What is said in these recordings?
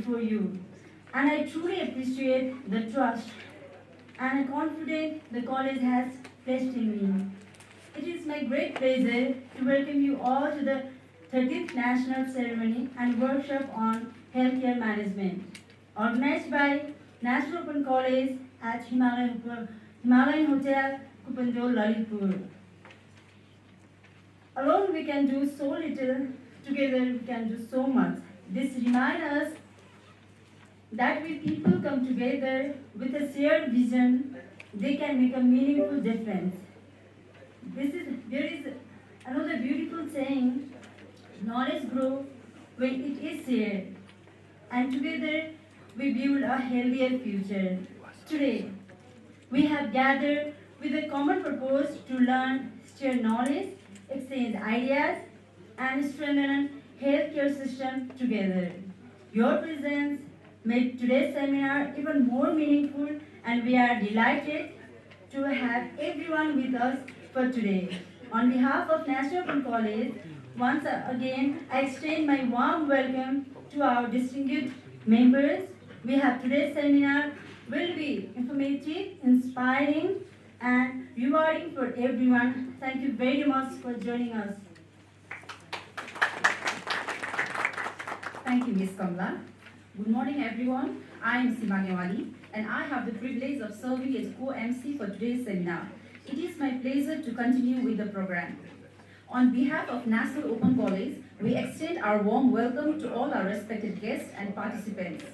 before you, and I truly appreciate the trust and confidence the college has placed in me. It is my great pleasure to welcome you all to the 30th National Ceremony and Workshop on Healthcare Management, organized by National Open College at Himalayan Hotel, Kupandol, Lalitpur. Alone we can do so little, together we can do so much. This reminds us that when people come together with a shared vision, they can make a meaningful difference. There is another beautiful saying, knowledge grows when it is shared, and together we build a healthier future. Today, we have gathered with a common purpose to learn, share knowledge, exchange ideas, and strengthen healthcare system together. Your presence made today's seminar even more meaningful, and we are delighted to have everyone with us for today. On behalf of National Open College, once again, I extend my warm welcome to our distinguished members. We have today's seminar will be informative, inspiring, and rewarding for everyone. Thank you very much for joining us. Thank you, Ms. Kamla. Good morning, everyone. I am Sima Newali, and I have the privilege of serving as co-MC for today's seminar. It is my pleasure to continue with the program. On behalf of National Open College, we extend our warm welcome to all our respected guests and participants.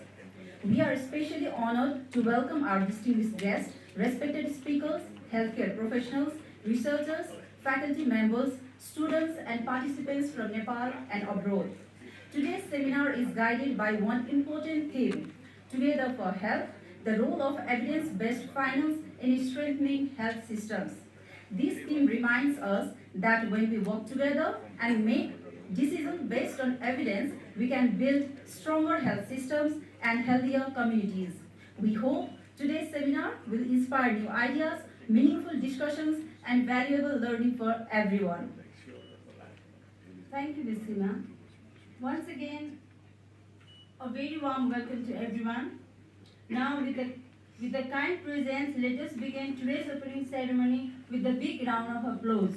We are especially honored to welcome our distinguished guests, respected speakers, healthcare professionals, researchers, faculty members, students, and participants from Nepal and abroad. Today's seminar is guided by one important theme, Together for Health, the role of evidence-based finance in strengthening health systems. This theme reminds us that when we work together and make decisions based on evidence, we can build stronger health systems and healthier communities. We hope today's seminar will inspire new ideas, meaningful discussions, and valuable learning for everyone. Thank you, Ms. Sima. Once again, a very warm welcome to everyone. Now, with the kind presence, let us begin today's opening ceremony with a big round of applause.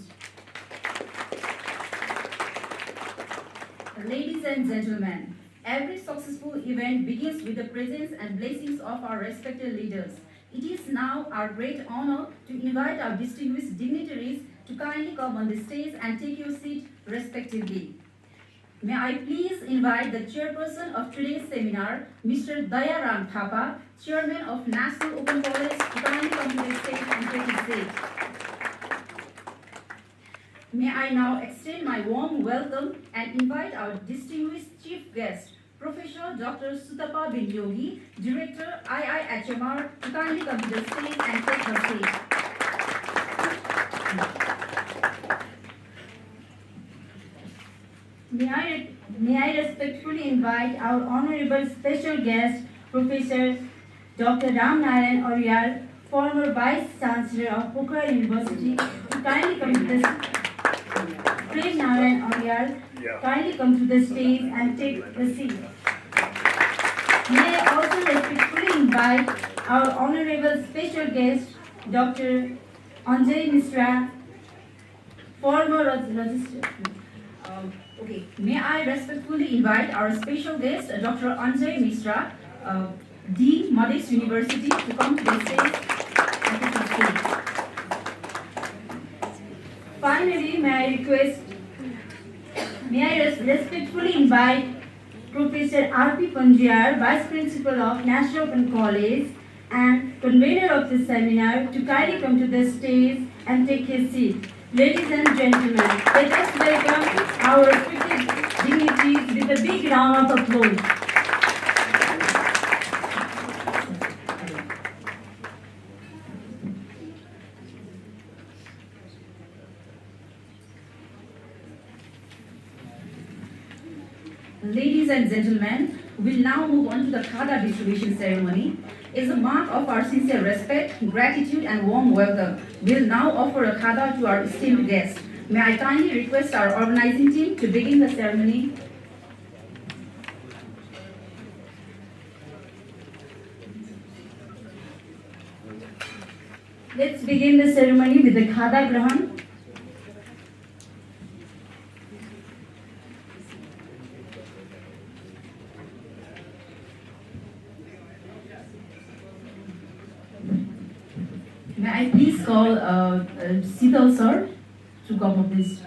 Ladies and gentlemen, every successful event begins with the presence and blessings of our respected leaders. It is now our great honor to invite our distinguished dignitaries to kindly come on the stage and take your seat respectively. May I please invite the chairperson of today's seminar, Mr. Dayaram Thapa, chairman of National Open College, to kindly come to the stage and take his seat. May I now extend my warm welcome and invite our distinguished chief guest, Professor Dr. Sutapa Bin Yogi, Director IIHMR, to kindly come to the stage and take her seat. May I respectfully invite our honorable special guest, Professor Dr. Ram Narayan Aryal, former Vice Chancellor of Pokhara University, to kindly come to the Prem Narayan Aryal, kindly come to the stage and take the seat. May I also respectfully invite our honorable special guest, Dr. Anjay Misra, former registered. May I respectfully invite our special guest, Dr. Anjay Misra, Dean, Madras University, to come to the stage and take his seat. Finally, may I respectfully invite Professor R.P. Panjiar, Vice Principal of National Open College and convener of this seminar, to kindly come to the stage and take his seat. Ladies and gentlemen, let us welcome our respected dignitaries with a big round of applause. Ladies and gentlemen, we'll now move on to the Khada distribution ceremony. As a mark of our sincere respect, gratitude, and warm welcome, we'll now offer a Khada to our esteemed guests. May I kindly request our organizing team to begin the ceremony. Let's begin the ceremony with the Khada Grahan. May I please call Sital sir to come up this.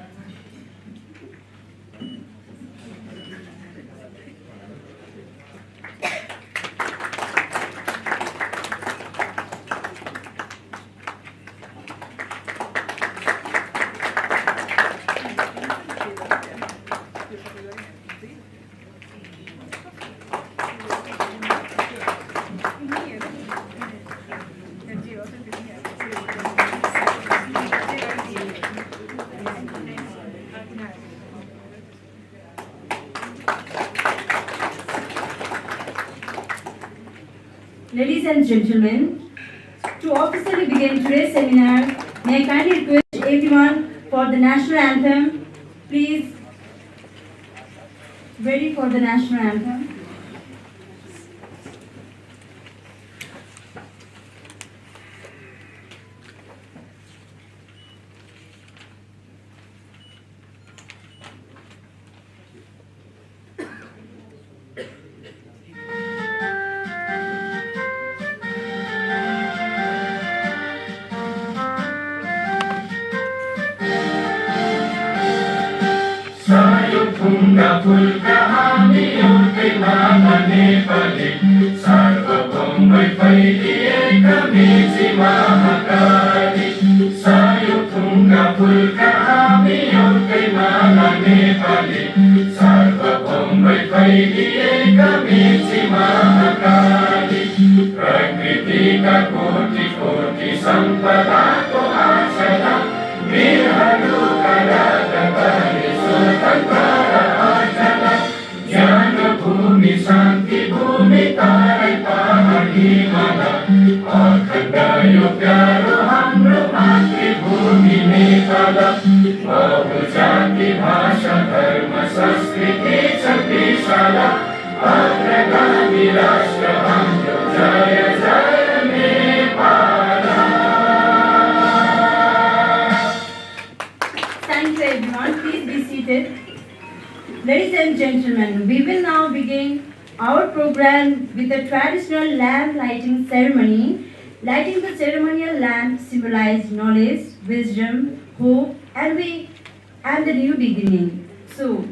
Ladies and gentlemen, to officially begin today's seminar, may I kindly request everyone for the national anthem. Please, ready for the national anthem. Sayupunga pulka hami yote mana nepali Sarvabhaum Vaidhiye kami mahakali Sayupunga pulka hami yote mana nepali Sarvabhaum Vaidhiye kami mahakali Prakriti ka koti koti sampada ko asala Virhanu karagatani Tantara Ajala Jnana Bhumi Shanti Bhumi Tarai Pahari Mala Akhanda Yogyaro Hamro Mati Bhumi Nepala Bahu Jati Bhasha Dharma Sanskriti Chaktishala Agragami Rashtra Hamro Jaya Jaya Nepala. Thank you everyone. Please be seated. Ladies and gentlemen, we will now begin our program with the traditional lamp lighting ceremony. Lighting the ceremonial lamp symbolizes knowledge, wisdom, hope, and the new beginning. So,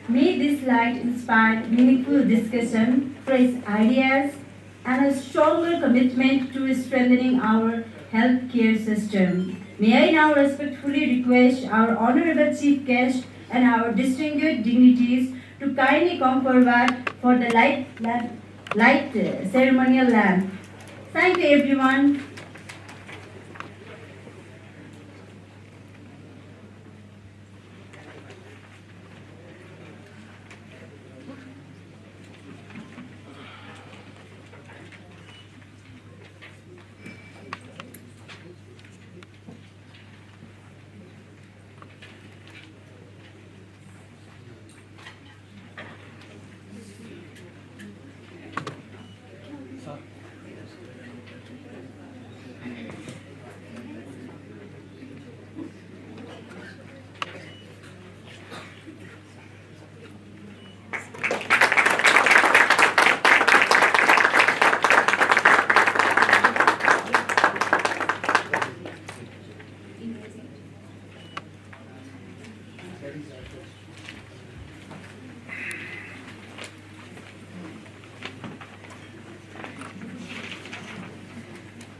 may this light inspire meaningful discussion, fresh ideas, and a stronger commitment to strengthening our healthcare system. May I now respectfully request our Honorable Chief Guest and our distinguished dignities to kindly come forward for the light ceremonial lamp. Thank you everyone.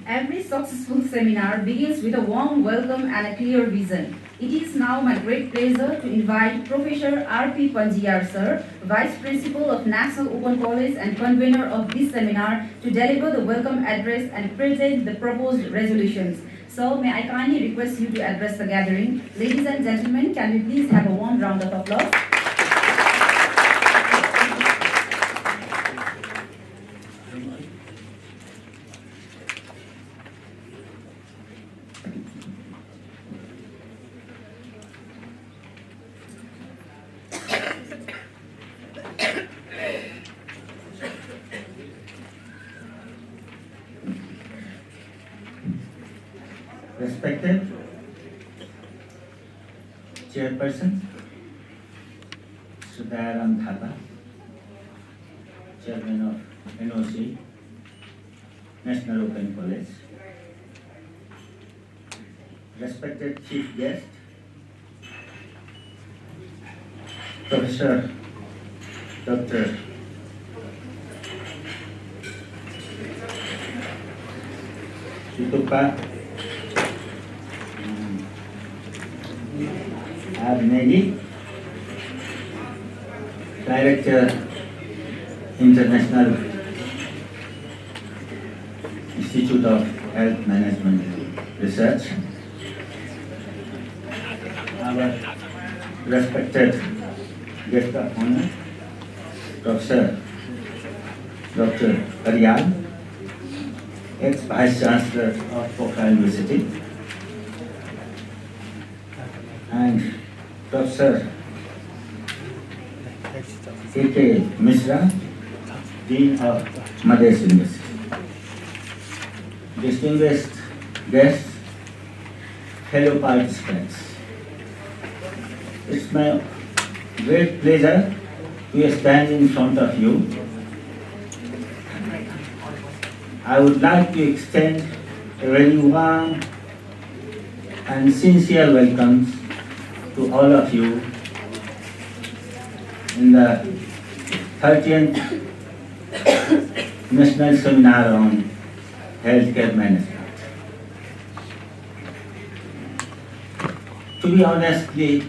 Every successful seminar begins with a warm welcome and a clear vision. It is now my great pleasure to invite Professor R.P. Panjiyar sir, Vice Principal of National Open College and convener of this seminar, to deliver the welcome address and present the proposed resolutions. So may I kindly request you to address the gathering. Ladies and gentlemen, can we please have a warm round of applause? Respected Chairperson, Dayaram Thapa, Chairman of NOC, National Open College. Respected Chief Guest, Professor Dr. Chitupa Abnegi, Director, International Institute of Health Management Research. Our respected guest of honor, Professor Dr. Aryal, ex-Vice Chancellor of Pokhara University, and Professor A.K. Mishra, Dean of Madras University. Distinguished guests, fellow participants, it's my great pleasure to stand in front of you. I would like to extend a very warm and sincere welcome to all of you in the 30th National Seminar on Healthcare Management. To be honestly,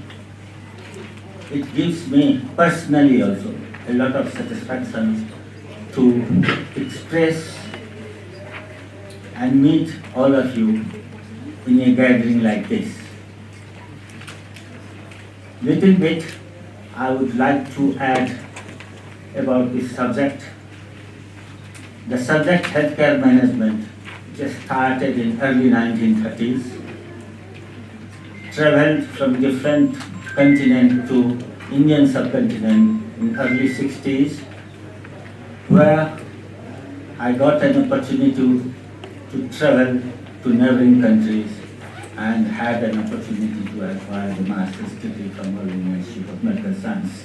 it gives me personally also a lot of satisfaction to express and meet all of you in a gathering like this. Little bit I would like to add about this subject. The subject healthcare management just started in early 1930s, traveled from different continent to Indian subcontinent in early 60s, where I got an opportunity to travel to neighboring countries and had an opportunity to acquire the master's degree from our Institute of Medical Science,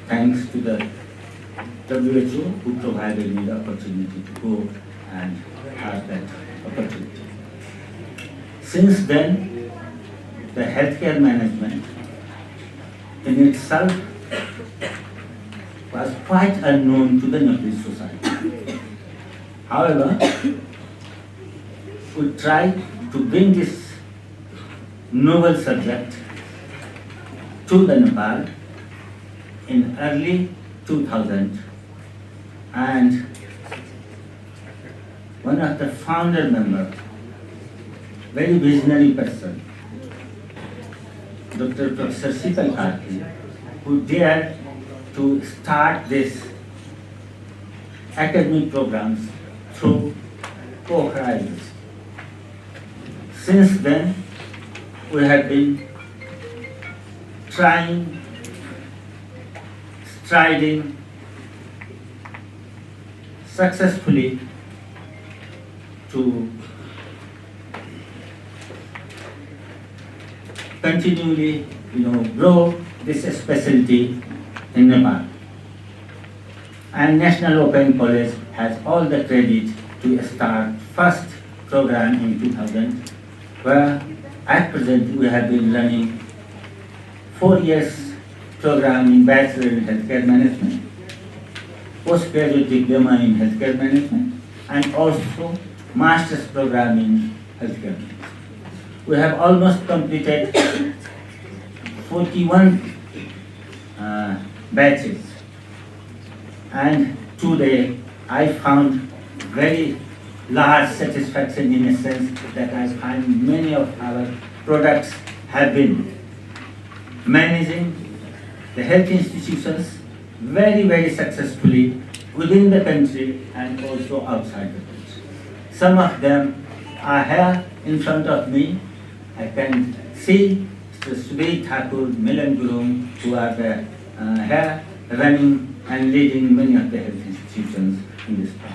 thanks to the WHO who provided me the opportunity to go and have that opportunity. Since then, the healthcare management in itself was quite unknown to the Nepalese society. However, we tried to bring this novel subject to the Nepal in early 2000, and one of the founder members, very visionary person, Dr. Professor Sital Karki, who dared to start this academic programs through Pokhara University. Since then, we have been trying, striding successfully to continually, grow this specialty in Nepal. And National Open College has all the credit to start first program in 2000, where at present we have been running 4 years program in Bachelor in Healthcare Management, postgraduate diploma in Healthcare Management, and also Master's program in Healthcare Management. We have almost completed 41 batches, and today I found very large satisfaction in a sense that I find many of our products have been managing the health institutions very, very successfully within the country and also outside the country. Some of them are here in front of me. I can see Mr. Sudhir Thakur, Milan Gurung, who are here running and leading many of the health institutions in this part.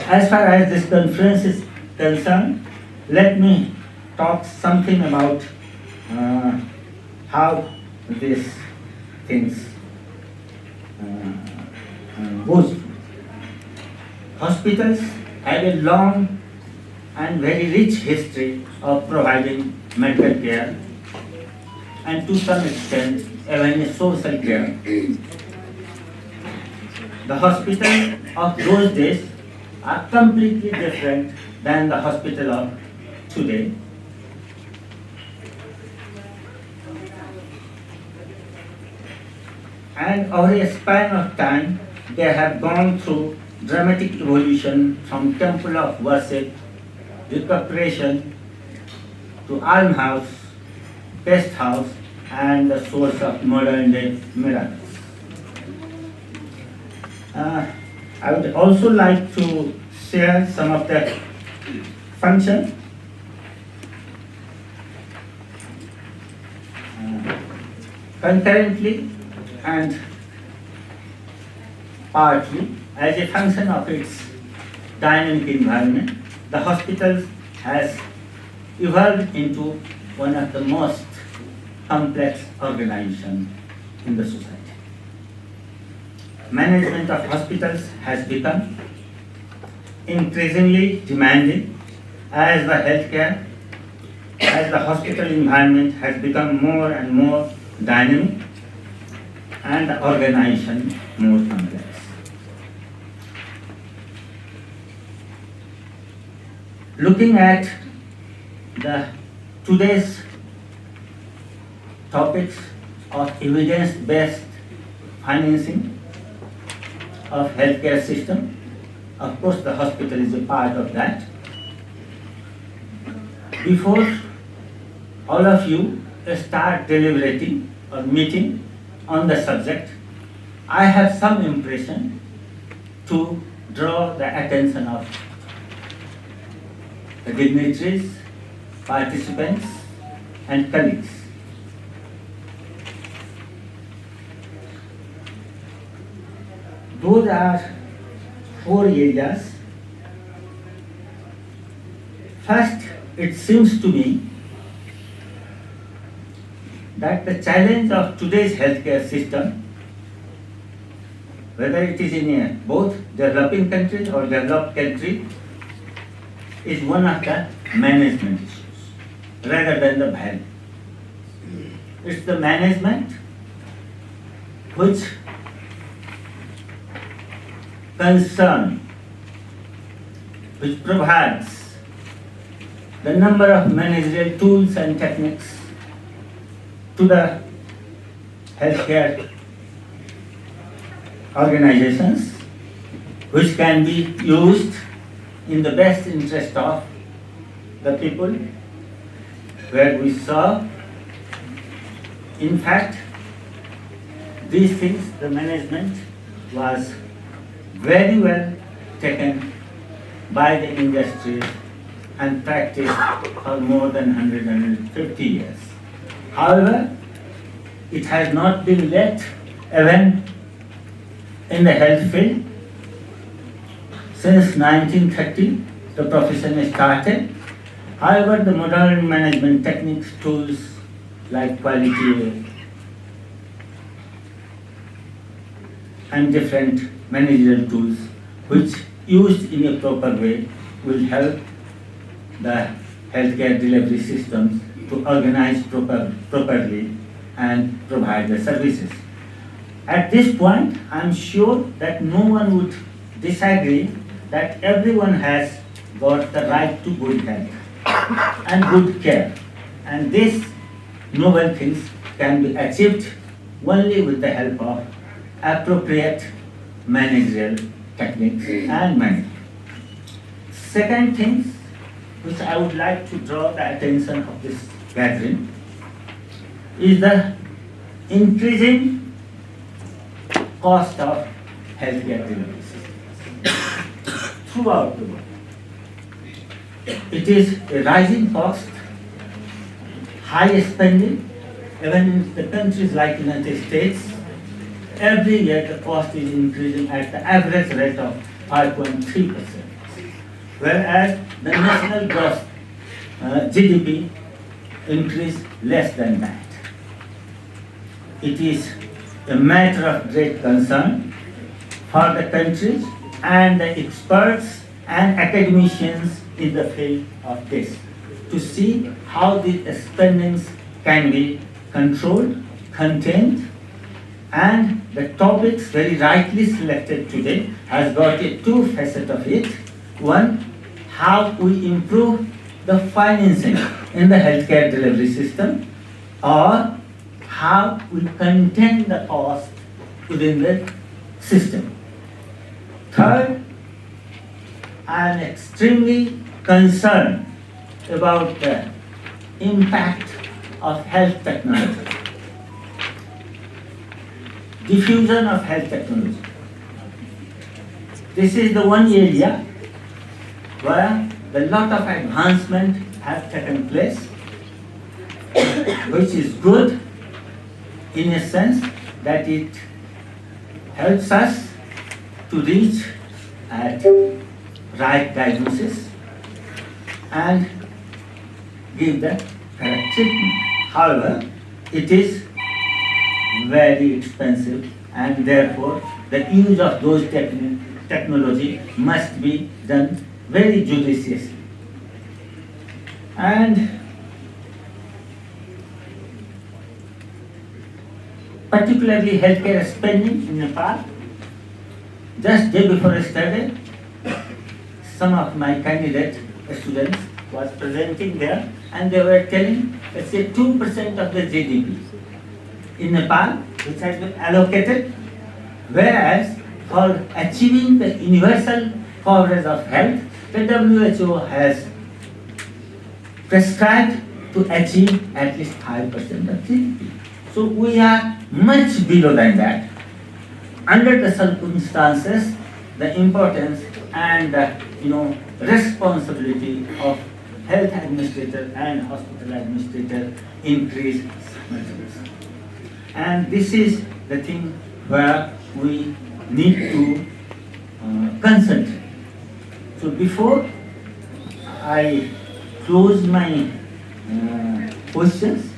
As far as this conference is concerned, let me talk something about how these things goes. Hospitals have a long and very rich history of providing medical care and to some extent even a social care. The hospitals of those days are completely different than the hospital of today. And over a span of time, they have gone through dramatic evolution from temple of worship, recuperation, to almhouse, pest house, and the source of modern day miracles. I would also like to share some of the functions. Concurrently and partly as a function of its dynamic environment, the hospital has evolved into one of the most complex organizations in the society. Management of hospitals has become increasingly demanding as the hospital environment has become more and more dynamic and the organization more complex. Looking at today's topics of evidence-based financing of healthcare system, of course the hospital is a part of that. Before all of you start deliberating or meeting on the subject, I have some impression to draw the attention of the dignitaries, participants, and colleagues. Those are 4 areas. First, it seems to me that the challenge of today's healthcare system, whether it is in both developing countries or developed countries, is one of the management issues rather than the value. It's the management which provides the number of managerial tools and techniques to the healthcare organizations which can be used in the best interest of the people where we serve. In fact, these things, the management was very well taken by the industry and practiced for more than 150 years. However, it has not been let even in the health field. Since 1930, the profession started. However, the modern management techniques, tools like quality and different managerial tools, which used in a proper way, will help the healthcare delivery systems to organize properly and provide the services. At this point, I'm sure that no one would disagree that everyone has got the right to good health and good care. And these noble things can be achieved only with the help of appropriate managerial techniques and management. Second thing which I would like to draw the attention of this gathering is the increasing cost of healthcare delivery systems throughout the world. It is a rising cost, high spending, even in the countries like United States. Every year the cost is increasing at the average rate of 5.3%, whereas the national gross GDP increase less than that. It is a matter of great concern for the countries and the experts and academicians in the field of this to see how the spendings can be controlled, contained, and the topics very rightly selected today has got a two facets of it. One, how we improve the financing in the healthcare delivery system, or how we contain the cost within the system. Third, I am extremely concerned about the impact of health technology, diffusion of health technology. This is the one area where a lot of advancement have taken place, which is good in a sense that it helps us to reach at right diagnosis and give the correct treatment. However, it is very expensive, and therefore the use of those technology must be done very judiciously. And particularly healthcare spending in Nepal. Just day before yesterday, some of my candidate students was presenting there, and they were telling, let's say 2% of the GDP in Nepal, which has been allocated, whereas for achieving the universal coverage of health, the WHO has prescribed to achieve at least 5% of GDP. So we are much below than that. Under the circumstances, the importance and responsibility of health administrator and hospital administrator increase significantly. And this is the thing where we need to concentrate. So before I close my questions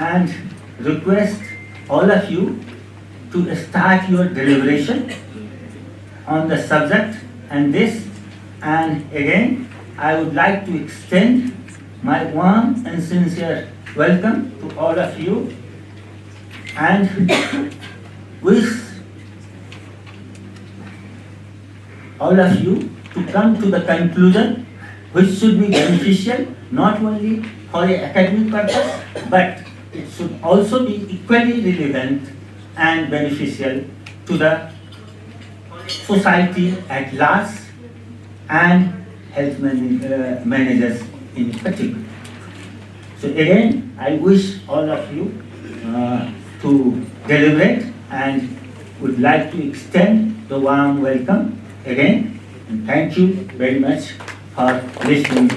and request all of you to start your deliberation on the subject and this, and again I would like to extend my warm and sincere welcome to all of you and wish all of you to come to the conclusion which should be beneficial not only for an academic purpose, but it should also be equally relevant and beneficial to the society at large and health managers in particular. So again, I wish all of you to deliberate and would like to extend the warm welcome again, and thank you very much for listening.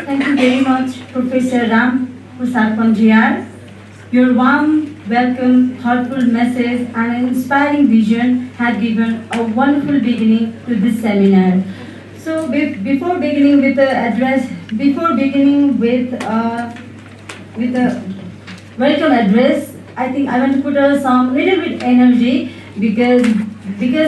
Thank you very much, Professor Ram Prasad Panjiar. Your warm welcome, thoughtful message, and an inspiring vision had given a wonderful beginning to this seminar. So, before beginning with the address, with the welcome address, I think I want to put some little bit energy because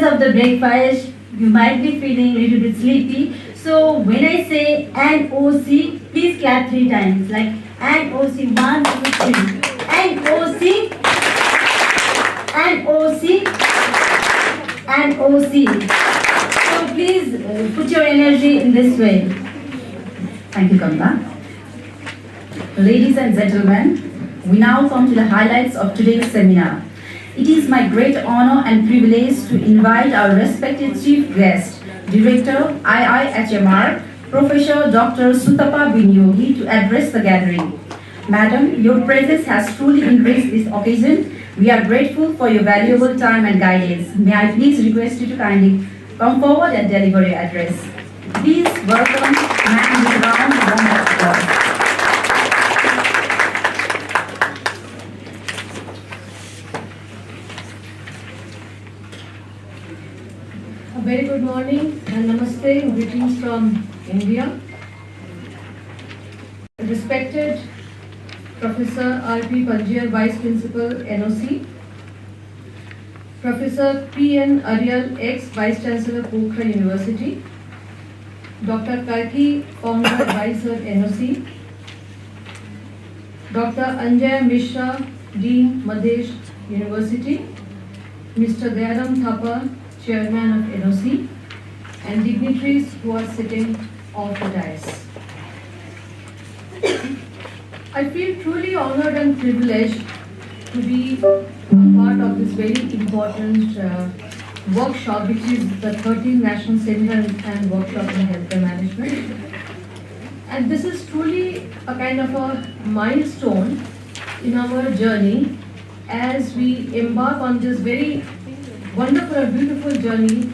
of the breakfast, you might be feeling a little bit sleepy. So when I say NOC, please clap 3 times, like NOC, 1, 2, 3. NOC, NOC, NOC. So please put your energy in this way. Thank you, Kamla. Ladies and gentlemen, we now come to the highlights of today's seminar. It is my great honor and privilege to invite our respected chief guest, Director, IIHMR, Professor Dr. Sutapa Binyogi, to address the gathering. Madam, your presence has truly enriched this occasion. We are grateful for your valuable time and guidance. May I please request you to kindly come forward and deliver your address. Please welcome Madam with a round of applause. very good morning and namaste, greetings from India. Respected Professor R.P. Panjiar, Vice Principal, NOC. Professor P.N. Ariel, ex-Vice Chancellor, Pokhara University. Dr. Karki, Founder Advisor, NOC. Dr. Anjay Mishra, Dean, Madhesh University. Mr. Dayaram Thapa, Chairman of NOC, and dignitaries who are sitting off the dais. I feel truly honored and privileged to be part of this very important workshop, which is the 13th National Seminar and Workshop in Healthcare Management. And this is truly a kind of a milestone in our journey as we embark on this very wonderful and beautiful journey,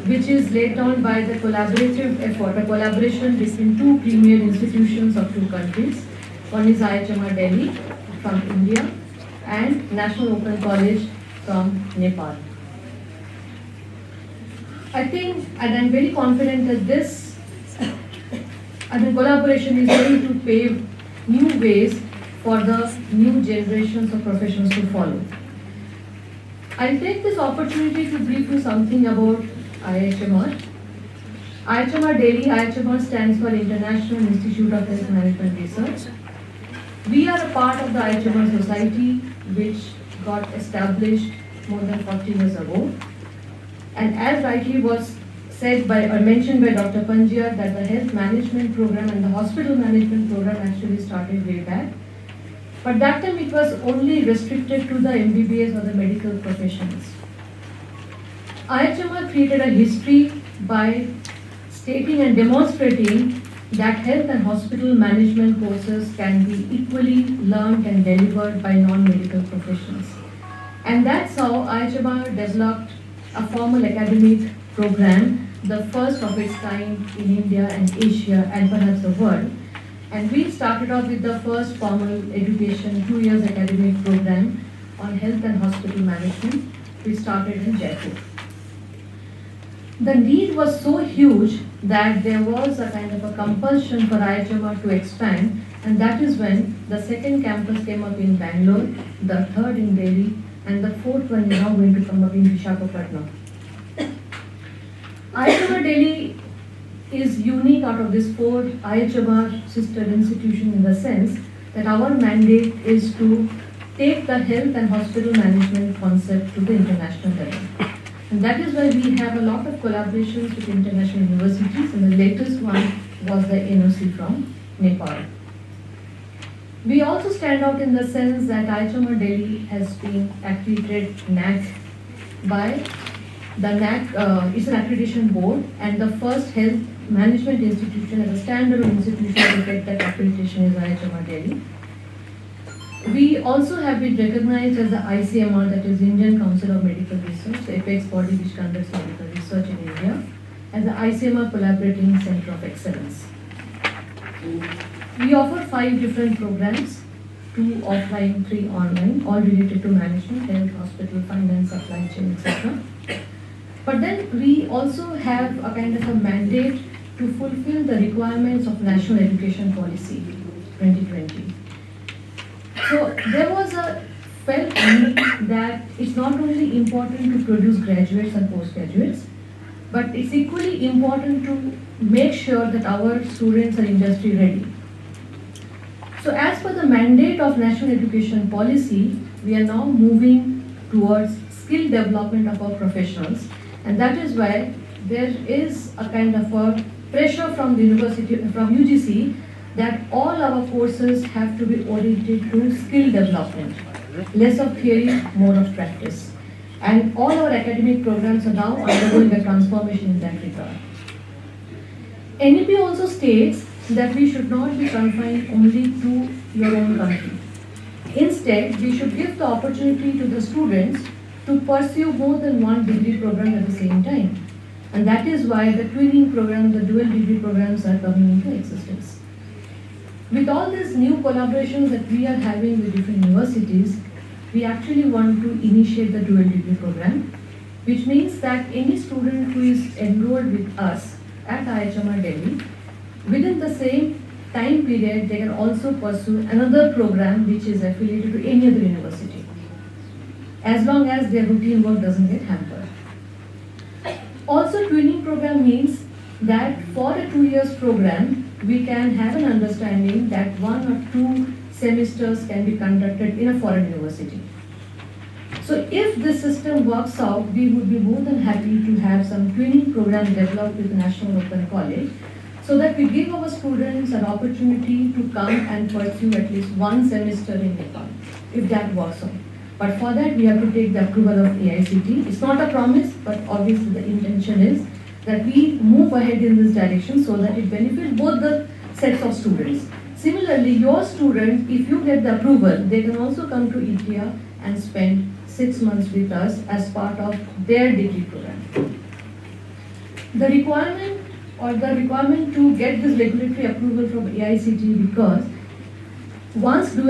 which is laid down by the collaborative effort, a collaboration between two premier institutions of two countries. One is IHMR Delhi from India and National Open College from Nepal. I think, and I'm very confident that this collaboration is going to pave new ways for the new generations of professionals to follow. I'll take this opportunity to brief you something about IHMR. IHMR Delhi, IHMR stands for International Institute of Health Management Research. We are a part of the IHMR Society, which got established more than 40 years ago. And as rightly was said by or mentioned by Dr. Panjiar, that the health management program and the hospital management program actually started way back. But that time it was only restricted to the MBBS or the medical professions. IHMR created a history by stating and demonstrating that health and hospital management courses can be equally learned and delivered by non-medical professionals. And that's how IHMR developed a formal academic program, the first of its kind in India and Asia and perhaps the world. And we started off with the first formal education 2 years academic program on health and hospital management. We started in Jaipur. The need was so huge that there was a kind of a compulsion for IHMR to expand, and that is when the second campus came up in Bangalore, the third in Delhi, and the fourth one is now going to come up in Visakhapatnam. IHMR Delhi is unique out of these four IHMR sister institutions in the sense that our mandate is to take the health and hospital management concept to the international level. And that is why we have a lot of collaborations with international universities, and the latest one was the NOC from Nepal. We also stand out in the sense that IHMR Delhi has been accredited NAC by the NAC, it's an accreditation board, and the first health management institution as a standalone institution to get that accreditation is IHMR Delhi. We also have been recognized as the ICMR, that is Indian Council of Medical Research, the apex body which conducts medical research in India, as the ICMR Collaborating Center of Excellence. We offer 5 different programs, 2 offline, 3 online, all related to management, health, hospital, finance, supply chain, etc. But then we also have a kind of a mandate to fulfill the requirements of National Education Policy 2020. So there was a felt need that it's not only important to produce graduates and postgraduates, but it's equally important to make sure that our students are industry ready. So as per the mandate of National Education Policy, we are now moving towards skill development of our professionals, and that is why there is a kind of a pressure from the university, from UGC, that all our courses have to be oriented to skill development. Less of theory, more of practice. And all our academic programs are now undergoing a transformation in that regard. NEP also states that we should not be confined only to your own country. Instead, we should give the opportunity to the students to pursue more than one degree program at the same time. And that is why the twinning programs, the dual degree programs are coming into existence. With all these new collaborations that we are having with different universities, we actually want to initiate the dual degree program, which means that any student who is enrolled with us at IHMR Delhi, within the same time period, they can also pursue another program which is affiliated to any other university, as long as their routine work doesn't get hampered. Also, twinning program means that for a 2 years program, we can have an understanding that 1 or 2 semesters can be conducted in a foreign university. So if this system works out, we would be more than happy to have some twinning program developed with the National Open College, so that we give our students an opportunity to come and pursue at least 1 semester in Nepal, if that works out. But for that, we have to take the approval of AICT. It's not a promise, but obviously the intention is that we move ahead in this direction so that it benefits both the sets of students. Similarly, your student, if you get the approval, they can also come to India and spend 6 months with us as part of their degree program. The requirement to get this regulatory approval from AICTE, because once the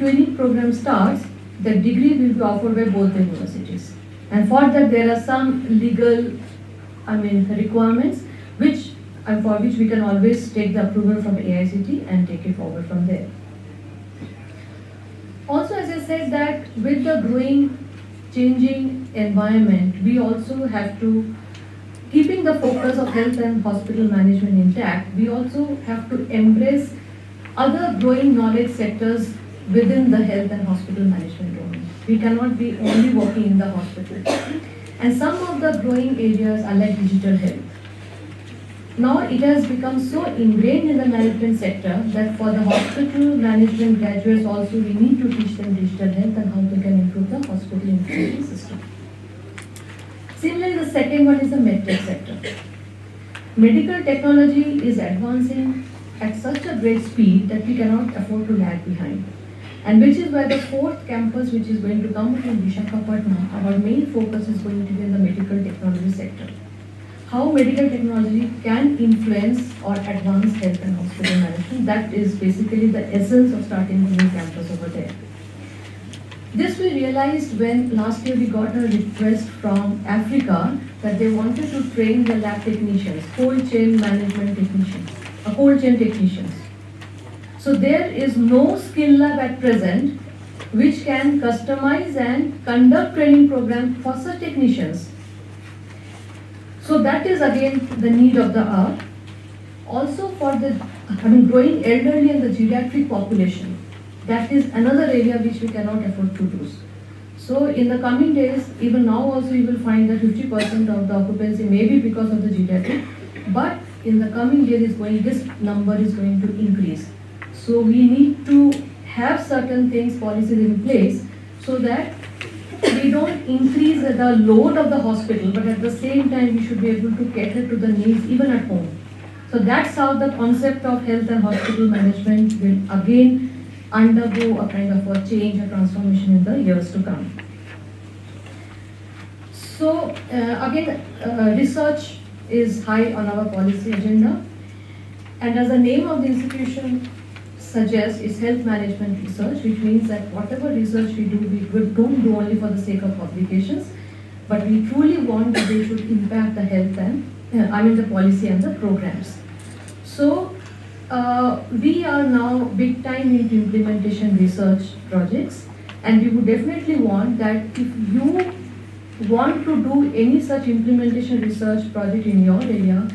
twinning program starts, the degree will be offered by both the universities. And for that, there are some legal, requirements for which we can always take the approval from AICTE and take it forward from there. Also, as I said, that with the growing, changing environment, we also have to, keeping the focus of health and hospital management intact, we also have to embrace other growing knowledge sectors within the health and hospital management domain. We cannot be only working in the hospital. And some of the growing areas are like digital health. Now it has become so ingrained in the management sector that for the hospital management graduates also, we need to teach them digital health and how they can improve the hospital information system. Similarly, the second one is the medtech sector. Medical technology is advancing at such a great speed that we cannot afford to lag behind. And which is why the 4th campus, which is going to come up in Visakhapatnam, our main focus is going to be in the medical technology sector. How medical technology can influence or advance health and hospital management, that is basically the essence of starting the new campus over there. This we realized when last year we got a request from Africa that they wanted to train the lab technicians, cold chain management technicians, cold chain technicians. So there is no skill lab at present which can customize and conduct training program for such technicians. So that is again the need of the hour. Also for the growing elderly and the geriatric population, that is another area which we cannot afford to lose. So in the coming days, even now also you will find that 50% of the occupancy may be because of the geriatric, but in the coming years this number is going to increase. So we need to have certain things, policies in place so that we don't increase the load of the hospital, but at the same time we should be able to cater to the needs even at home. So that's how the concept of health and hospital management will again undergo a kind of a change, a transformation in the years to come. So research is high on our policy agenda, and as the name of the institution suggests, is health management research, which means that whatever research we don't do only for the sake of publications, but we truly want that they should impact the health and the policy and the programs. So we are now big time into implementation research projects, and we would definitely want that if you want to do any such implementation research project in your area,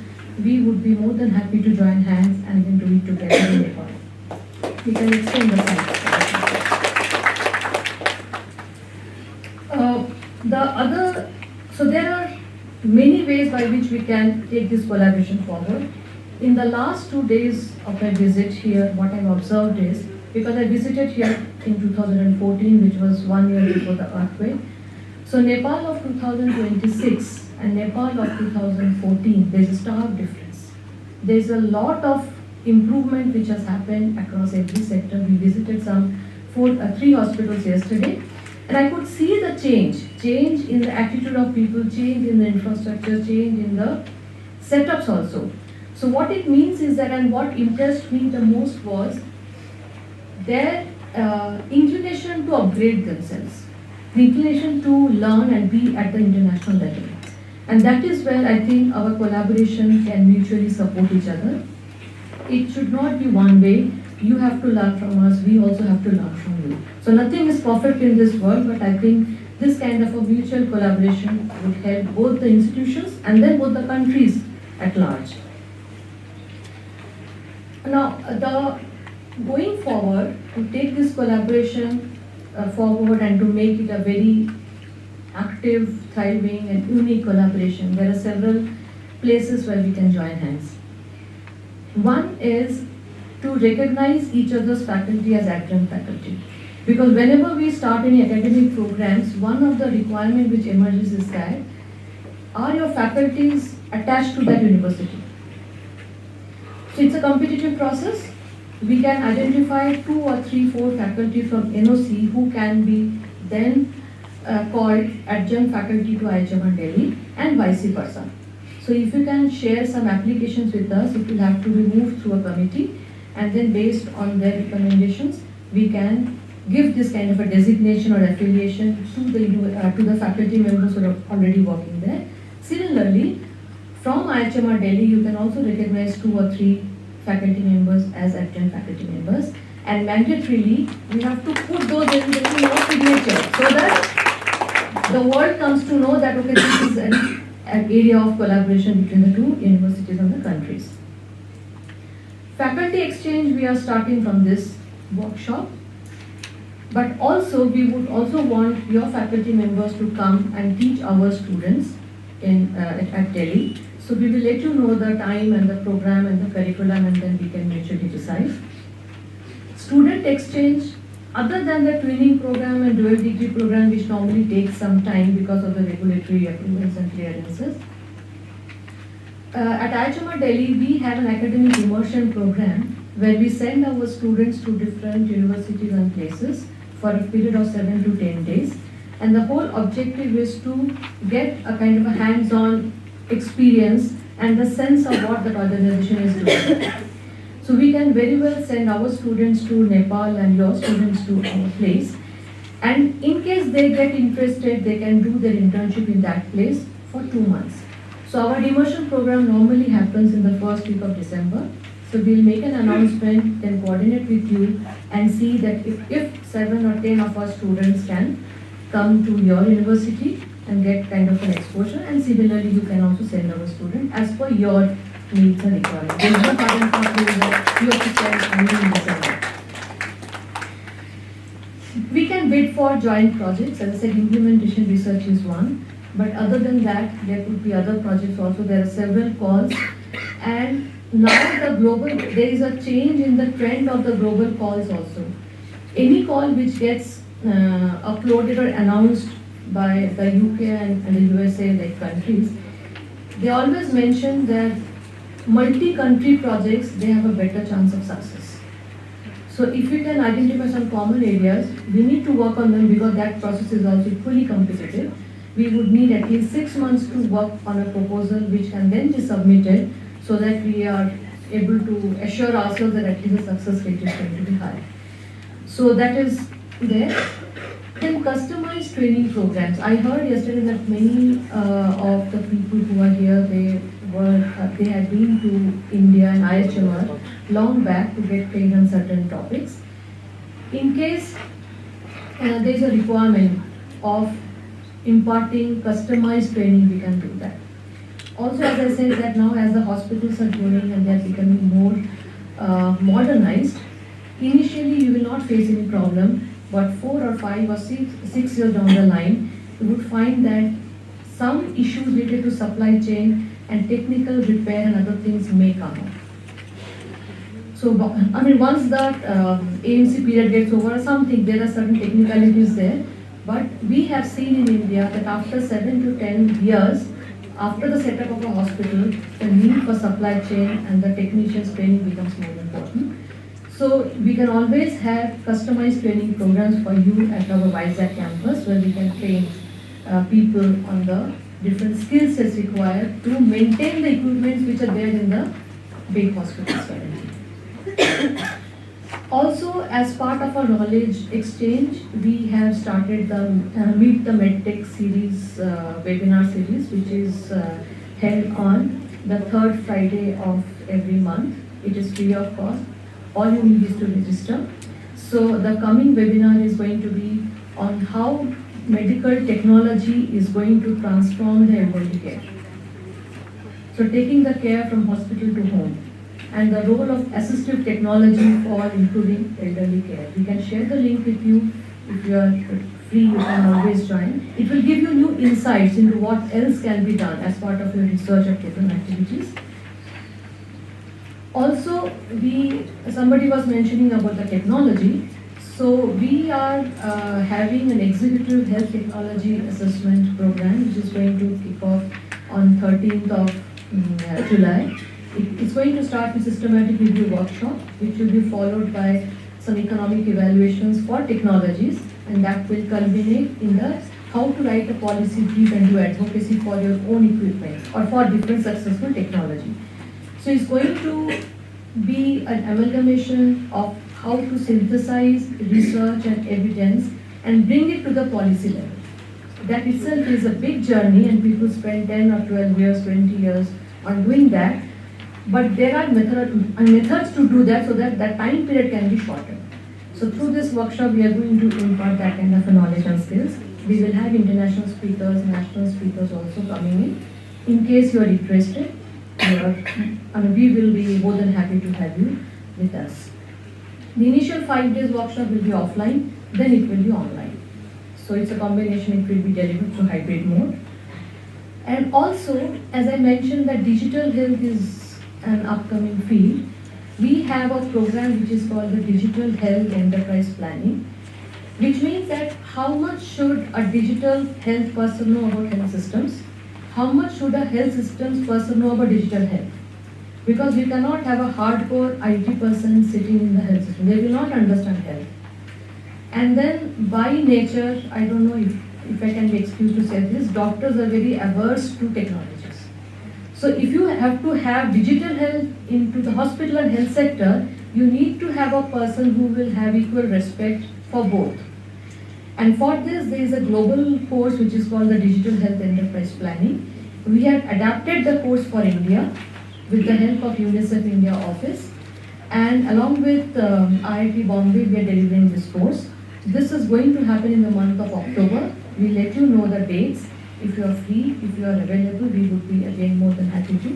we would be more than happy to join hands and then do it together in Nepal. We can extend the site. So there are many ways by which we can take this collaboration forward. In the last 2 days of my visit here, what I've observed is, because I visited here in 2014, which was 1 year before the earthquake. So Nepal of 2026 and Nepal of 2014, there's a stark difference. There's a lot of improvement which has happened across every sector. We visited some 3 hospitals yesterday, and I could see the change in the attitude of people, change in the infrastructure, change in the setups also. So what it means is that, and what impressed me the most was their inclination to upgrade themselves. the inclination to learn and be at the international level. And that is where I think our collaboration can mutually support each other. It should not be one way. You have to learn from us, we also have to learn from you. So nothing is perfect in this world, but I think this kind of a mutual collaboration would help both the institutions and then both the countries at large. Now, going forward, to take this collaboration forward and to make it a very active, thriving and unique collaboration, there are several places where we can join hands. One is to recognize each other's faculty as adjunct faculty. Because whenever we start any academic programs, one of the requirements which emerges is that, are your faculties attached to that university? So it's a competitive process. We can identify 2 or 3, 4 faculty from NOC who can be then called adjunct faculty to IHMR Delhi and vice versa. So if you can share some applications with us, it will have to be moved through a committee, and then based on their recommendations, we can give this kind of a designation or affiliation to the faculty members who are already working there. Similarly, from IHMR Delhi, you can also recognize 2 or 3 faculty members as adjunct faculty members, and mandatorily, we have to put those in your signature so that the world comes to know that, okay, this is an area of collaboration between the 2 universities and the countries. Faculty exchange, we are starting from this workshop, but also we would also want your faculty members to come and teach our students at Delhi. So we will let you know the time and the program and the curriculum, and then we can mutually decide. Student exchange, other than the twinning program and dual degree program, which normally takes some time because of the regulatory approvals and clearances. At IHMR Delhi, we have an academic immersion program where we send our students to different universities and places for a period of 7 to 10 days. And the whole objective is to get a kind of a hands-on experience and the sense of what the organization is doing. So we can very well send our students to Nepal and your students to our place. And in case they get interested, they can do their internship in that place for 2 months. So our immersion program normally happens in the first week of December. So we'll make an announcement, then coordinate with you and see that if 7 or 10 of our students can come to your university and get kind of an exposure, and similarly you can also send our student as per your needs and requirements. There is no hard and fast rule that you have to send only in December. We can bid for joint projects. As I said, implementation research is one. But other than that, there could be other projects also. There are several calls. And now there is a change in the trend of the global calls also. Any call which gets uploaded or announced by the UK and the USA like countries, they always mention that multi-country projects, they have a better chance of success. So if we can identify some common areas, we need to work on them because that process is also equally competitive. We would need at least 6 months to work on a proposal which can then be submitted so that we are able to assure ourselves that at least the success rate is going to be high. So that is there. Then customized training programs. I heard yesterday that many of the people who are here, they had been to India and IHMR long back to get trained on certain topics. In case there is a requirement of imparting customized training, we can do that. Also, as I said, that now as the hospitals are growing and they are becoming more modernized, initially you will not face any problem, but 4 or 5 or 6 years down the line, you would find that some issues related to supply chain and technical repair and other things may come up. So, I mean, once that AMC period gets over or something, there are certain technicalities there. But we have seen in India that after 7 to 10 years, after the setup of a hospital, the need for supply chain and the technicians training becomes more important. So we can always have customized training programs for you at our Vizag campus where we can train people on the different skill sets required to maintain the equipments which are there in the big hospitals currently. Also, as part of our knowledge exchange, we have started the Meet the MedTech series, webinar series, which is held on the third Friday of every month. It is free of cost. All you need is to register. So the coming webinar is going to be on how medical technology is going to transform the elderly care. So taking the care from hospital to home, and the role of assistive technology for improving elderly care. We can share the link with you. If you are free, you can always join. It will give you new insights into what else can be done as part of your research or program activities. Also, somebody was mentioning about the technology. So we are having an executive health technology assessment program, which is going to kick off on 13th of July. It's going to start with systematic review workshop, which will be followed by some economic evaluations for technologies, and that will culminate in the how to write a policy brief and do advocacy for your own equipment or for different successful technology. So it's going to be an amalgamation of how to synthesize research and evidence and bring it to the policy level. That itself is a big journey, and people spend 10 or 12 years, 20 years on doing that. But there are methods to do that so that that time period can be shortened. So through this workshop, we are going to impart that kind of knowledge and skills. We will have international speakers, national speakers also coming in. In case you are interested, we will be more than happy to have you with us. The initial 5 days workshop will be offline, then it will be online. So it's a combination, it will be delivered through hybrid mode. And also, as I mentioned, that digital health is an upcoming field. We have a program which is called the Digital Health Enterprise Planning, which means that how much should a digital health person know about health systems? How much should a health systems person know about digital health? Because you cannot have a hardcore IT person sitting in the health system. They will not understand health. And then by nature, I don't know if I can be excused to say this, doctors are very averse to technologies. So if you have to have digital health into the hospital and health sector, you need to have a person who will have equal respect for both. And for this, there is a global course which is called the Digital Health Enterprise Planning. We have adapted the course for India with the help of UNICEF India office. And along with IIT Bombay, we are delivering this course. This is going to happen in the month of October. We'll let you know the dates. If you are free, if you are available, we would be again more than happy to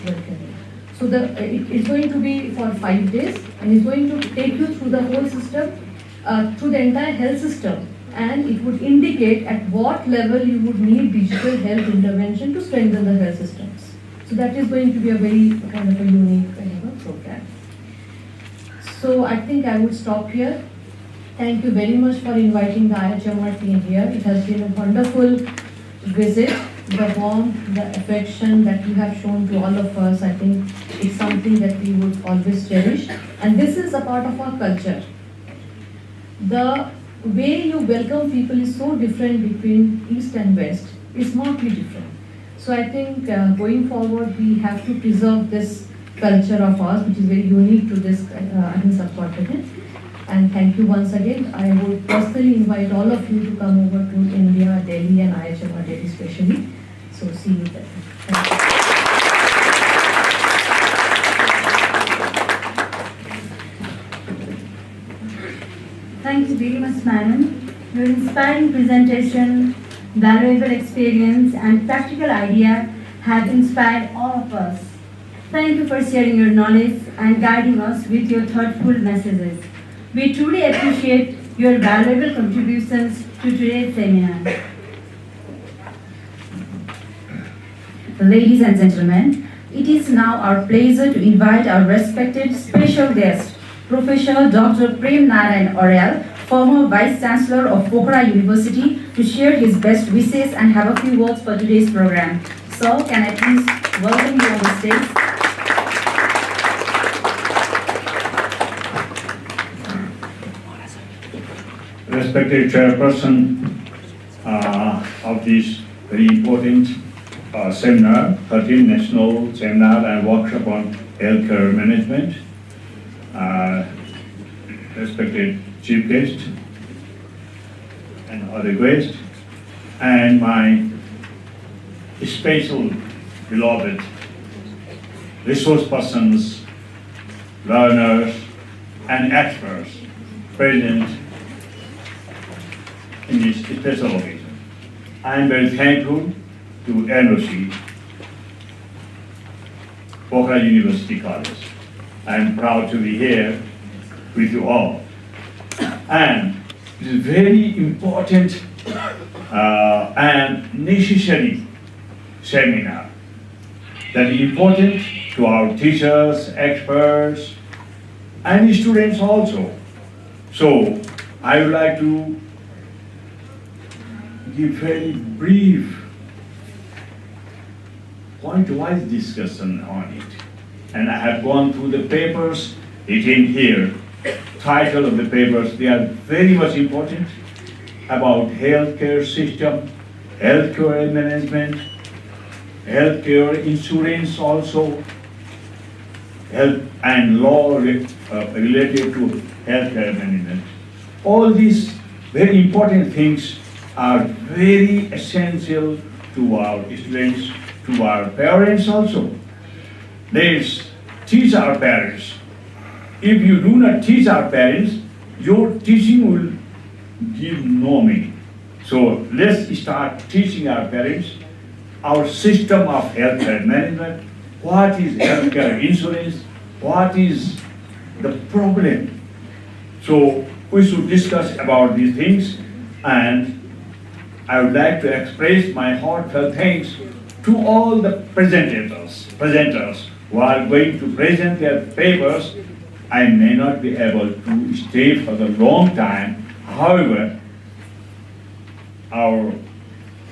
welcome you. So it's going to be for 5 days, and it's going to take you through the whole system, through the entire health system, and it would indicate at what level you would need digital health intervention to strengthen the health systems. So that is going to be a very kind of a unique kind of a program. So I think I would stop here. Thank you very much for inviting the IHMR team here. It has been a wonderful visit. The warmth, the affection that you have shown to all of us, I think it's something that we would always cherish. And this is a part of our culture. The way you welcome people is so different between East and West. It's markedly different. So I think going forward, we have to preserve this culture of ours, which is very unique to this subcontinent. And thank you once again. I would personally invite all of you to come over to India, Delhi, and IHMR Delhi especially. So see you there. Thank you. Thank you very much, madam. Your inspiring presentation, valuable experience, and practical idea have inspired all of us. Thank you for sharing your knowledge and guiding us with your thoughtful messages. We truly appreciate your valuable contributions to today's seminar. Ladies and gentlemen, it is now our pleasure to invite our respected special guest, Professor Dr. Prem Narayan Aurel, former Vice Chancellor of Pokhara University, to share his best wishes and have a few words for today's program. So, can I please welcome you on the stage? Respected Chairperson of this very important seminar, 13th National Seminar and Workshop on Healthcare Management. respected chief guest and other guests, and my special beloved resource persons, learners, and experts present in this special occasion. I am very thankful to NOC, Pokhara University College. I am proud to be here with you all. And it is very important and necessary seminar that is important to our teachers, experts, and students also. So I would like to give very brief point-wise discussion on it. And I have gone through the papers written here. Title of the papers, they are very much important about healthcare system, healthcare management, healthcare insurance also, health and law related to healthcare management. All these very important things are very essential to our students, to our parents also. Let's teach our parents. If you do not teach our parents, your teaching will give no meaning. So let's start teaching our parents our system of healthcare management, what is healthcare insurance, what is the problem. So we should discuss about these things, and I would like to express my heartfelt thanks to all the presenters who are going to present their papers. I may not be able to stay for the long time. However, our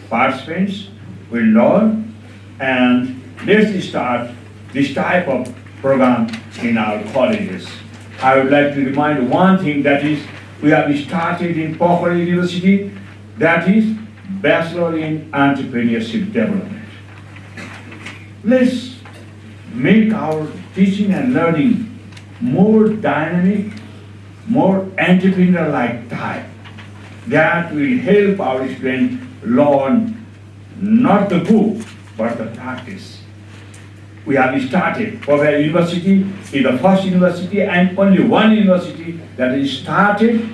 participants will learn, and let's start this type of program in our colleges. I would like to remind one thing, that is, we have started in Pokhara University, that is Bachelor in Entrepreneurship Development. Let's make our teaching and learning more dynamic, more entrepreneur-like type. That will help our students learn not the book, but the practice. We have started. Pokhara University is the first university and only one university that has started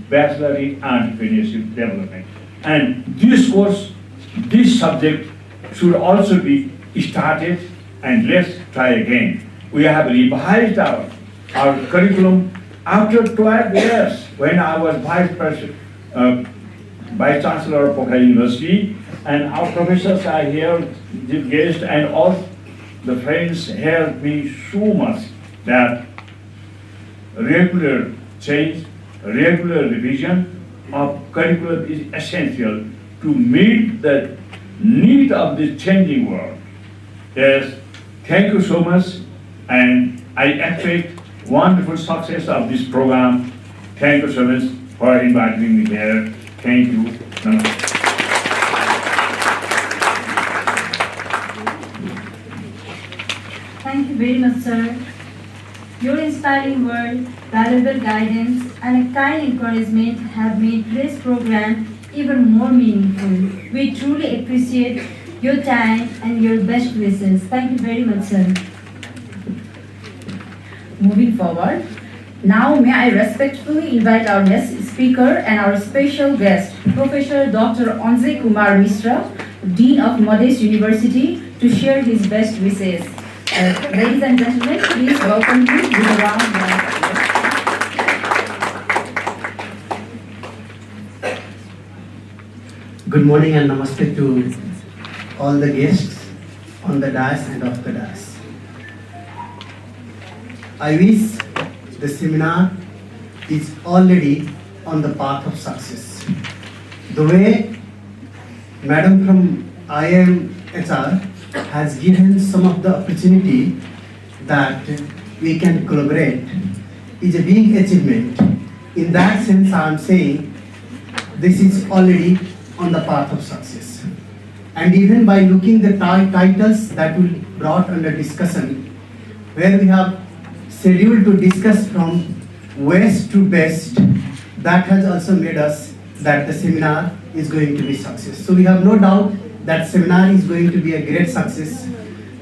Bachelor in Entrepreneurship Development. And this course, this subject should also be started, and let's try again. We have revised our curriculum after 12 years when I was Vice Chancellor of Pokhara University, and our professors are here, the guests, and all the friends helped me so much that regular change, regular revision of curriculum is essential to meet the need of this changing world. Yes, thank you so much, and I expect wonderful success of this program. Thank you so much for inviting me here. Thank you. Namaste. Thank you very much, sir. Your inspiring word, valuable guidance, and a kind encouragement have made today's program even more meaningful. We truly appreciate your time and your best wishes. Thank you very much, sir. Moving forward, now may I respectfully invite our guest speaker and our special guest, Professor Dr. Anjay Kumar Mishra, Dean of Madras University, to share his best wishes. Ladies and gentlemen, please welcome him with a round of applause. Good morning and namaste to all the guests on the dais and off the dais. I wish the seminar is already on the path of success. The way Madam from IMHR has given some of the opportunity that we can collaborate is a big achievement. In that sense, I am saying this is already on the path of success. And even by looking the titles that will brought under discussion, where we have scheduled to discuss from waste to best, that has also made us that the seminar is going to be success. So we have no doubt that seminar is going to be a great success.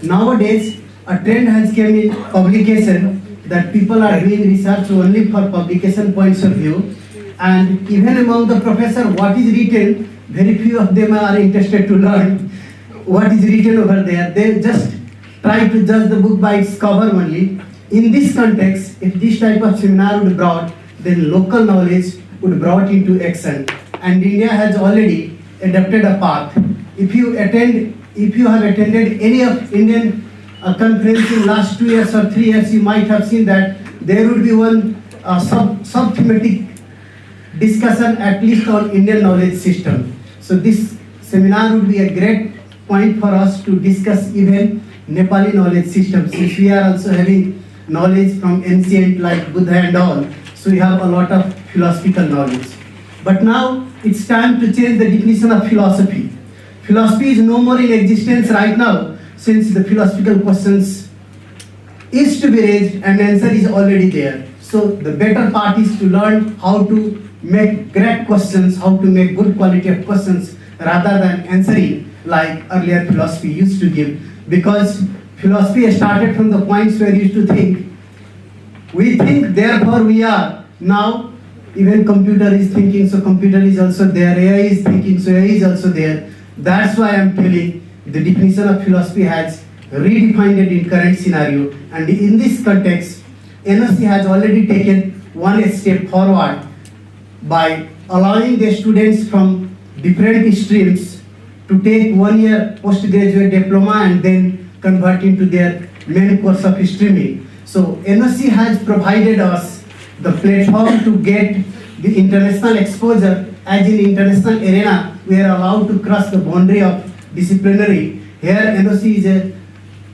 Nowadays, a trend has come in publication that people are doing research only for publication points of view, and even among the professor, what is written, very few of them are interested to learn what is written over there. They just try to judge the book by its cover only. In this context, if this type of seminar would be brought, then local knowledge would be brought into action. And India has already adopted a path. If you have attended any of Indian conference in last 2 years or 3 years, you might have seen that there would be one sub-thematic discussion at least on Indian knowledge system. So this seminar would be a great point for us to discuss even Nepali knowledge system, since we are also having knowledge from ancient like Buddha and all. So we have a lot of philosophical knowledge. But now it's time to change the definition of philosophy. Philosophy is no more in existence right now, since the philosophical questions is to be raised and answer is already there. So the better part is to learn how to make great questions, how to make good quality of questions rather than answering like earlier philosophy used to give. Because philosophy started from the points where you used to think. We think, therefore we are. Now even computer is thinking, so computer is also there. AI is thinking, so AI is also there. That's why I'm telling the definition of philosophy has redefined it in current scenario. And in this context, NOC has already taken one step forward by allowing the students from different streams to take 1 year postgraduate diploma and then convert into their main course of streaming. So NOC has provided us the platform to get the international exposure. As in international arena, we are allowed to cross the boundary of disciplinary. Here NOC is a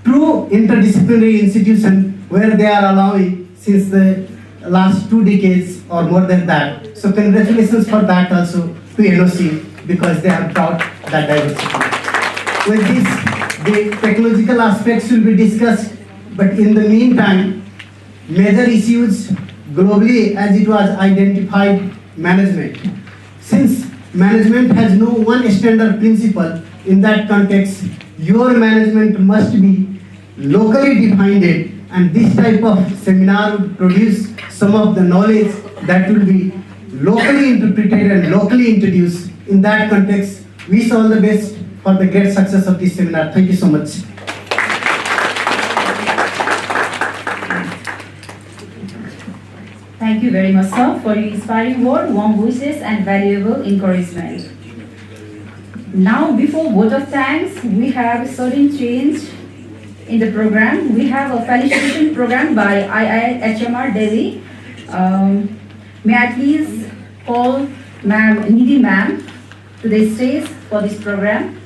true interdisciplinary institution where they are allowing since the last 2 decades or more than that. So congratulations for that also to NOC, because they have brought that diversity. With this, the technological aspects will be discussed, but in the meantime, major issues globally as it was identified, management. Since management has no one standard principle, in that context, your management must be locally defined, and this type of seminar would produce some of the knowledge that will be locally interpreted and locally introduced. In that context, wish all the best for the great success of this seminar. Thank you so much. Thank you very much, sir, for your inspiring word, warm wishes, and valuable encouragement. Now, before vote of thanks, we have a certain change in the program. We have a felicitation program by IIHMR Delhi. May I please call Ma'am Nidhi Ma'am to the stage for this program.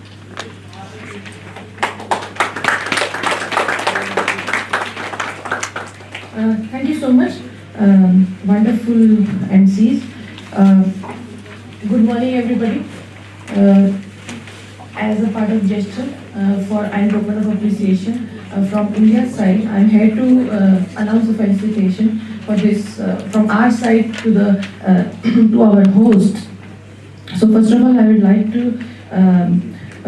Thank you so much. Wonderful MCs. Good morning, everybody. As a part of gesture for and token of appreciation from India's side, I'm here to announce a felicitation for this from our side to the to our hosts. So first of all, I would like to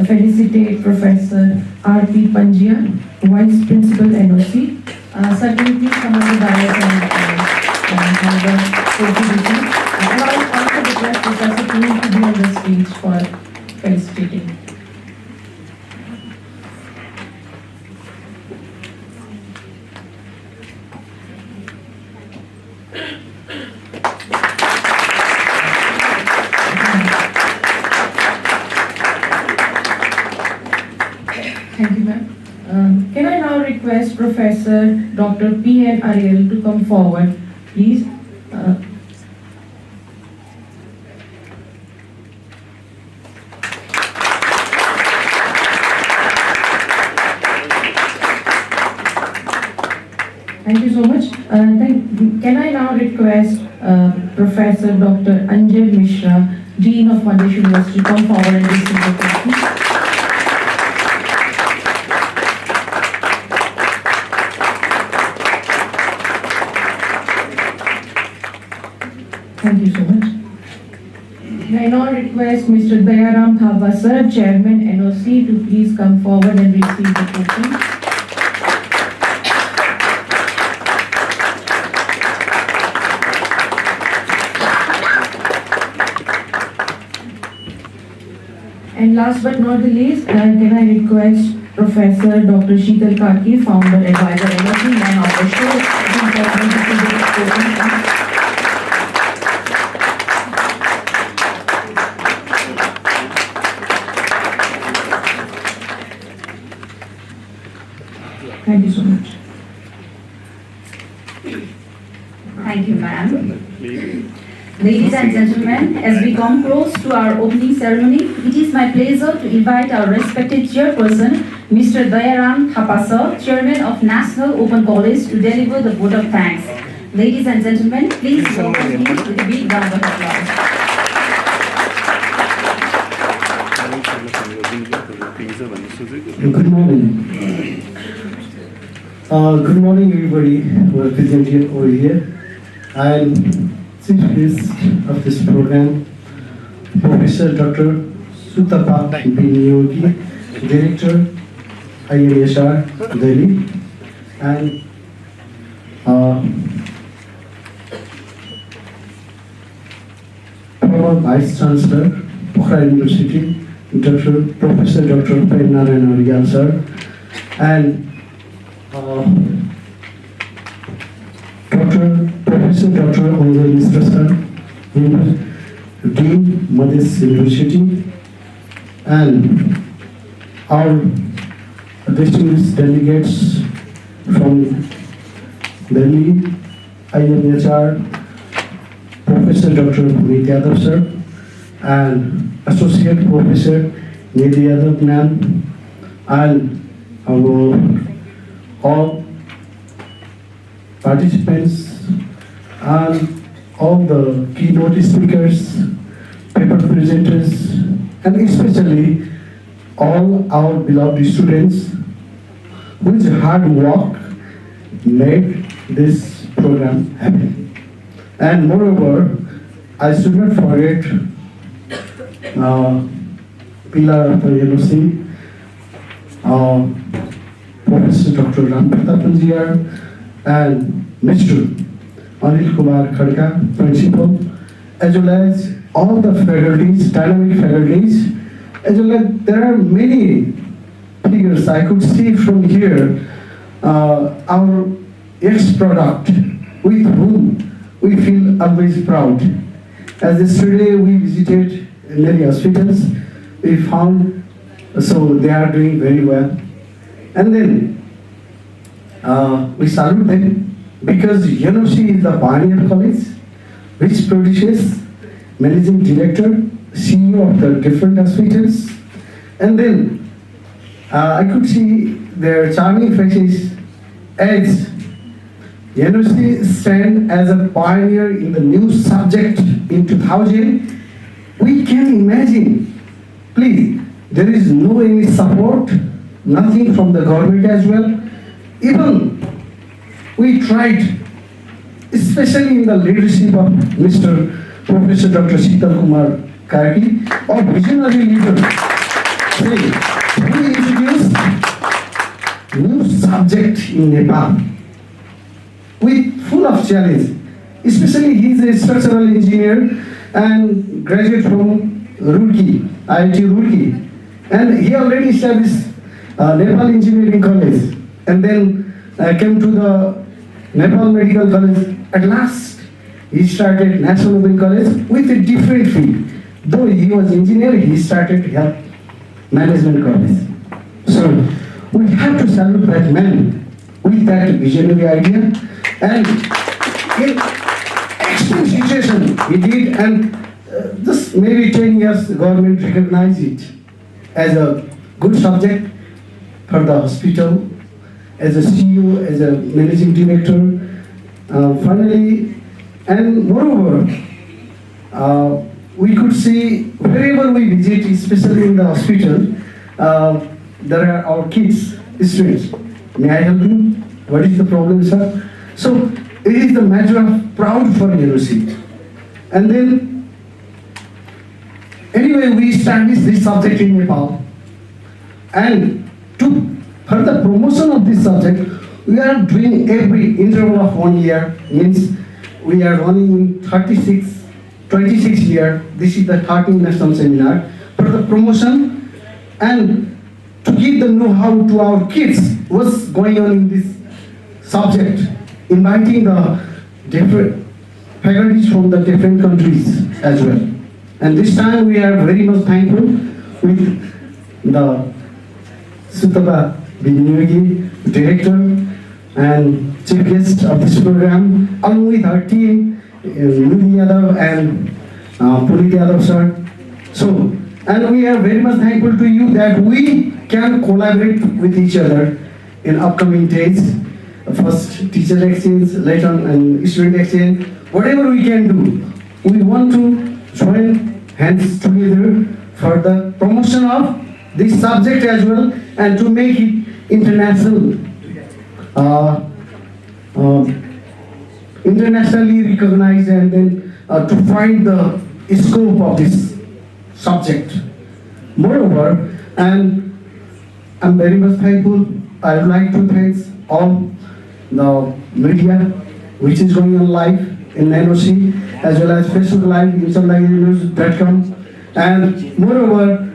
felicitate Professor R.P. Pangia, Vice Principal NOC. Sir, can you please come on the dais and have the contribution? And I will also request Professor Puneet to be on the stage for felicitating. Thank you, ma'am. Can I now request Professor Dr. P.N. Ariel to come forward, please? Thank you so much. Can I now request Professor Dr. Anjal Mishra, Dean of Madras University, to come forward and receive the question? Thank you so much. I now request Mr. Dayaram Thapa sir, Chairman NOC, to please come forward and receive the token. And last but not the least, can I request Professor Dr. Sheetal Karki, Founder Advisor NOC, man of the show, to receive the token. Thank you so much. Thank you, ma'am. Ladies and gentlemen, as we come close to our opening ceremony, it is my pleasure to invite our respected chairperson, Mr. Dayaram Thapa sir, Chairman of National Open College, to deliver the vote of thanks. Ladies and gentlemen, please welcome him with a big round of applause. Good morning. Good morning, everybody who are present here over here. I'm chief guest of this program, Professor Dr. Sutapa Biniyogi, Director, IMHR, Delhi, and former Vice Chancellor, Pokhara University, Professor Dr. Prem-Narayan Aryal sir, and Professor Dr. Anjal Mishra sir, Dean, Madras University, and our distinguished delegates from Delhi, IMHR, Professor Dr. Puneet Yadav sir, and Associate Professor Nidhi Yadav ma'am, and our all participants and all the keynote speakers, paper presenters, and especially all our beloved students whose hard work made this program happen. And moreover, I should not forget pillar of the NOC, Professor Dr. Ram Pratap Panjiyar, and Mr. Anil Kumar Khadka, Principal, as well as all the faculties, dynamic faculties, as well as there are many figures I could see from here, our ex-product with whom we feel always proud. As yesterday we visited many hospitals, we found, so they are doing very well. And then we salute them because UNOC is the pioneer college which produces managing director, CEO of the different hospitals. And then I could see their charming faces as UNOC stand as a pioneer in the new subject in 2000. We can imagine, please, there is no any support, nothing from the government as well. Even we tried, especially in the leadership of Mr. Professor Dr. Sheetal Kumar Karki, our visionary leader. We introduced new subject in Nepal with full of challenge. Especially he is a structural engineer and graduate from Roorkee, IIT Roorkee. And he already established Nepal Engineering College, and then came to the Nepal Medical College. At last, he started National Open College with a different field. Though he was engineer, he started Health Management College. So we have to salute that man with that visionary idea, and in extreme situation he did, and just maybe 10 years the government recognized it as a good subject for the hospital, as a CEO, as a managing director, finally, and moreover, we could see wherever we visit, especially in the hospital, there are our kids, students. May I help you? What is the problem, sir? So it is the matter of proud for UNOC. And then, anyway, we established this subject in Nepal. And to further promotion of this subject, we are doing every interval of 1 year, means we are running 26 year. This is the 13th national seminar for the promotion and to give the know-how to our kids what's going on in this subject, inviting the different faculties from the different countries as well. And this time we are very much thankful with the Sutaba Binyogi, director and chief guest of this program, along with our team, Nidhi Yadav and Puneet Yadav sir. So, and we are very much thankful to you that we can collaborate with each other in upcoming days. First teacher exchange, later on and student exchange, whatever we can do. We want to join hands together for the promotion of this subject as well and to make it international, internationally recognized, and then to find the scope of this subject. Moreover, and I'm very much thankful, I would like to thank all the media which is going on live in NOC as well as Facebook Live, installivenews.com, and moreover,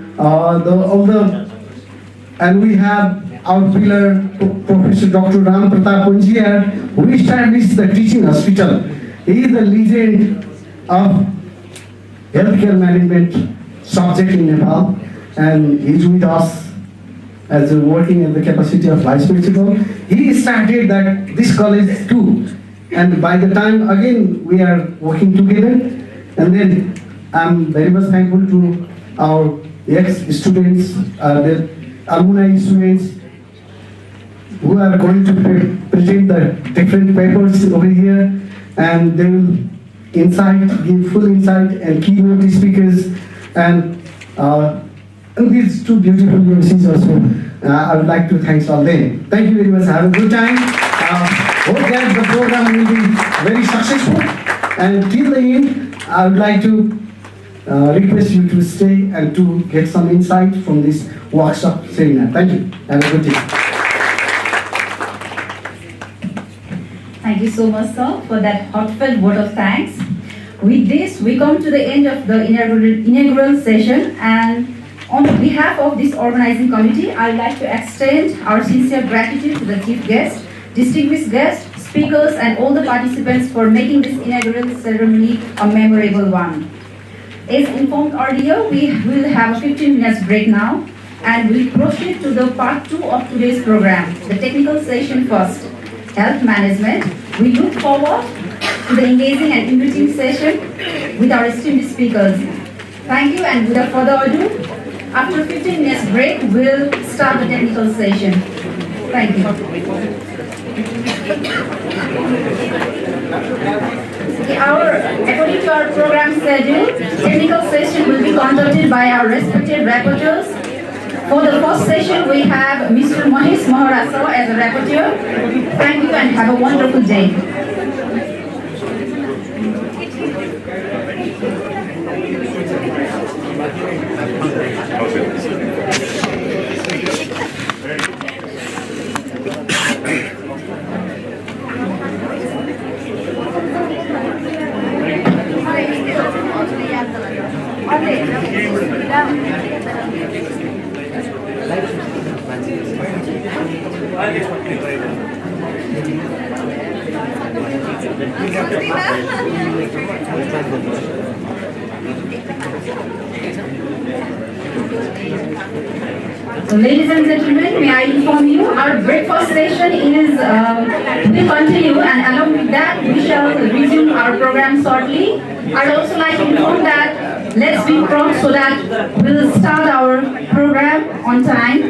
and we have our pillar, Professor Dr. Ram Pratap Punjiar, who established the teaching hospital. He is the legend of healthcare management subject in Nepal, and he is with us as working at the capacity of vice principal. He started this college too, and by the time again we are working together, and then I'm very much thankful to our ex-students, the alumni students who are going to present the different papers over here, and they will give full insight and keynote speakers, and these two beautiful MCs also. I would like to thank all them. Thank you very much. Have a good time. Hope that the program will be very successful. And till the end, I would like to request you to stay and to get some insight from this workshop seminar. Thank you. Have a good day. Thank you so much, sir, for that heartfelt word of thanks. With this, we come to the end of the inaugural session, and on behalf of this organizing committee, I would like to extend our sincere gratitude to the chief guest, distinguished guests, speakers, and all the participants for making this inaugural ceremony a memorable one. As informed earlier, we will have a 15 minutes break now, and we'll proceed to the part 2 of today's program, the technical session first, health management. We look forward to the engaging and enriching session with our esteemed speakers. Thank you, and without further ado, after 15 minutes break, we'll start the technical session. Thank you. According to our program schedule, technical session will be conducted by our respected rapporteurs. For the first session, we have Mr. Mahesh Maharasa as a rapporteur. Thank you and have a wonderful day. So, ladies and gentlemen, may I inform you, our breakfast session will continue, and along with that, we shall resume our program shortly. I'd also like to inform that let's be prompt so that we'll start our program on time.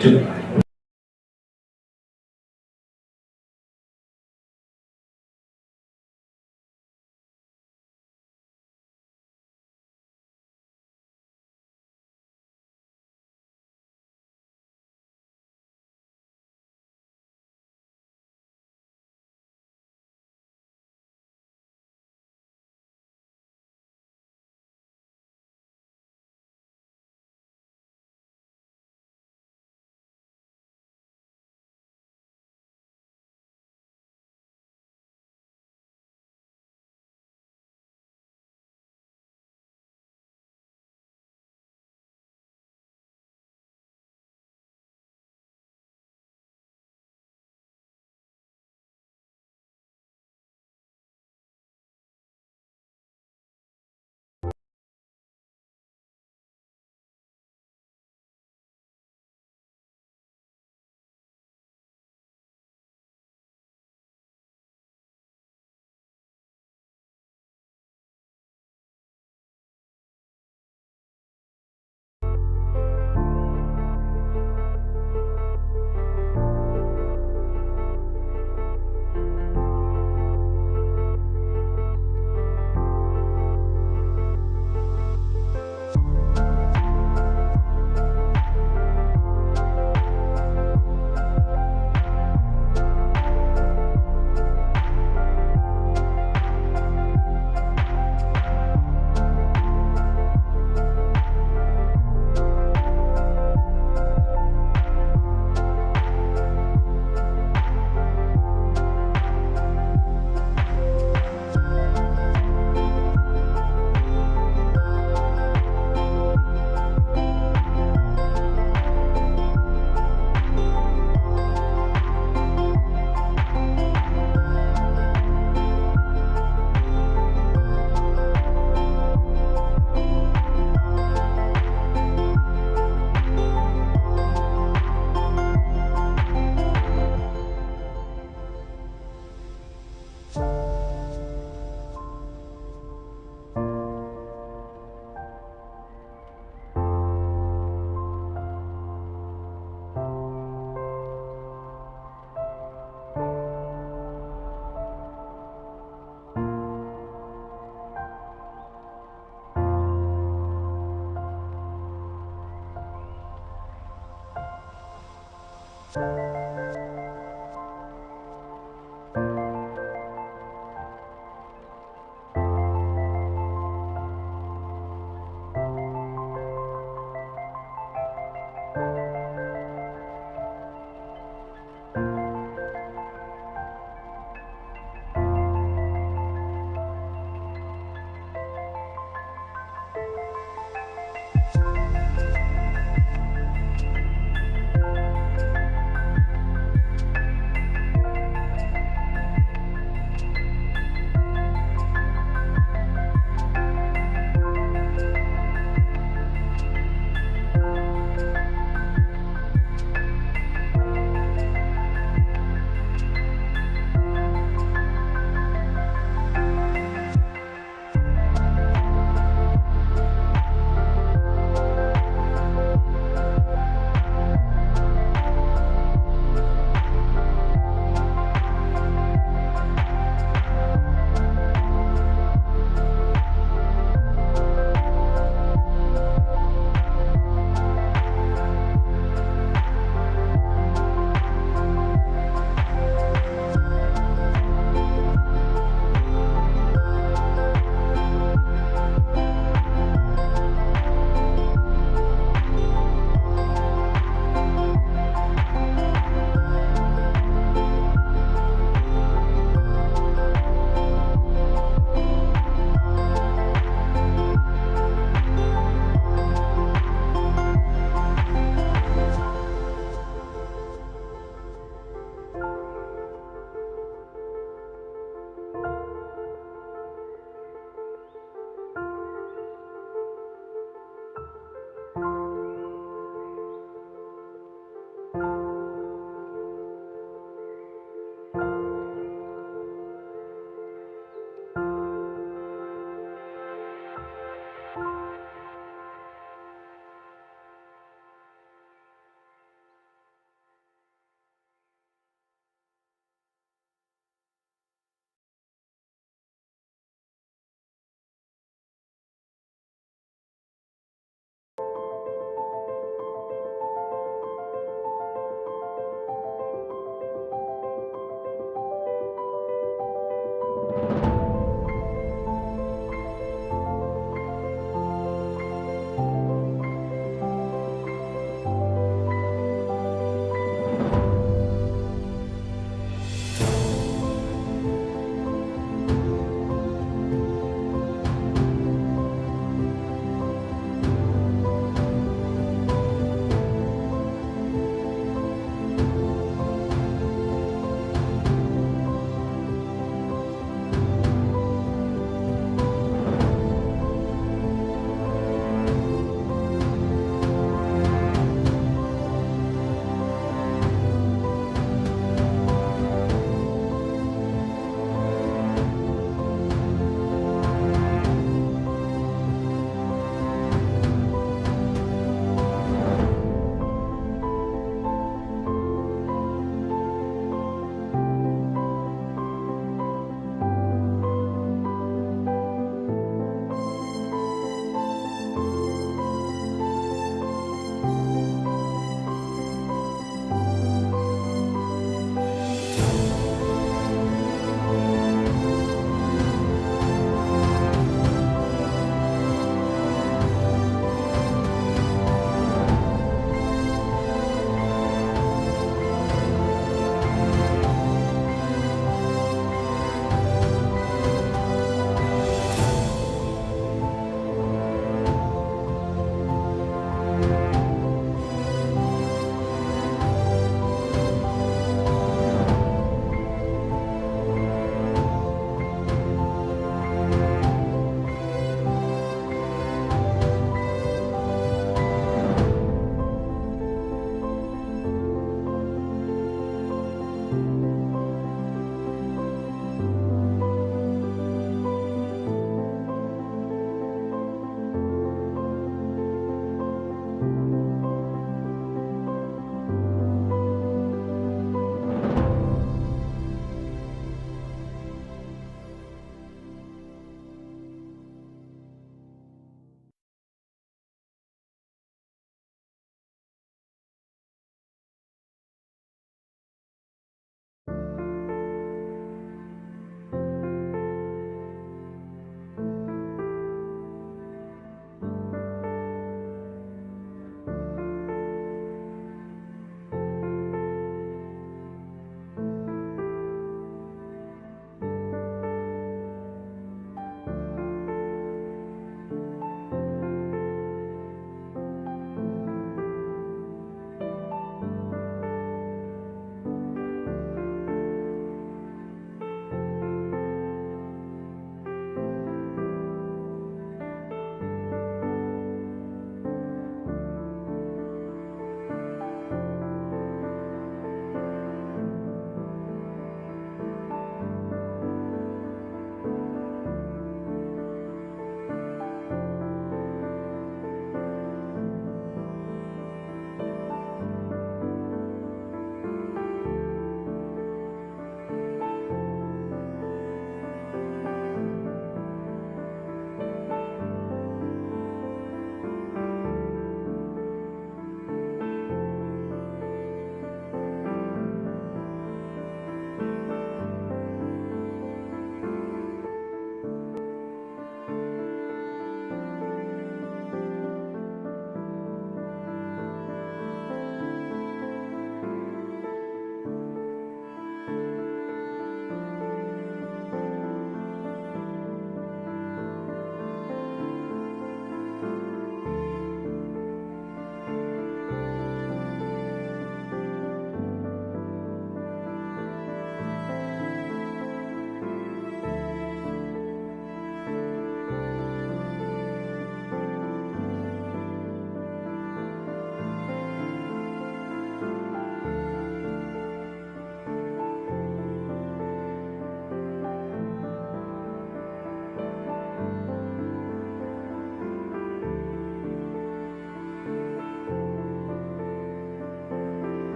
To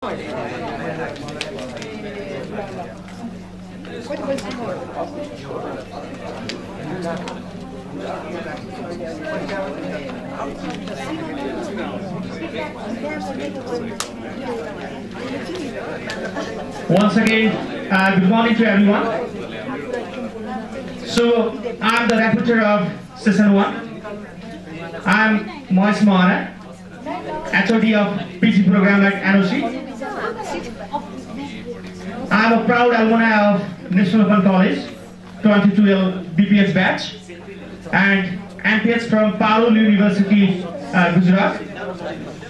Once again, good morning to everyone. So, I'm the rapporteur of Session 1. I'm Moise Moana, HOD of PG program at NOC. I'm a proud alumni of National Open College, 22L BPS batch, and MPH from Parul University, Gujarat.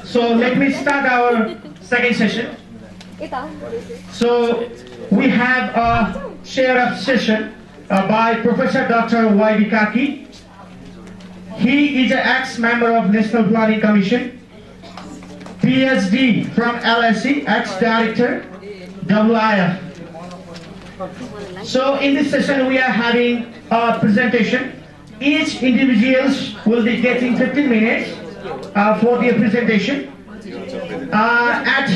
So let me start our second session. So we have a share of session by Professor Dr. Y.D. Kaki. He is an ex-member of National Planning Commission, PhD from LSE, ex-director, WIF. So in this session we are having a presentation. Each individuals will be getting 15 minutes for their presentation. At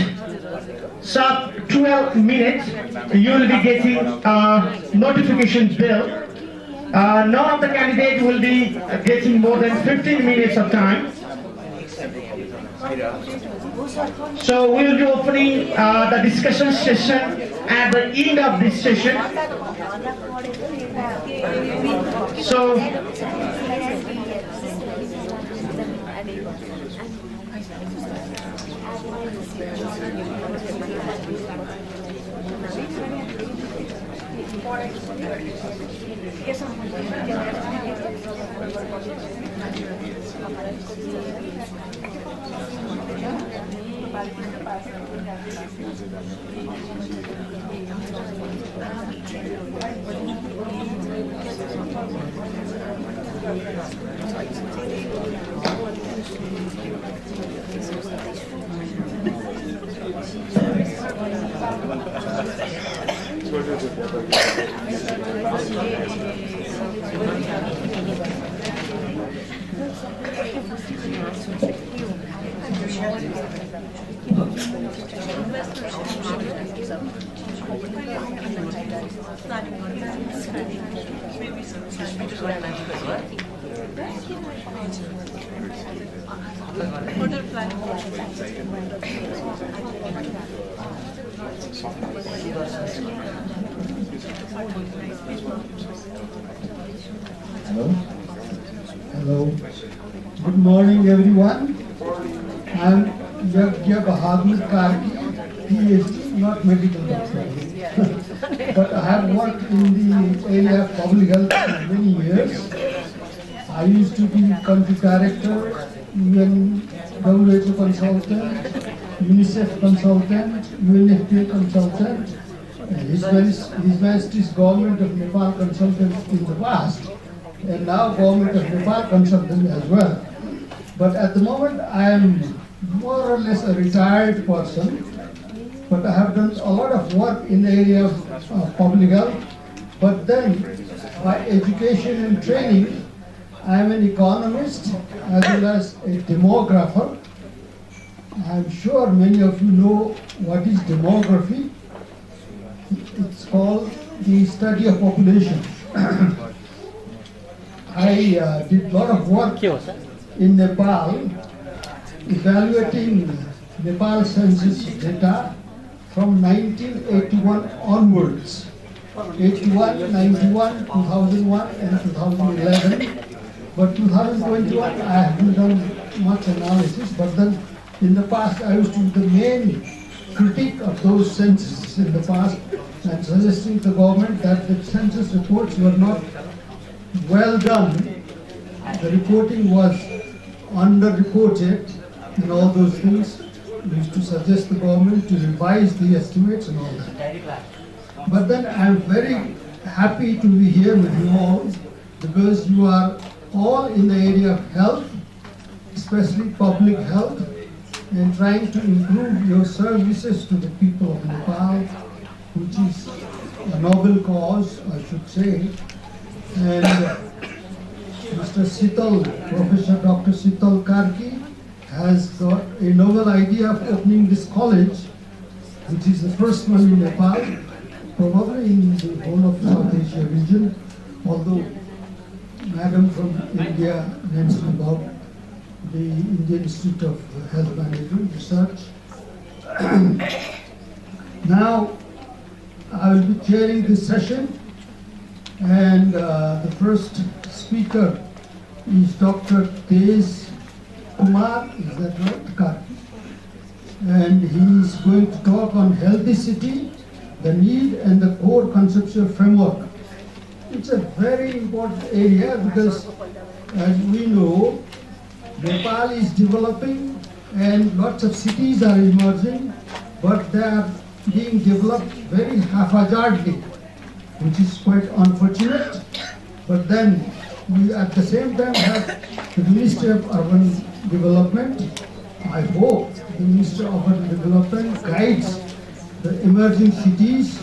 sub 12 minutes, you will be getting notification bell. None of the candidates will be getting more than 15 minutes of time. So we will be opening the discussion session at the end of this session. So Hello. Good morning, everyone. I'm Yagya Bahadur Karki, PhD, not medical doctor. But I have worked in the area of public health for many years. I used to be country director, UN WHO consultant, UNICEF consultant, UNFPA consultant, His Majesty's Government of Nepal consultant in the past, and now Government of Nepal consultant as well. But at the moment I am more or less a retired person, but I have done a lot of work in the area of public health. But then by education and training, I am an economist as well as a demographer. I am sure many of you know what is demography. It's called the study of population. I did a lot of work in Nepal, evaluating Nepal census data from 1981 onwards. 81, 91, 2001 and 2011. But 2021 I haven't done much analysis, but then in the past I used to be the main critic of those censuses in the past and suggesting to the government that the census reports were not well done. The reporting was under-reported and all those things. We used to suggest the government to revise the estimates and all that. But then I am very happy to be here with you all because you are all in the area of health, especially public health, and trying to improve your services to the people of Nepal, which is a noble cause, I should say. And Mr. Sital, Professor Dr. Sital Karki, has got a novel idea of opening this college which is the first one in Nepal, probably in the whole of South Asia region, although Madam from India mentioned about the Indian Institute of Health Management Research. Now, I will be chairing this session, and the first speaker is Dr. Tej Kumar, is that right? And he is going to talk on healthy city, the need and the core conceptual framework. It's a very important area because, as we know, Nepal is developing and lots of cities are emerging, but they are being developed very haphazardly, which is quite unfortunate. But then we at the same time have the Ministry of Urban Development. I hope the Ministry of Urban Development guides the emerging cities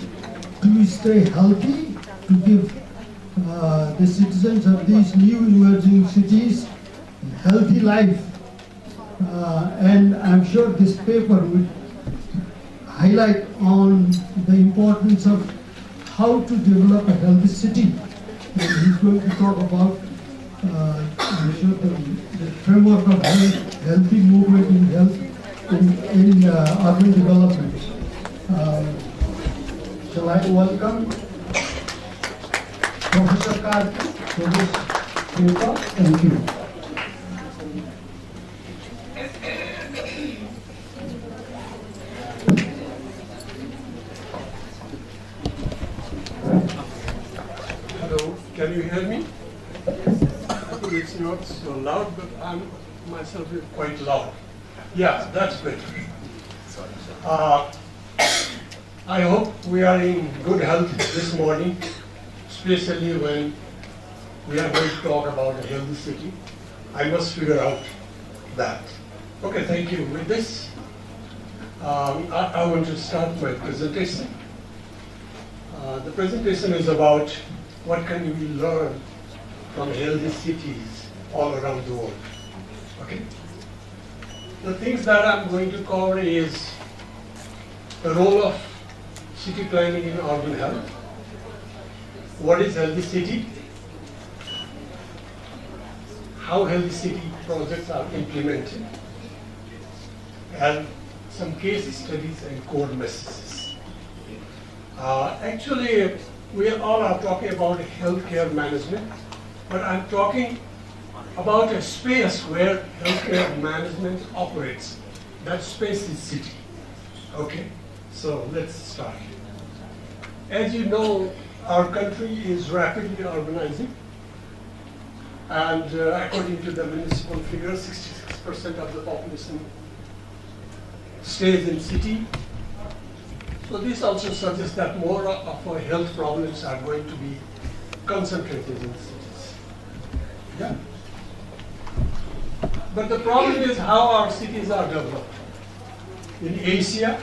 to stay healthy, to give the citizens of these new emerging cities a healthy life. And I'm sure this paper will highlight on the importance of how to develop a healthy city. And he's going to talk about I'm sure the framework of healthy movement in health in urban development. Shall I welcome Professor Karki for this paper? Thank you. Hello, can you hear me? It's not so loud, but I'm myself is quite loud. Yeah, that's better. I hope we are in good health this morning, especially when we are going to talk about a healthy city. I must figure out that. Okay, thank you. With this, I want to start my presentation. The presentation is about what can we learn from healthy cities all around the world. Okay? The things that I'm going to cover is the role of city planning in urban health. What is healthy city? How healthy city projects are implemented, and some case studies and core messages. Actually, we all are talking about healthcare management, but I'm talking about a space where healthcare management operates. That space is city. Okay, so let's start. As you know, our country is rapidly urbanizing, and according to the municipal figures, 66% of the population stays in city. So this also suggests that more of our health problems are going to be concentrated in cities. Yeah. But the problem is how our cities are developed in Asia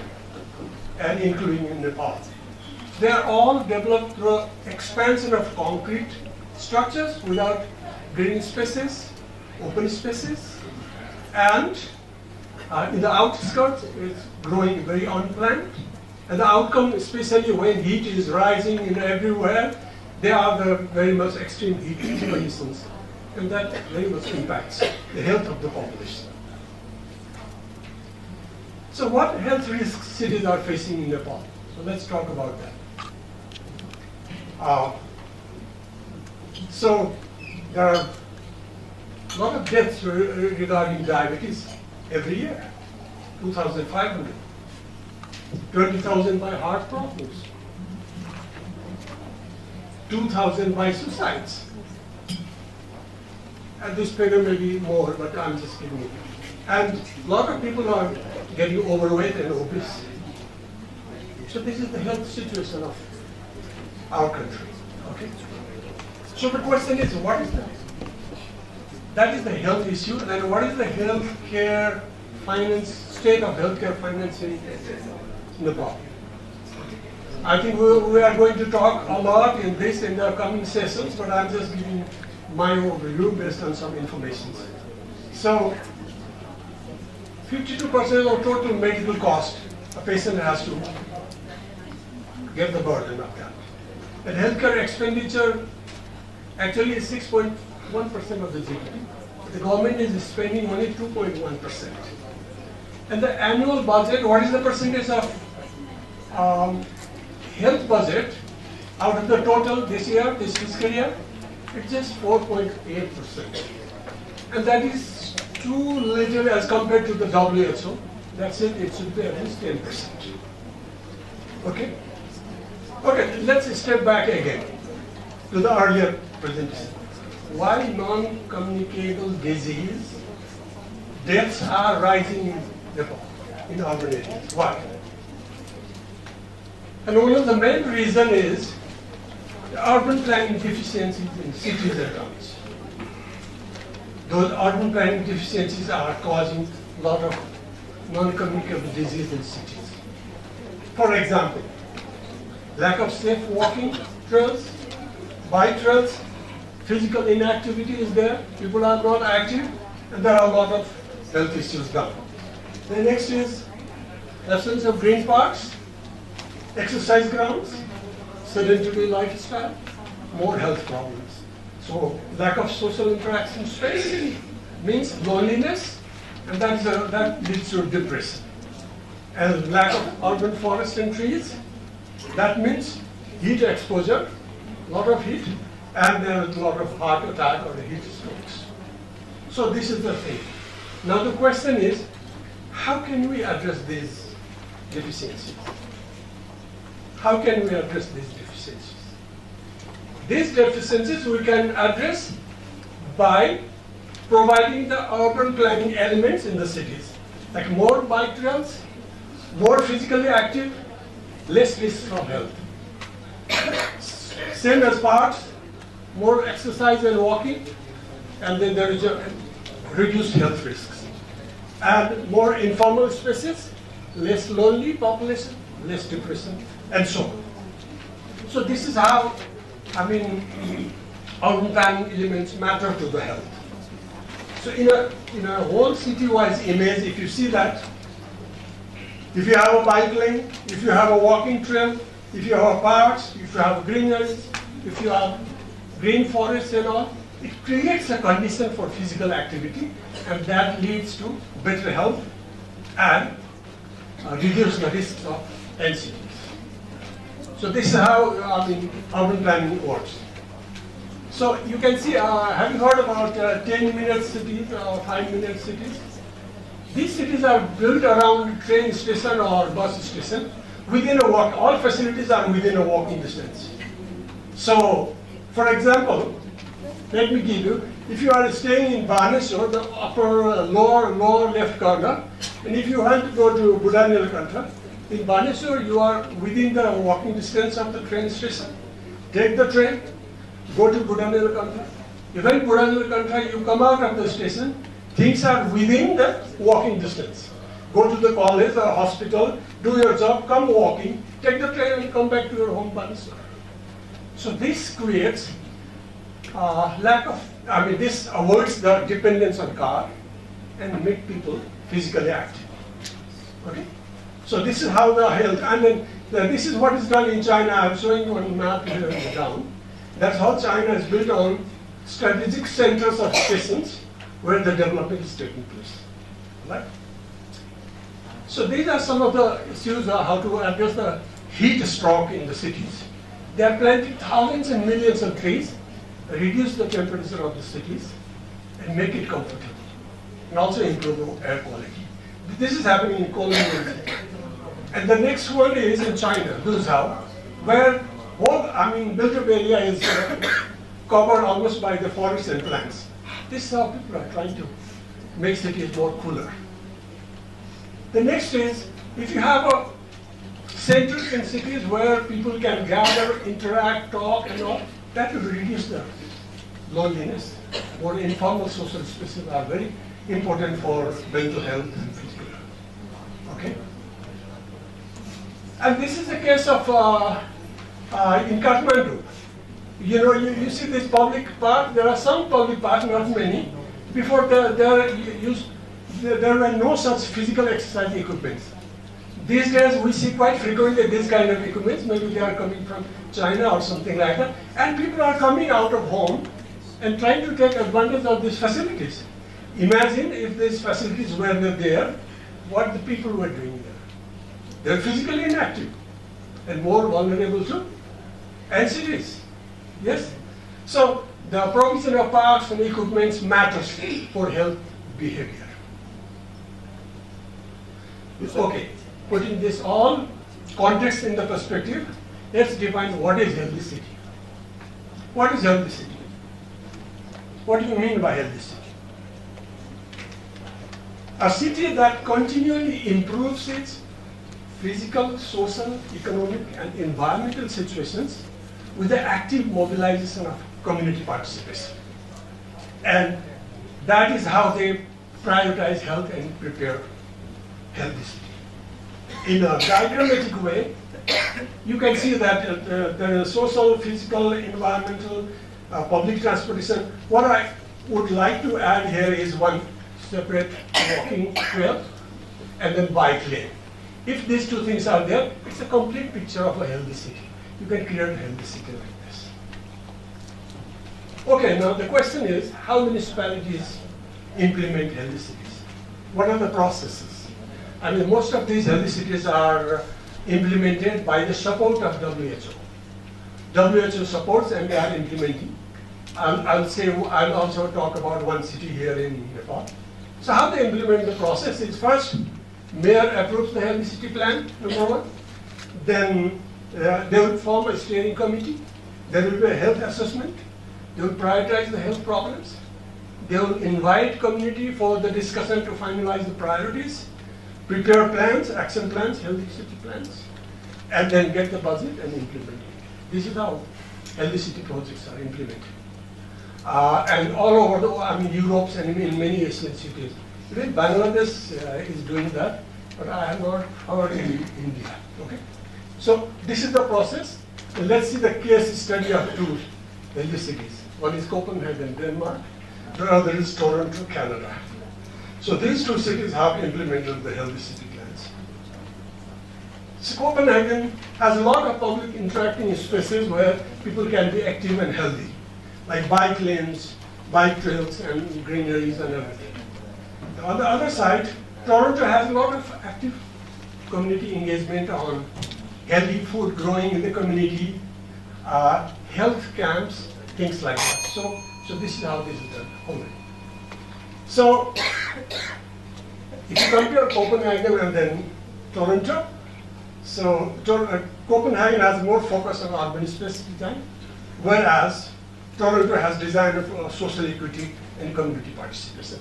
and including in Nepal. They are all developed through expansion of concrete structures without green spaces, open spaces, and in the outskirts it's growing very unplanned. And the outcome, especially when heat is rising in everywhere, they are the very much extreme heat conditions, and that very much impacts the health of the population. So what health risks cities are facing in Nepal? So let's talk about that. So there are a lot of deaths regarding diabetes every year, 2,500. 20,000 by heart problems, 2,000 by suicides. And this figure may be more, but I'm just giving it. And a lot of people are getting overweight and obese. So this is the health situation of our country. Okay. So the question is, what is that? That is the health issue, and what is the healthcare finance, state of healthcare finance in Nepal? I think we are going to talk a lot in the coming sessions, but I'm just giving my overview based on some information. So, 52% of total medical cost a patient has to get the burden of that. And healthcare expenditure actually is 6.1% of the GDP. The government is spending only 2.1%. And the annual budget, what is the percentage of health budget out of the total this year, this fiscal year? It's just 4.8%. And that is too little as compared to the WHO. That's it should be at least 10%. Okay? Okay, let's step back again to the earlier presentation. Why non-communicable disease deaths are rising in Nepal, in urban areas? Why? And one of the main reason is the urban planning deficiencies in cities and towns. Those urban planning deficiencies are causing a lot of non-communicable disease in cities. For example, lack of safe walking trails, bike trails, physical inactivity is there, people are not active, and there are a lot of health issues down. The next is absence of green parks, exercise grounds, sedentary lifestyle, more health problems. So lack of social interaction space means loneliness, and that leads to depression. And lack of urban forests and trees, that means heat exposure, a lot of heat, and there is a lot of heart attack or heat strokes. So this is the thing. Now the question is, how can we address these deficiencies? How can we address these deficiencies? These deficiencies we can address by providing the urban planning elements in the cities, like more bike trails, more physically active, less risk from health. Same as parks, more exercise and walking, and then there is a reduced health risks. And more informal spaces, less lonely population, less depression, and so on. So this is how, urban planning elements matter to the health. So in a whole city-wise image, if you see that, if you have a bike lane, if you have a walking trail, if you have parks, if you have greeneries, if you have green forests and all, it creates a condition for physical activity, and that leads to better health and reduce the risks of NCDs. So this is how urban planning works. So you can see, have you heard about 10-minute cities or 5-minute cities? These cities are built around train station or bus station within a walk. All facilities are within a walking distance. So, for example, let me give you, if you are staying in Bhaneswar, the lower left corner, and if you want to go to Buddha Nilakantha, in Bhaneswar you are within the walking distance of the train station. Take the train, go to Buddha Nilakantha. Even Buddha Nilakantha, you come out of the station, things are within the walking distance. Go to the college or hospital, do your job, come walking, take the train and come back to your home, Bhaneswar. So this creates this avoids the dependence on car and make people physically active. Okay? So this is how the health, and then this is what is done in China. I'm showing you on the map here down. That's how China is built on strategic centers of stations where the development is taking place. Right? So these are some of the issues of how to address the heat stroke in the cities. They are planting thousands and millions of trees, reduce the temperature of the cities, and make it comfortable, and also improve the air quality. This is happening in Colombia. And the next one is in China, Luzhou, where built-up area is covered almost by the forests and plants. This is how people are trying to make cities more cooler. The next is, if you have a centers in cities where people can gather, interact, talk, and all, that will reduce the loneliness. More informal social spaces are very important for mental health and physical health. Okay? And this is the case of in Kathmandu. You see this public park. There are some public parks, not many. Before there were no such physical exercise equipment. These days we see quite frequently this kind of equipment. Maybe they are coming from China or something like that. And people are coming out of home and trying to take advantage of these facilities. Imagine if these facilities were not there, what the people were doing there. They're physically inactive and more vulnerable to NCDs. Yes? So the provision of parks and equipments matters for health behavior. Okay, putting this all context in the perspective, let's define what is healthy city. What is healthy city? What do you mean by healthy city? A city that continually improves its physical, social, economic, and environmental situations with the active mobilization of community participation. And that is how they prioritize health and prepare healthy city. In a diagrammatic way, you can see that the social, physical, environmental, public transportation. What I would like to add here is one separate walking trail and then bike lane. If these two things are there, it's a complete picture of a healthy city. You can create a healthy city like this. Okay, now the question is, how municipalities implement healthy cities? What are the processes? I mean, most of these healthy cities are implemented by the support of WHO. WHO supports and they are implementing. I'll also talk about one city here in Nepal. So how they implement the process is first, mayor approves the healthy city plan, number one. Then they will form a steering committee. There will be a health assessment. They will prioritize the health problems. They will invite community for the discussion to finalize the priorities, prepare plans, action plans, healthy city plans, and then get the budget and implement it. This is how healthy city projects are implemented. And all over Europe and in many Asian cities. Even Bangladesh is doing that, but I have not heard in India. Okay? So this is the process. And let's see the case study of two healthy cities. One is Copenhagen, Denmark. The other is Toronto, Canada. So these two cities have implemented the healthy city plans. So Copenhagen has a lot of public interacting spaces where people can be active and healthy, like bike lanes, bike trails, and greeneries and everything. On the other side, Toronto has a lot of active community engagement on healthy food growing in the community, health camps, things like that. So this is how this is done. Okay. So if you compare Copenhagen and then Toronto, so Copenhagen has more focus on urban space design, whereas Toronto has designed for social equity and community participation.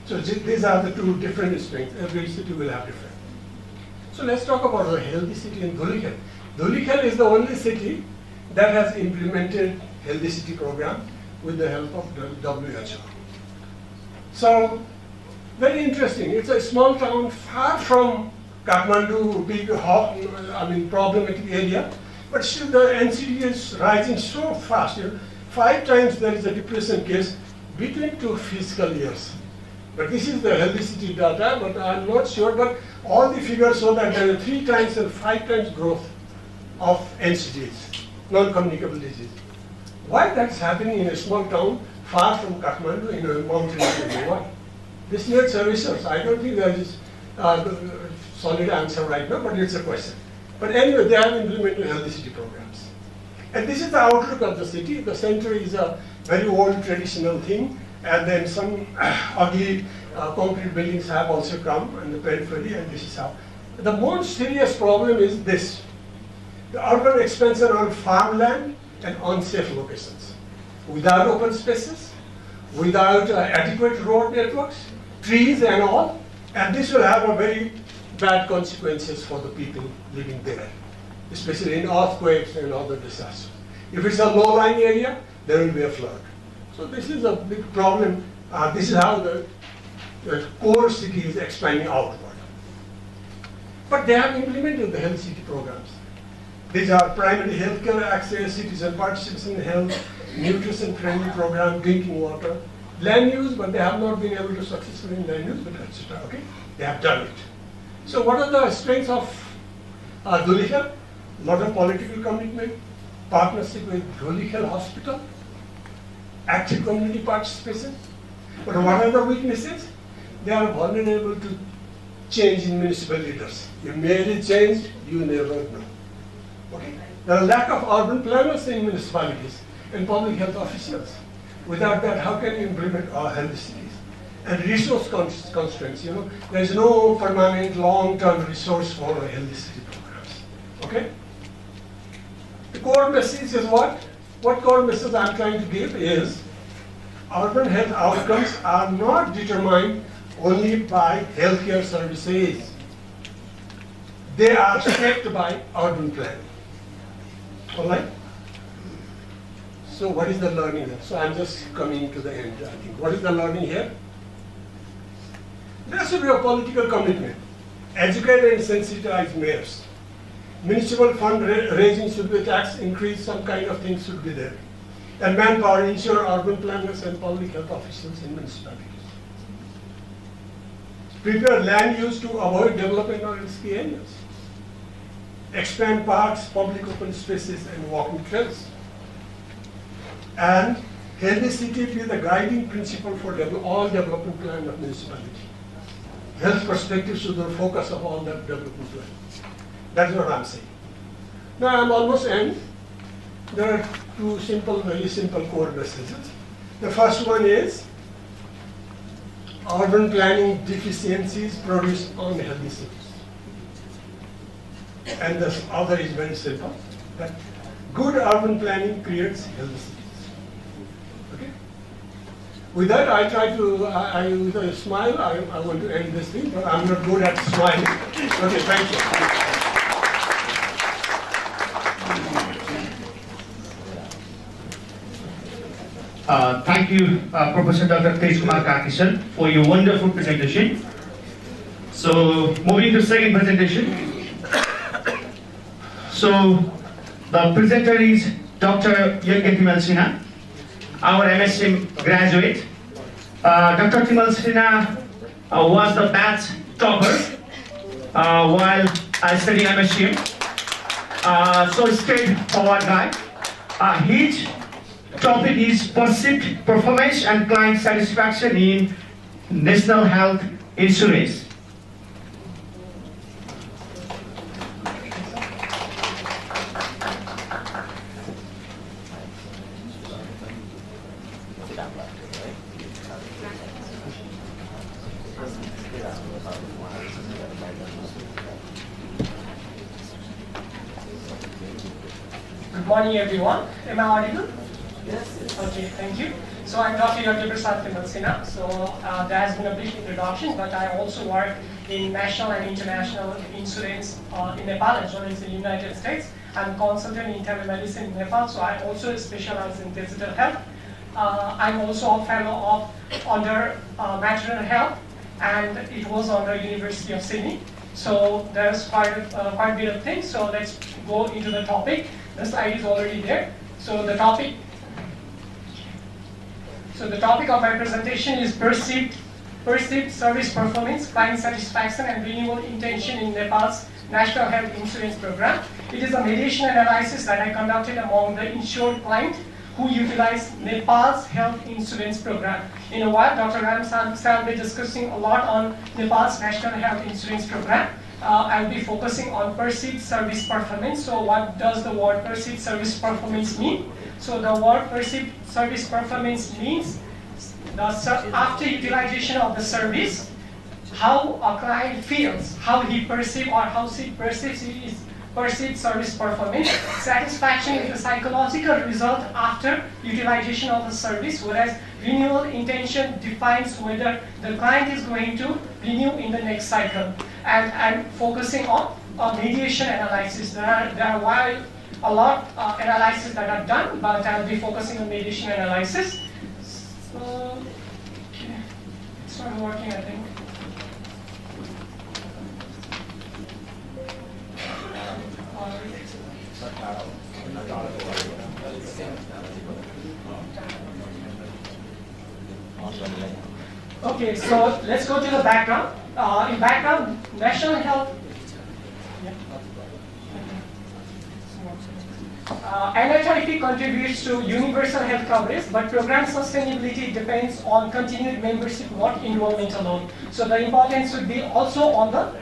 So these are the two different strengths. Every city will have different. So let's talk about the healthy city in Dhulikhel. Dhulikhel is the only city that has implemented healthy city program with the help of the WHO. So very interesting. It's a small town far from Kathmandu, big problematic area, but still the NCD is rising so fast. 5 times there is a depression case between 2 fiscal years. But this is the healthy city data, but I'm not sure, but all the figures show that there are 3 times and 5 times growth of NCDs, non-communicable disease. Why that's happening in a small town far from Kathmandu in a mountainous area? Why? This needs a research. I don't think there is a solid answer right now, but it's a question. But anyway, they have implemented healthy city programs. And this is the outlook of the city. The center is a very old traditional thing, and then some ugly concrete buildings have also come in the periphery, and this is how. The most serious problem is this: the urban expansion on farmland and unsafe locations, without open spaces, without adequate road networks, trees and all, and this will have a very bad consequences for the people living there, especially in earthquakes and other disasters. If it's a low-lying area, there will be a flood. So this is a big problem. This is how the core city is expanding outward. But they have implemented the health city programs. These are primary healthcare access, citizen participation in health, nutrition-friendly program, drinking water, land use, but they have not been able to successfully in land use, but etc. Okay, they have done it. So what are the strengths of Dhuli Health? Lot of political commitment, partnership with Dhuli Health Hospital, active community participation. But what are the weaknesses? They are vulnerable to change in municipal leaders. You merely change, you never know. Okay? There are lack of urban planners in municipalities and public health officials. Without that, how can you implement our healthy cities? And resource constraints, there is no permanent long-term resource for healthy city programs. Okay? The core message is what? What core message I'm trying to give is urban health outcomes are not determined only by healthcare services. They are shaped by urban planning. All right? So what is the learning here? So I'm just coming to the end, I think. What is the learning here? There should be a political commitment. Educate and sensitize mayors. Municipal fund raising should be tax increase, some kind of things should be there. And manpower, ensure urban planners and public health officials in municipalities. Prepare land use to avoid development of risky areas. Expand parks, public open spaces, and walking trails. And healthy city be the guiding principle for all development plan of municipality. Health perspective should be the focus of all that development plan. That's what I'm saying. Now I'm almost end. There are two very simple core messages. The first one is urban planning deficiencies produce unhealthy cities. And the other is very simple, that good urban planning creates healthy cities. Okay? With that, I try to, with a smile, I want to end this thing, but I'm not good at smiling. Okay, thank you. Thank you, Professor Dr. Tej Kumar Kakishan, for your wonderful presentation. So, moving to second presentation. So, the presenter is Dr. Yagya Timal Sinha, our MSc graduate. Dr. Timal Sinha was the batch topper while I studied MSc. So, straightforward guy. His topic is perceived performance and client satisfaction in national health insurance. Good morning, everyone. Am I audible? Yes. Okay, thank you. So I'm Dr. Yagya Timal Sinha. So there has been a brief introduction, but I also work in national and international insurance in Nepal as well as in the United States. I'm a consultant in telemedicine in Nepal, so I also specialize in digital health. I'm also a fellow of under maternal health, and it was under University of Sydney. So there's quite a bit of things. So let's go into the topic. The slide is already there. So the topic of my presentation is perceived service performance, client satisfaction, and renewal intention in Nepal's National Health Insurance Program. It is a mediation analysis that I conducted among the insured clients who utilize Nepal's health insurance program. In a while, Dr. Ram will be discussing a lot on Nepal's National Health Insurance Program. I'll be focusing on perceived service performance. So what does the word perceived service performance mean? So the word perceived service performance means after utilization of the service, how a client feels, how he perceives or how she perceives his perceived service performance. Satisfaction is the psychological result after utilization of the service, whereas renewal intention defines whether the client is going to renew in the next cycle. And I'm focusing on mediation analysis. There are a lot of analysis that are done, but I'll be focusing on mediation analysis. So, okay, it's not working, I think. Okay, so let's go to the background. in background, National Health. NHIP contributes to universal health coverage, but program sustainability depends on continued membership, not enrollment alone. So the importance would be also on the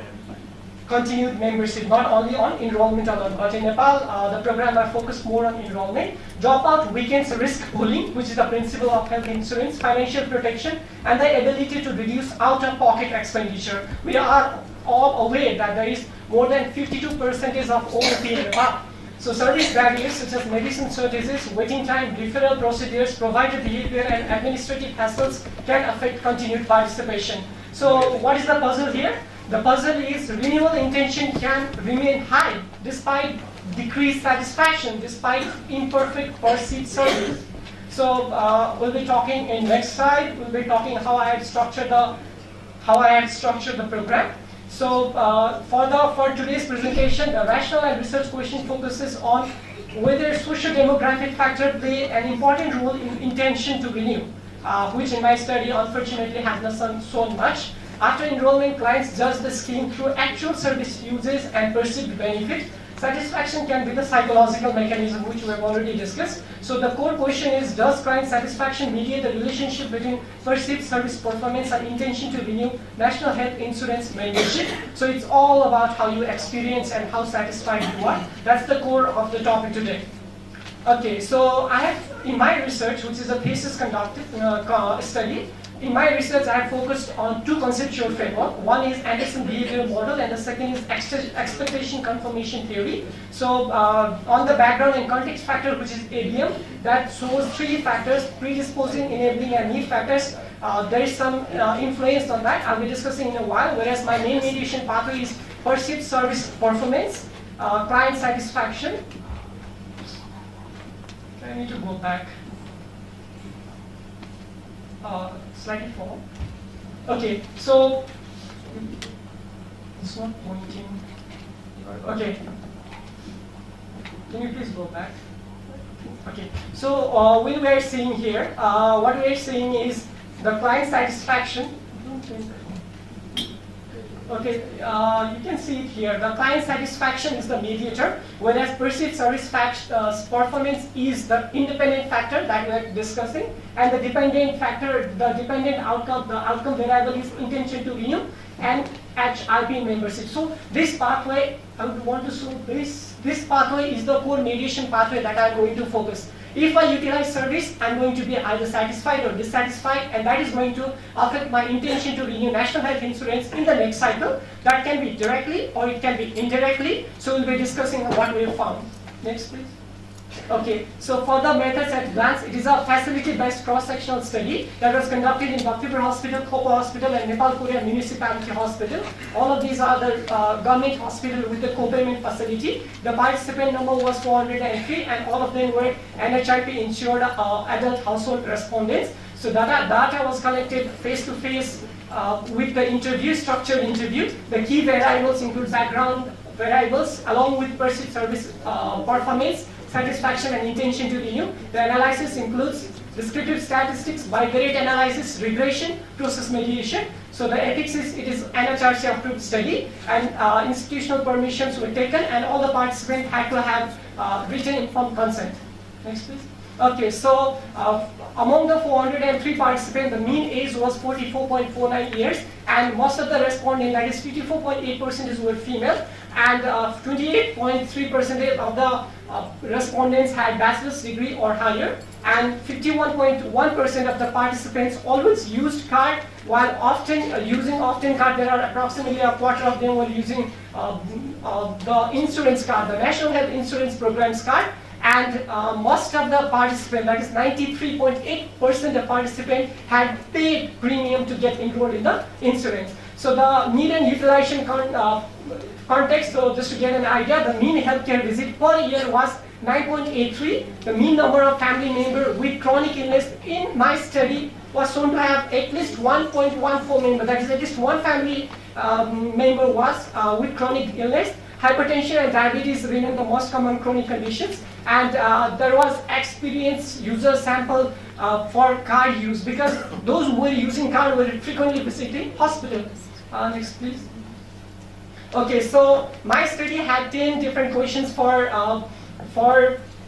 continued membership, not only on enrollment alone. But in Nepal, the program are focused more on enrollment. Dropout weakens risk pooling, which is the principle of health insurance, financial protection, and the ability to reduce out-of-pocket expenditure. We are all aware that there is more than 52% of OP in Nepal. So service barriers such as medicine shortages, waiting time, referral procedures, provider behavior, and administrative hassles can affect continued participation. So what is the puzzle here? The puzzle is renewal intention can remain high despite decreased satisfaction, despite imperfect perceived service. So we'll be talking in next slide. We'll be talking how I had structured the program. So for today's presentation, the rational and research question focuses on whether socio-demographic factors play an important role in intention to renew, which in my study unfortunately has not shown much. After enrollment, clients judge the scheme through actual service uses and perceived benefit. Satisfaction can be the psychological mechanism which we have already discussed. So the core question is, does client satisfaction mediate the relationship between perceived service performance and intention to renew National Health Insurance membership? So it's all about how you experience and how satisfied you are. That's the core of the topic today. Okay, so I have, in my research, which is a thesis conducted study, in my research, I have focused on two conceptual frameworks. One is Anderson behavioral model, and the second is expectation confirmation theory. So on the background and context factor, which is ABM, that shows three factors: predisposing, enabling, and need factors. There is some influence on that. I'll be discussing in a while. Whereas my main mediation pathway is perceived service performance, client satisfaction. I need to go back. Slightly forward. Okay, so it's not pointing. Okay, can you please go back? Okay, so what we are seeing here, what we are seeing is the client satisfaction. Okay, you can see it here. The client satisfaction is the mediator, whereas perceived service performance is the independent factor that we are discussing, and the dependent factor, the dependent outcome, the outcome variable is intention to renew and HRP membership. So this pathway, I would want to show this pathway is the core mediation pathway that I am going to focus. If I utilize service, I'm going to be either satisfied or dissatisfied, and that is going to affect my intention to renew National Health Insurance in the next cycle. That can be directly or it can be indirectly. So we'll be discussing what we have found. Next, please. Okay, so for the methods at glance, it is a facility-based cross-sectional study that was conducted in Bhaktipur Hospital, Khopa Hospital, and Nepal Korea Municipality Hospital. All of these are the government hospital with the co-payment facility. The participant number was 403, and all of them were NHIP insured adult household respondents. So data was collected face-to-face with the interview, structured interview. The key variables include background variables along with perceived service performance, satisfaction, and intention to renew. The analysis includes descriptive statistics, bivariate analysis, regression, process mediation. So the ethics is, it is NHRC approved study, and institutional permissions were taken, and all the participants had to have written informed consent. Next, please. Okay, so among the 403 participants, the mean age was 44.49 years, and most of the respondents, that is 54.8%, were female, and 28.3% of the respondents had bachelor's degree or higher, and 51.1% of the participants always used card, while using often card, there are approximately a quarter of them were using the insurance card, the National Health Insurance Programs card. And most of the participants, that is 93.8% of participants, had paid premium to get enrolled in the insurance. So the median utilization context, so just to get an idea, the mean healthcare visit per year was 9.83. The mean number of family members with chronic illness in my study was shown to have at least 1.14 members. That is, at least one family member was with chronic illness. Hypertension and diabetes remain the most common chronic conditions, and there was experienced user sample for card use, because those who were using card were frequently visiting hospitals. Next, please. Okay, so my study had 10 different questions for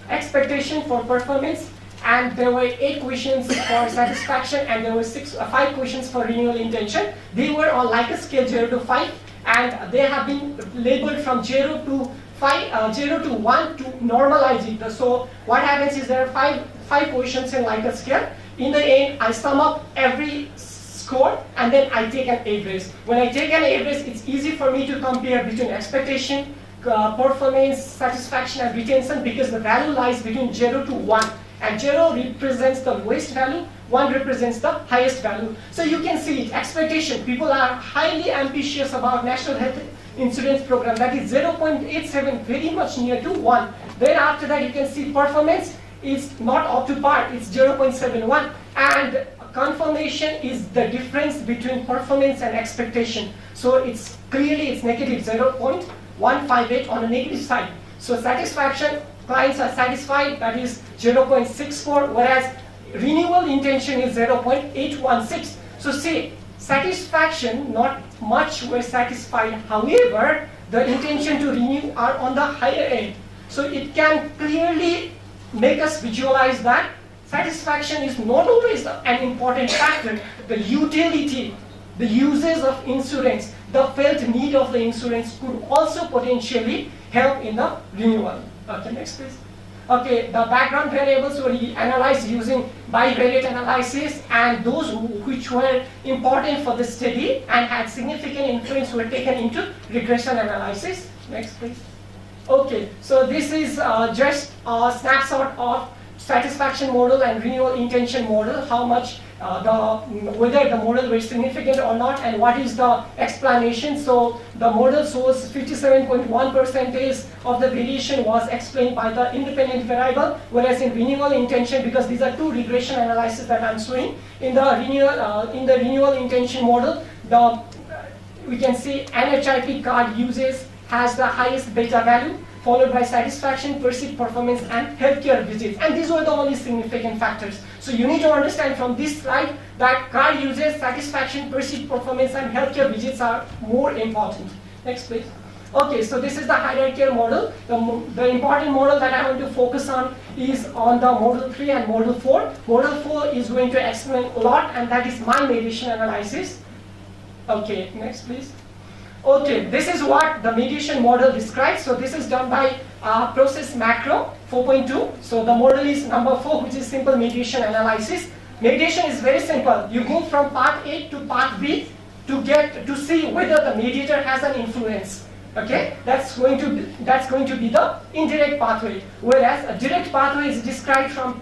expectation, for performance, and there were 8 questions for satisfaction, and there were 5 questions for renewal intention. They were on Likert scale 0 to 5, and they have been labeled from 0 to 5, 0 to 1 to normalize it. So what happens is there are 5 questions in Likert scale. In the end, I sum up every score and then I take an average. When I take an average, it's easy for me to compare between expectation, performance, satisfaction, and retention, because the value lies between 0 to 1. And 0 represents the lowest value, 1 represents the highest value. So you can see it, expectation, people are highly ambitious about National Health Insurance Program, that is 0.87, very much near to 1. Then after that you can see performance is not up to par, it's 0.71. And confirmation is the difference between performance and expectation. So it's clearly it's negative 0.158 on the negative side. So satisfaction, clients are satisfied, that is 0.64, whereas renewal intention is 0.816. So see, satisfaction, not much were satisfied. However, the intention to renew are on the higher end. So it can clearly make us visualize that satisfaction is not always an important factor. The utility, the uses of insurance, the felt need of the insurance could also potentially help in the renewal. Okay, next please. Okay, the background variables were analyzed using bivariate analysis, and those which were important for the study and had significant influence were taken into regression analysis. Next please. Okay, so this is just a snapshot of satisfaction model and renewal intention model, how much whether the model was significant or not, and what is the explanation. So the model shows 57.1% of the variation was explained by the independent variable, whereas in renewal intention, because these are 2 regression analyses that I'm showing, in the renewal intention model, we can see NHIP card uses has the highest beta value, followed by satisfaction, perceived performance, and healthcare visits. And these were the only significant factors. So you need to understand from this slide that card usage, satisfaction, perceived performance, and healthcare visits are more important. Next please. Okay, so this is the hierarchical model. The important model that I want to focus on is on the model 3 and model 4. Model 4 is going to explain a lot, and that is my mediation analysis. Okay, next please. Okay, this is what the mediation model describes. So this is done by Process Macro 4.2. So the model is number 4, which is simple mediation analysis. Mediation is very simple. You go from part A to part B to see whether the mediator has an influence. Okay, that's going to be the indirect pathway. Whereas a direct pathway is described from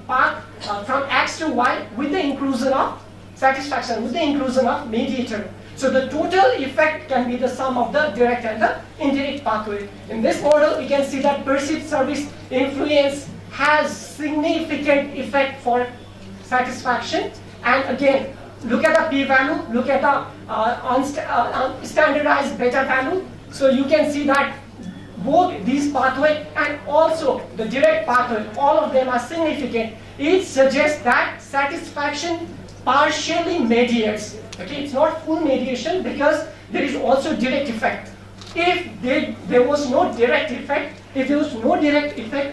X to Y with the inclusion of satisfaction, with the inclusion of mediator. So the total effect can be the sum of the direct and the indirect pathway. In this model, we can see that perceived service influence has significant effect for satisfaction. And again, look at the p-value, look at the standardized beta value. So you can see that both these pathway and also the direct pathway, all of them are significant. It suggests that satisfaction partially mediates. Okay, it's not full mediation because there is also direct effect. If there was no direct effect,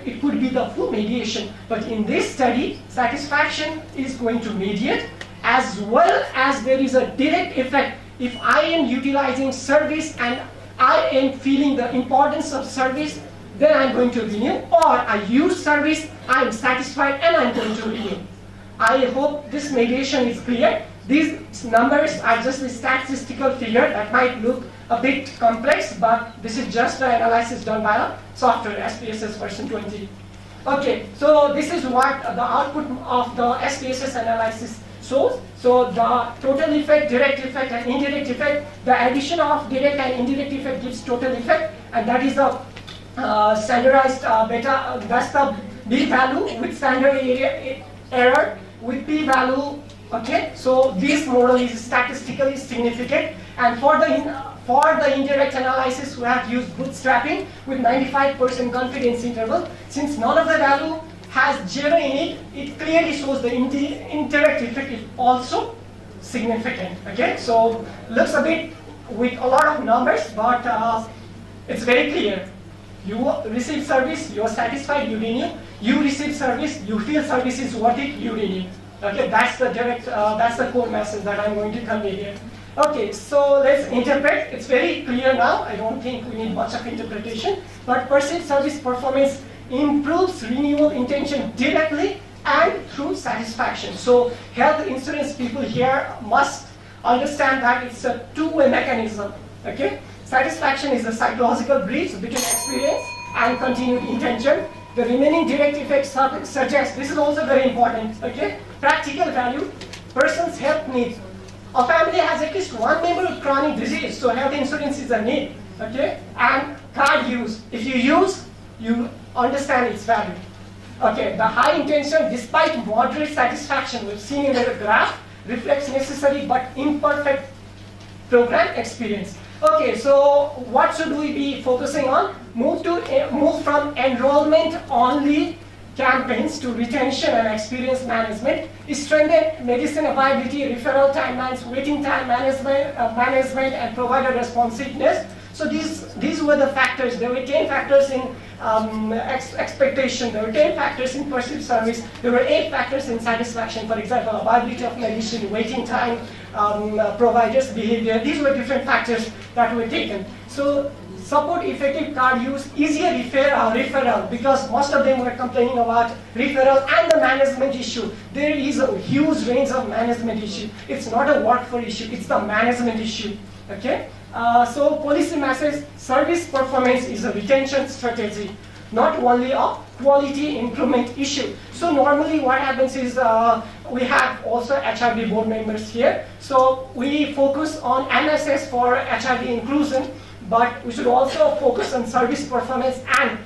it could be the full mediation. But in this study, satisfaction is going to mediate, as well as there is a direct effect. If I am utilizing service and I am feeling the importance of service, then I'm going to renew. Or I use service, I am satisfied, and I'm going to renew. I hope this mediation is clear. These numbers are just a statistical figure that might look a bit complex, but this is just the analysis done by a software, SPSS version 20. Okay, so this is what the output of the SPSS analysis shows. So the total effect, direct effect, and indirect effect, the addition of direct and indirect effect gives total effect, and that is the standardized beta, that's the B value with standard error with P value. Okay, so this model is statistically significant, and for the indirect analysis we have used bootstrapping with 95% confidence interval. Since none of the value has 0 in it, it clearly shows the indirect effect is also significant. Okay, so looks a bit with a lot of numbers, but it's very clear. You receive service, you are satisfied, you renew. You receive service, you feel service is worth it, you renew. Okay, that's the direct, that's the core message that I'm going to convey here. Okay, so let's interpret. It's very clear now. I don't think we need much of interpretation. But perceived service performance improves renewal intention directly and through satisfaction. So health insurance people here must understand that it's a two-way mechanism. Okay, satisfaction is a psychological bridge between experience and continued intention. The remaining direct effects suggest, this is also very important, okay? Practical value, person's health needs. A family has at least one member with chronic disease, so health insurance is a need, okay? And card use, if you use, you understand its value. Okay, the high intention, despite moderate satisfaction, we've seen in the graph, reflects necessary but imperfect program experience. Okay, so what should we be focusing on? Move from enrollment only campaigns to retention and experience management. Strengthen medicine availability, referral timelines, waiting time management, and provider responsiveness. So these were the factors. There were 10 factors in expectation. There were 10 factors in perceived service. There were 8 factors in satisfaction. For example, availability of medicine, waiting time, providers' behavior. These were different factors that were taken. So support effective card use, easier referral, because most of them were complaining about referral and the management issue. There is a huge range of management issue. It's not a workforce issue, it's the management issue. Okay? So policy message, service performance is a retention strategy, not only a quality improvement issue. So normally what happens is we have also HRD board members here. So we focus on MSS for HRD inclusion, but we should also focus on service performance, and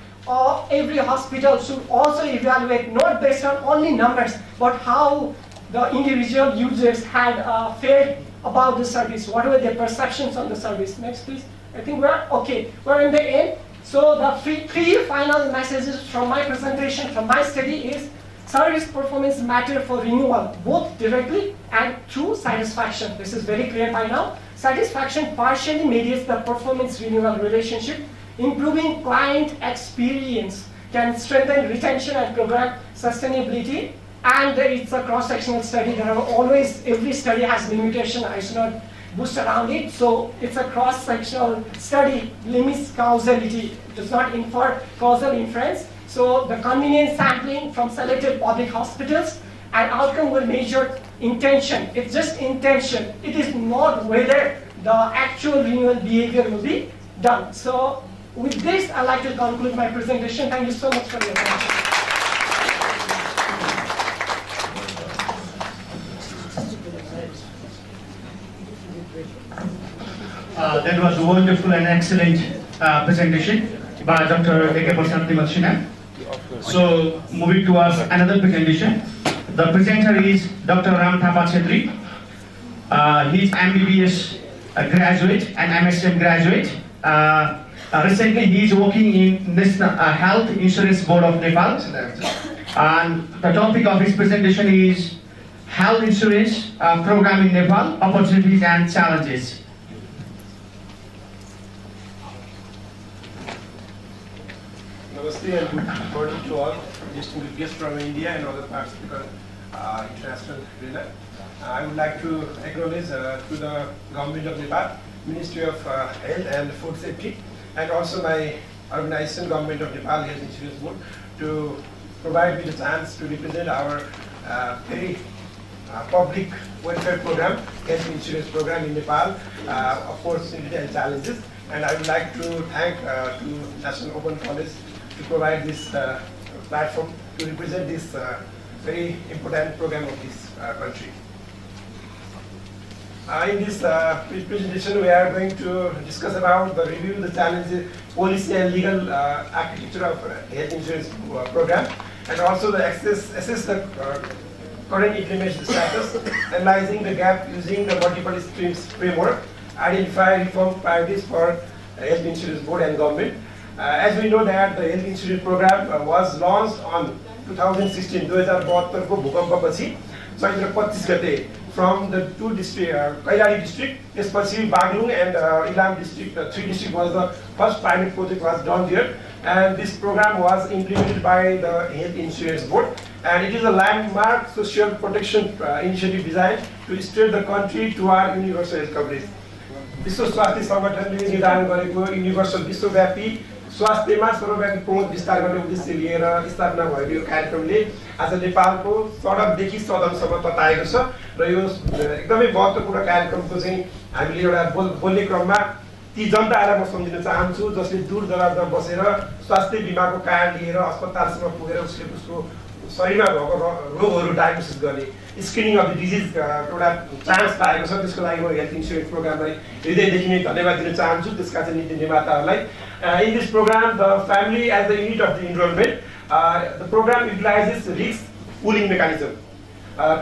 every hospital should also evaluate not based on only numbers, but how the individual users had fared about the service. What were their perceptions on the service? Next, please. I think we're okay. We're in the end. So the three final messages from my presentation, from my study is service performance matter for renewal, both directly and through satisfaction. This is very clear by now. Satisfaction partially mediates the performance renewal relationship. Improving client experience can strengthen retention and program sustainability. And it's a cross-sectional study. There are always, every study has limitation. I should not boost around it. So it's a cross-sectional study, limits causality, does not infer causal inference. So the convenient sampling from selected public hospitals, and outcome will measure intention. It's just intention. It is not whether the actual renewal behavior will be done. So with this, I'd like to conclude my presentation. Thank you so much for your attention. That was a wonderful and excellent presentation by Dr. A.K. Prasad Timachina. So, moving towards another presentation. The presenter is Dr. Ram Thapa Chetri. He is MBBS graduate and MSM graduate. Recently, he is working in National Health Insurance Board of Nepal. And the topic of his presentation is Health Insurance Program in Nepal, Opportunities and Challenges. Namaste and good morning to all distinguished guests from India and other parts of the international arena. I would like to acknowledge to the Government of Nepal, Ministry of Health and Food Safety, and also my organization, Government of Nepal Health Insurance Board, to provide me the chance to represent our very public welfare program, health insurance program in Nepal, opportunities and challenges. And I would like to thank to National Open College to provide this platform to represent this very important program of this country. In this presentation, we are going to discuss about the review the challenges, policy and legal architecture of health insurance program, and also the assess the current implementation status, analyzing the gap using the multiple streams framework, identify reform priorities for health insurance board and government. As we know that the health insurance program was launched on 2016, 2072 को भूकम्पपछि चैत्र 25 गते from the two districts, Kailali district, especially Baglung and Ilam district, three districts was the first pilot project was done there. And this program was implemented by the Health Insurance Board. And it is a landmark social protection initiative designed to steer the country toward universal health coverage. विश्व स्वास्थ्य संगठनले निर्धारण गरेको universal विश्वव्यापी स्वास्थ्यमा सर्वव्यापी पहुँच विस्तार गर्ने उद्देश्य लिएर स्थापना भएको यो कार्यक्रमले आज नेपालको सडकदेखि सदनसम्म तताएको छ र यो एकदमै महत्त्वपूर्ण कार्यक्रमको चाहिँ हामीले एउटा बोल्ने क्रममा ती जनतालाई म सम्झिन चाहन्छु जसले दूर दराजमा बसेर स्वास्थ्य बिमाको कार्ड लिएर अस्पतालसम्म पुगेर उसले उसको शरीरमा भएको रोगहरू डायग्नोसिस गर्ने स्क्रिनिङ अफ द डिजिज एउटा चान्स पाएको छ त्यसको लागि म हेल्थ इन्सुरेन्स प्रोग्रामलाई हृदयदेखि नै धन्यवाद दिन चाहन्छु त्यसका चाहिँ नीति निर्माताहरूलाई in this program the family as the unit of the enrollment the program utilizes risk pooling mechanism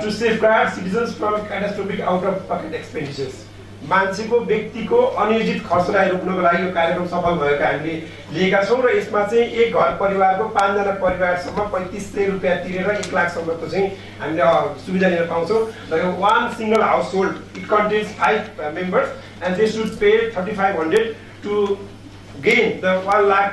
to safeguard citizens from catastrophic out of pocket expenditures मान्छेको व्यक्तिको अनियोजित खर्चलाई रोक्नको लागि यो कार्यक्रम सफल भएको हामीले लिएका छौँ र यसमा चाहिँ एक घर परिवारको 5 जना परिवारसम्म 3500 रुपियाँ तिरेर 1 लाखसम्मको चाहिँ हामीले सुविधा लिन पाउँछौँ र यो one single household it contains 5 members and they should pay 3500 to gain the 1 lakh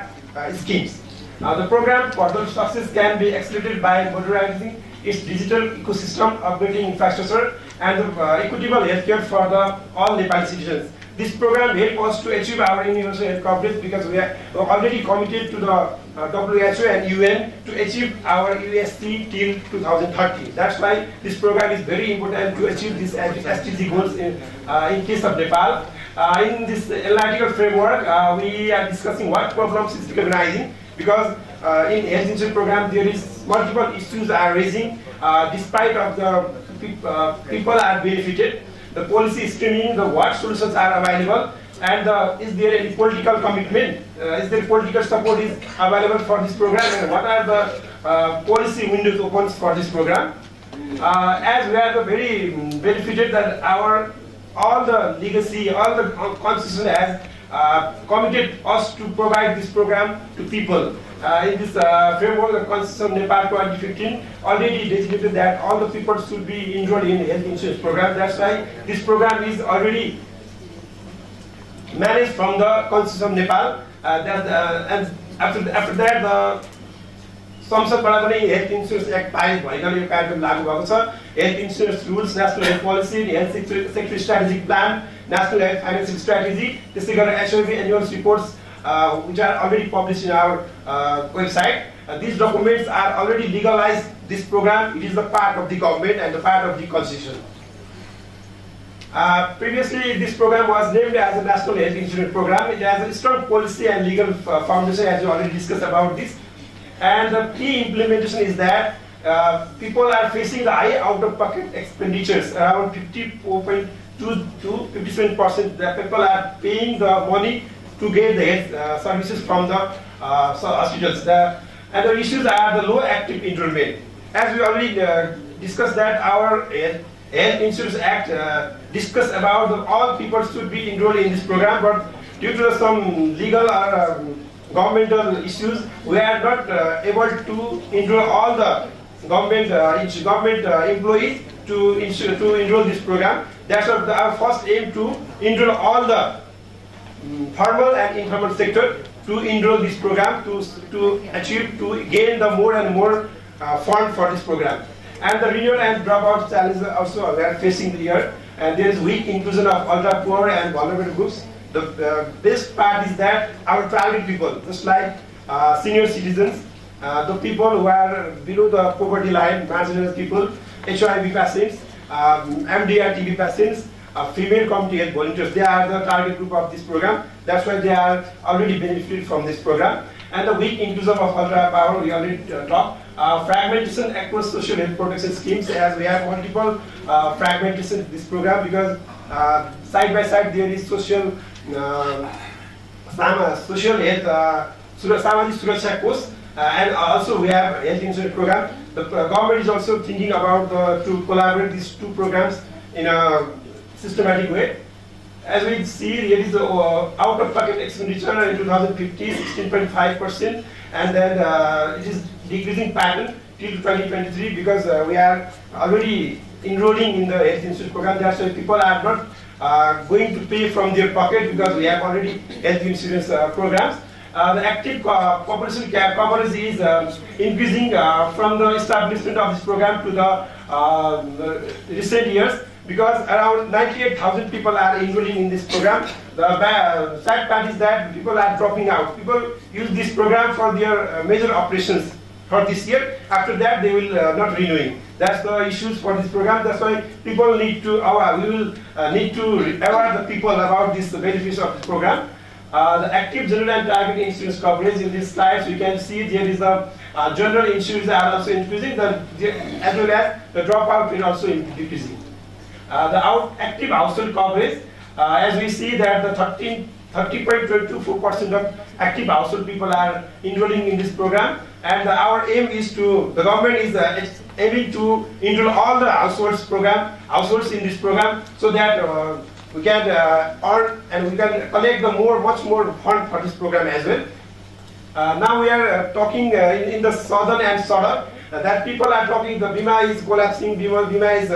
schemes. The program further success can be accelerated by modernizing its digital ecosystem, upgrading infrastructure, and equitable healthcare for all Nepali citizens. This program helps us to achieve our universal health coverage because we are already committed to the WHO and UN to achieve our USC till 2030. That's why this program is very important to achieve these SDG goals in case of Nepal. In this analytical framework, we are discussing what problems is recognizing because in health insurance program there is multiple issues are raising despite of the people are benefited. The policy screening, the what solutions are available, and is there any political commitment? Is there political support is available for this program, and what are the policy windows open for this program? As we are very benefited that all the legacy, all the constitution has committed us to provide this program to people. In this framework, the Constitution of Nepal 2015 already designated that all the people should be enrolled in health insurance program. That's why this program is already managed from the Constitution of Nepal. And after that, the संसदबाट पनि health insurance act पारित भइकन यो कार्यक्रम लागू भएको छ health insurance rules national health policy health sector strategic plan national health financial strategy त्यसै गरेर SOB annual reports which are already published in our website. These documents are already legalized. This program, it is the part of the government and the part of the constitution. Previously, this program was named as a National Health Insurance Program. It has a strong policy and legal foundation, as we already discussed about this. And the key implementation is that people are facing the high out-of-pocket expenditures, around 54.2 to 57%. The people are paying the money to get the health services from the hospitals. And the issues are the low active enrollment. As we already discussed that our Health Insurance Act discussed about all people should be enrolled in this program, but due to some legal or governmental issues, we are not able to enroll all the government employees to enroll this program. That's our first aim, to enroll all the formal and informal sector to enroll this program to gain the more and more fund for this program. And the renewal and dropout challenge also we are facing here, and there is weak inclusion of ultra poor and vulnerable groups. The best part is that our target people, just like senior citizens, the people who are below the poverty line, marginal people, HIV patients, MDR TB patients, female community health volunteers, they are the target group of this program. That's why they are already benefited from this program. And the weak inclusion of ultra power, we already talked. Fragmentation across social health protection schemes, as we have multiple fragmentation in this program, because side by side there is social health, Samajik Suraksha Kosh, and also we have health insurance program. The government is also thinking about to collaborate these two programs in a systematic way. As we see, there is out-of-pocket expenditure in 2015, 16.5%, and then it is decreasing pattern till 2023 because we are already enrolling in the health insurance program. That's why people are not going to pay from their pocket because we have already health insurance programs. The active population coverage is increasing from the establishment of this program to the recent years, because around 98,000 people are enrolling in this program. The sad part is that people are dropping out. People use this program for their major operations for this year. After that, they will not renewing. That's the issues for this program. That's why people need to, we will need to aware the people about this benefits of this program. The active general and target insurance coverage in these slides, we can see there is a general insurance are also increasing, as well as the dropout rate also decreasing. The active household coverage, as we see that the 30.24% of active household people are enrolling in this program, and our aim is to, the government is aiming to enroll all the households in this program, so that we can earn and we can collect the much more fund for this program as well. Now we are talking in the southern and southern that people are talking the Bima is collapsing, Bima is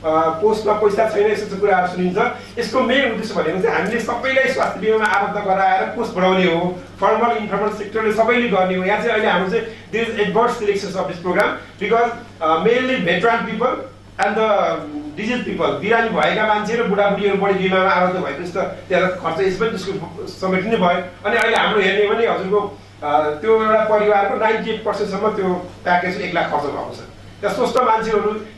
पोस्टमा पैसा छैन, यस्तो कुराहरू सुनिन्छ। यसको main उद्देश्य भनेको चाहिँ हामीले सबैलाई स्वास्थ्य बिमामा आबद्ध गराएर पोस्ट बढाउने हो, फर्मल इन्फर्मल सेक्टरले सबैले गर्ने हो। यहाँ चाहिँ अहिले हाम्रो चाहिँ there is adverse selection of this program because mainly veteran people and the disease people, बिरामी भएका मान्छे र बुढाबुढीहरू बढी बिमामा आबद्ध भएपछि त त्यहाँ खर्च यसमै त्यसको समेट्ने भयो। अनि अहिले हाम्रो हेर्ने भने हजुरको त्यो एउटा परिवारको 98% सम्म त्यो प्याकेज 1 लाख खर्च भएको छ। Most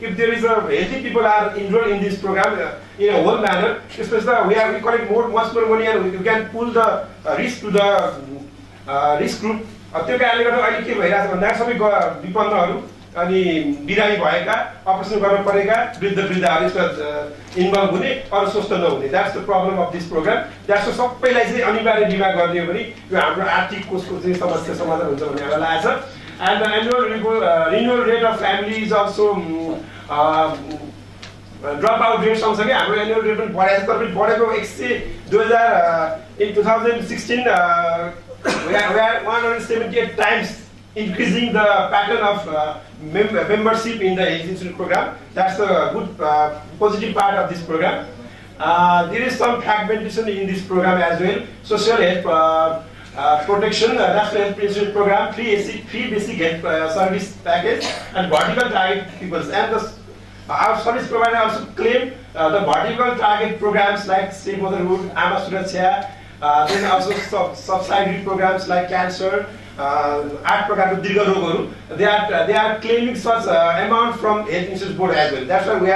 if there is a healthy people are enrolled in this program in a whole manner, especially we collect much more money and we can pull the risk to the risk group. त्यो कारणले गर्दा अहिले के भइरहेछ भन्दा सबै विपन्नहरू अनि बिरामी भएका अपरेसन गर्न परेका वृद्धहरू यसमा इन्भल्भ हुने अरु स्वस्थ नहुने, that's the problem of this programme. That's सबैलाई चाहिँ अनिवार्य बिमा गर्ने हो भने यो हाम्रो आर्थिक कोषको चाहिँ समस्या समाधान हुन्छ भन्ने हामीलाई लागेको छ। And the annual renewal rate of family is also dropout rate सँगसँगै हाम्रो annual rate पनि बढेको छ। बढेको in 2016 we are 178 times increasing the pattern of membership in the health insurance program. That's a good positive part of this program. There is some fragmentation in this program as well. Social health protection, national health insurance program, free basic health service package, and vertical target peoples. And our service provider also claim the vertical target programs like Safe Motherhood, Ama Suraksha, then also subsidiary programs like cancer, they are claiming such amount from health insurance board as well. That's why we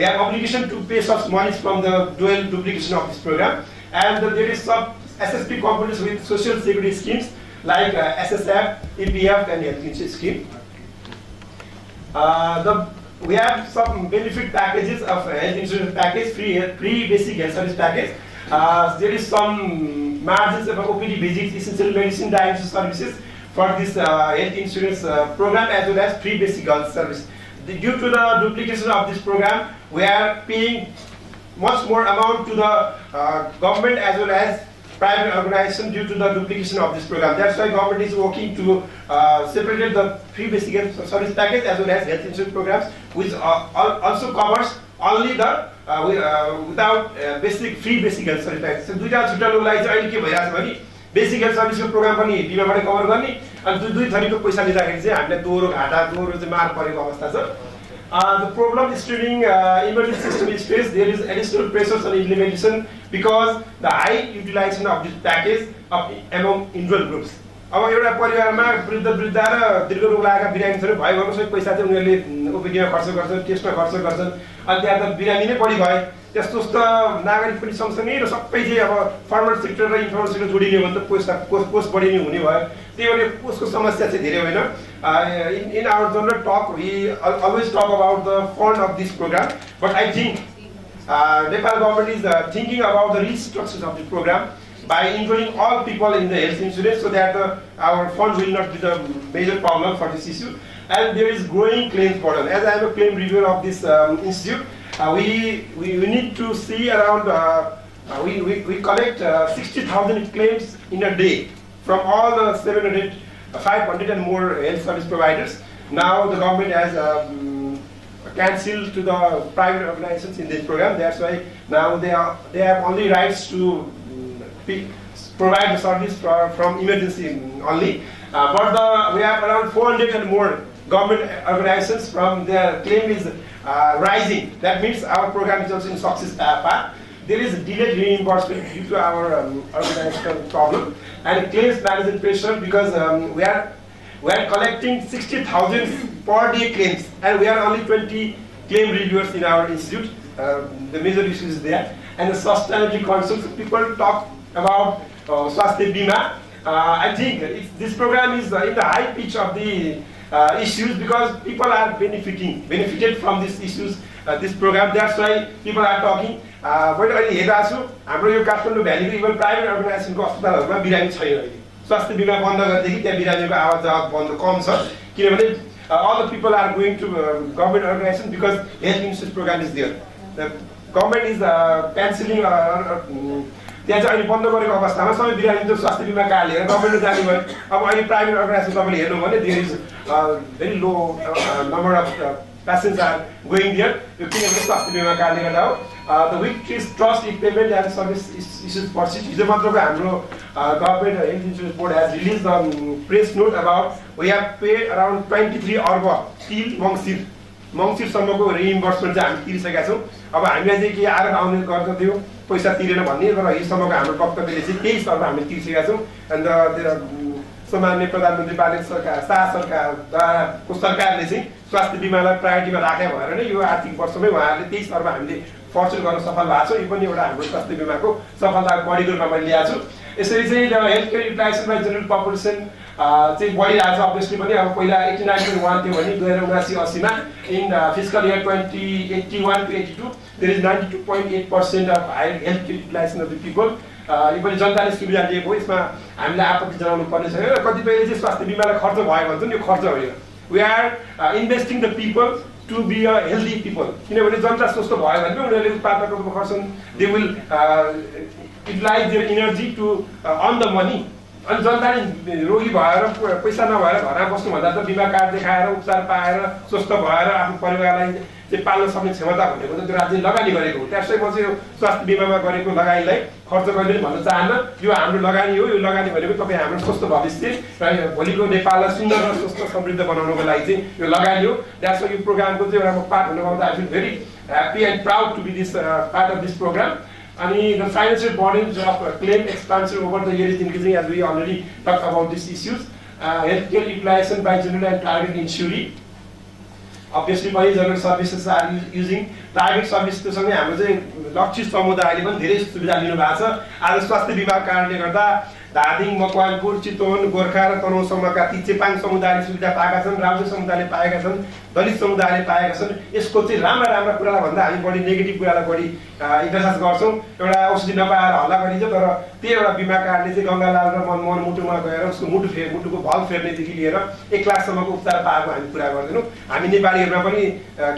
have obligation to pay such money from the dual duplication of this program. And there is some SSP components with social security schemes like SSF, EPF, and health insurance scheme. We have some benefit packages of health insurance package, free basic health service package. There is some margins of OPD visits, essential medicine, diagnosis services for this health insurance program, as well as free basic health service. Due to the duplication of this program, we are paying much more amount to the government as well as private organization due to the duplication of this program. That's why government is working to separate the free basic health service package as well as health insurance programs, which also covers only the without basic free basic health service package. So दुईटा छुट्टा लोगलाई चाहिँ अहिले के भइरहेछ भने basic health सर्भिसको programme पनि बिमाबाट cover गर्ने अनि दुई थरीको पैसा लिँदाखेरि चाहिँ हामीले दोहोरो घाटा दोहोरो चाहिँ मार परेको अवस्था छ। The problem is streaming emergency system is faced. There is additional pressures on implementation because the high utilization of this package among enrolled groups. अब एउटा परिवारमा वृद्ध र दीर्घ रोग लागेका बिरामीहरू भयो भने सबै पैसा चाहिँ उनीहरूले ओपिडीमा खर्च गर्छन्, टेस्टमा खर्च गर्छन्, अनि त्यहाँ त बिरामी नै बढी भए। त्यस्तो नागरिक पनि सँगसँगै र सबै चाहिँ अब फर्मल सेक्टर र इन्फर्मल सेक्टर जोडिने हो भने त कोष बढी नै हुने भयो। त्यही भएर कोषको समस्या चाहिँ धेरै होइन। In our general talk, we always talk about the fund of this program, but I think Nepal government is thinking about the restructure of the program by enrolling all people in the health insurance so that our fund will not be the major problem for this issue. And there is growing claims burden. As I am a claim reviewer of this institute, we need to see around, we collect 60,000 claims in a day from all the 500 and more health service providers. now the government has cancelled to the private organizations in this program. That's why now they have only rights to provide the service from emergency only. But we have around 400 and more government organizations from their claim is rising. That means our program is also in success path. There is delayed reimbursement due to our organizational problem and claims management pressure because we are collecting 60,000 per day claims and we are only 20 claim reviewers in our institute. The major issue is there. And the sustainability concerns, people talk about Swasthya Bima. I think this program is in the high pitch of the issues because people are benefited from these issues, this program. That's why people are talking. मैले अहिले हेरिरहेको छु हाम्रो यो Kathmandu भ्यालीको even private अर्गनाइजेसनको अस्पतालहरूमा बिरामी छैन अहिले स्वास्थ्य बिमा बन्द गरेदेखि त्यहाँ बिरामीको आवाज जवाब बन्द कम छ किनभने all the people are going to government organization because health insurance program is there. The government is cancelling त्यहाँ चाहिँ अहिले बन्द गरेको अवस्थामा सबै बिरामी त स्वास्थ्य बिमा कार्ड लिएर गभर्नमेन्टले जाने भयो अब अहिले प्राइभेट अर्गनाइजेसन तपाईँले हेर्नु भने there is very low number of passengers are going there. You can have स्वास्थ्य बीमा कार्ड लिएर जाओ. The weak trust in payment and service issues persist. हिजो मात्रको हाम्रो government health insurance board has released a press note about we have paid around 23 अर्ब till मङ्सिरसम्मको reimbursement चाहिँ हामी तिरिसकेका छौं. अब हामीलाई चाहिँ के आएर आउने गर्दै थियो पैसा तिरेन भन्ने र हिजोसम्मको हाम्रो वक्तव्यले चाहिँ 23 अर्ब हामीले तिरिसकेका छौं. And सामान्य प्रधानमन्त्री बालेन सरकार शाह सरकारको सरकारले चाहिँ स्वास्थ्य बीमालाई प्रायोरिटीमा राखे भएर नै यो आर्थिक वर्षमै उहाँहरूले 23 अर्ब हामीले फर्चुन गर्न सफल भएको छ. यो पनि एउटा हाम्रो स्वास्थ्य बीमाको सफलताको बढीको रूपमा मैले ल्याएको छु. यसरी चाहिँ health care utilisation by general population चाहिँ बढिरहेको छ. अभियसली पनि अब पहिला 89.1 थियो भने 2079-80 मा इन fiscal year 2081 to 82 there is 92.8% of health care utilization of the people. यो पनि जनताले सुविधा दिएको हो. यसमा हामीले आपत्ति जनाउनु पर्ने छैन. र कतिपयले चाहिँ स्वास्थ्य बीमालाई खर्च भयो भन्छन्. यो खर्च होइन. We are investing the people to be a healthy people. किनभने जनता स्वस्थ भयो भने उनीहरूले उत्पादकत्व गर्छन्. They will utilize their energy to earn the money. अनि जनताले रोगी भएर पैसा नभएर घरमा बस्नु भन्दा त बिमा कार्ड देखाएर उपचार पाएर स्वस्थ भएर आफ्नो परिवारलाई चाहिँ पाल्न सक्ने क्षमता भनेको त त्यो राज्यले लगानी गरेको हो. त्यसै म चाहिँ यो स्वास्थ्य बीमामा गरेको लगानीलाई खर्च गर्ने भन्न चाहन्न. यो हाम्रो लगानी हो. यो लगानी भनेको तपाईँ हाम्रो स्वस्थ भविष्य र भोलिको नेपाललाई सुन्दर र स्वस्थ समृद्ध बनाउनको लागि चाहिँ यो लगानी हो. द्याट्स वाइ यो प्रोग्रामको चाहिँ एउटा म पार्ट हुन पाउँदा I feel very happy and proud to be this part of this programme. And the financial burdens of claim expansion over the year is increasing, as we already talked about these issues. Healthcare utilization by general and private insurance. Obviously, many general services are using private services. So, we have लक्षित समुदायले पनि धेरै सुविधा लिनु भएको छ. आज स्वास्थ्य बीमा कारणले गर्दा धादिङ, मकवानपुर, चितवन, गोर्खा र तनहुँसम्मका ती चेपाङ समुदायले सुविधा पाएका छन्, राउटे समुदायले पाएका छन्, दलित समुदायले पाएका छन्. यसको चाहिँ राम्रा कुरालाई भन्दा हामी बढी नेगेटिभ कुरालाई बढी इन्फोसाइज गर्छौं. एउटा औषधि नपाएर हल्ला गरिन्छ, तर त्यो एउटा बीमा कार्डले चाहिँ गंगालाल र मनमोहन मुटुमा गएर उसको मुटुको भल फेर्नेदेखि लिएर 1 लाखसम्मको उपचार पाएको हामी कुरा गर्दैनौं. हामी नेपालीहरुमा पनि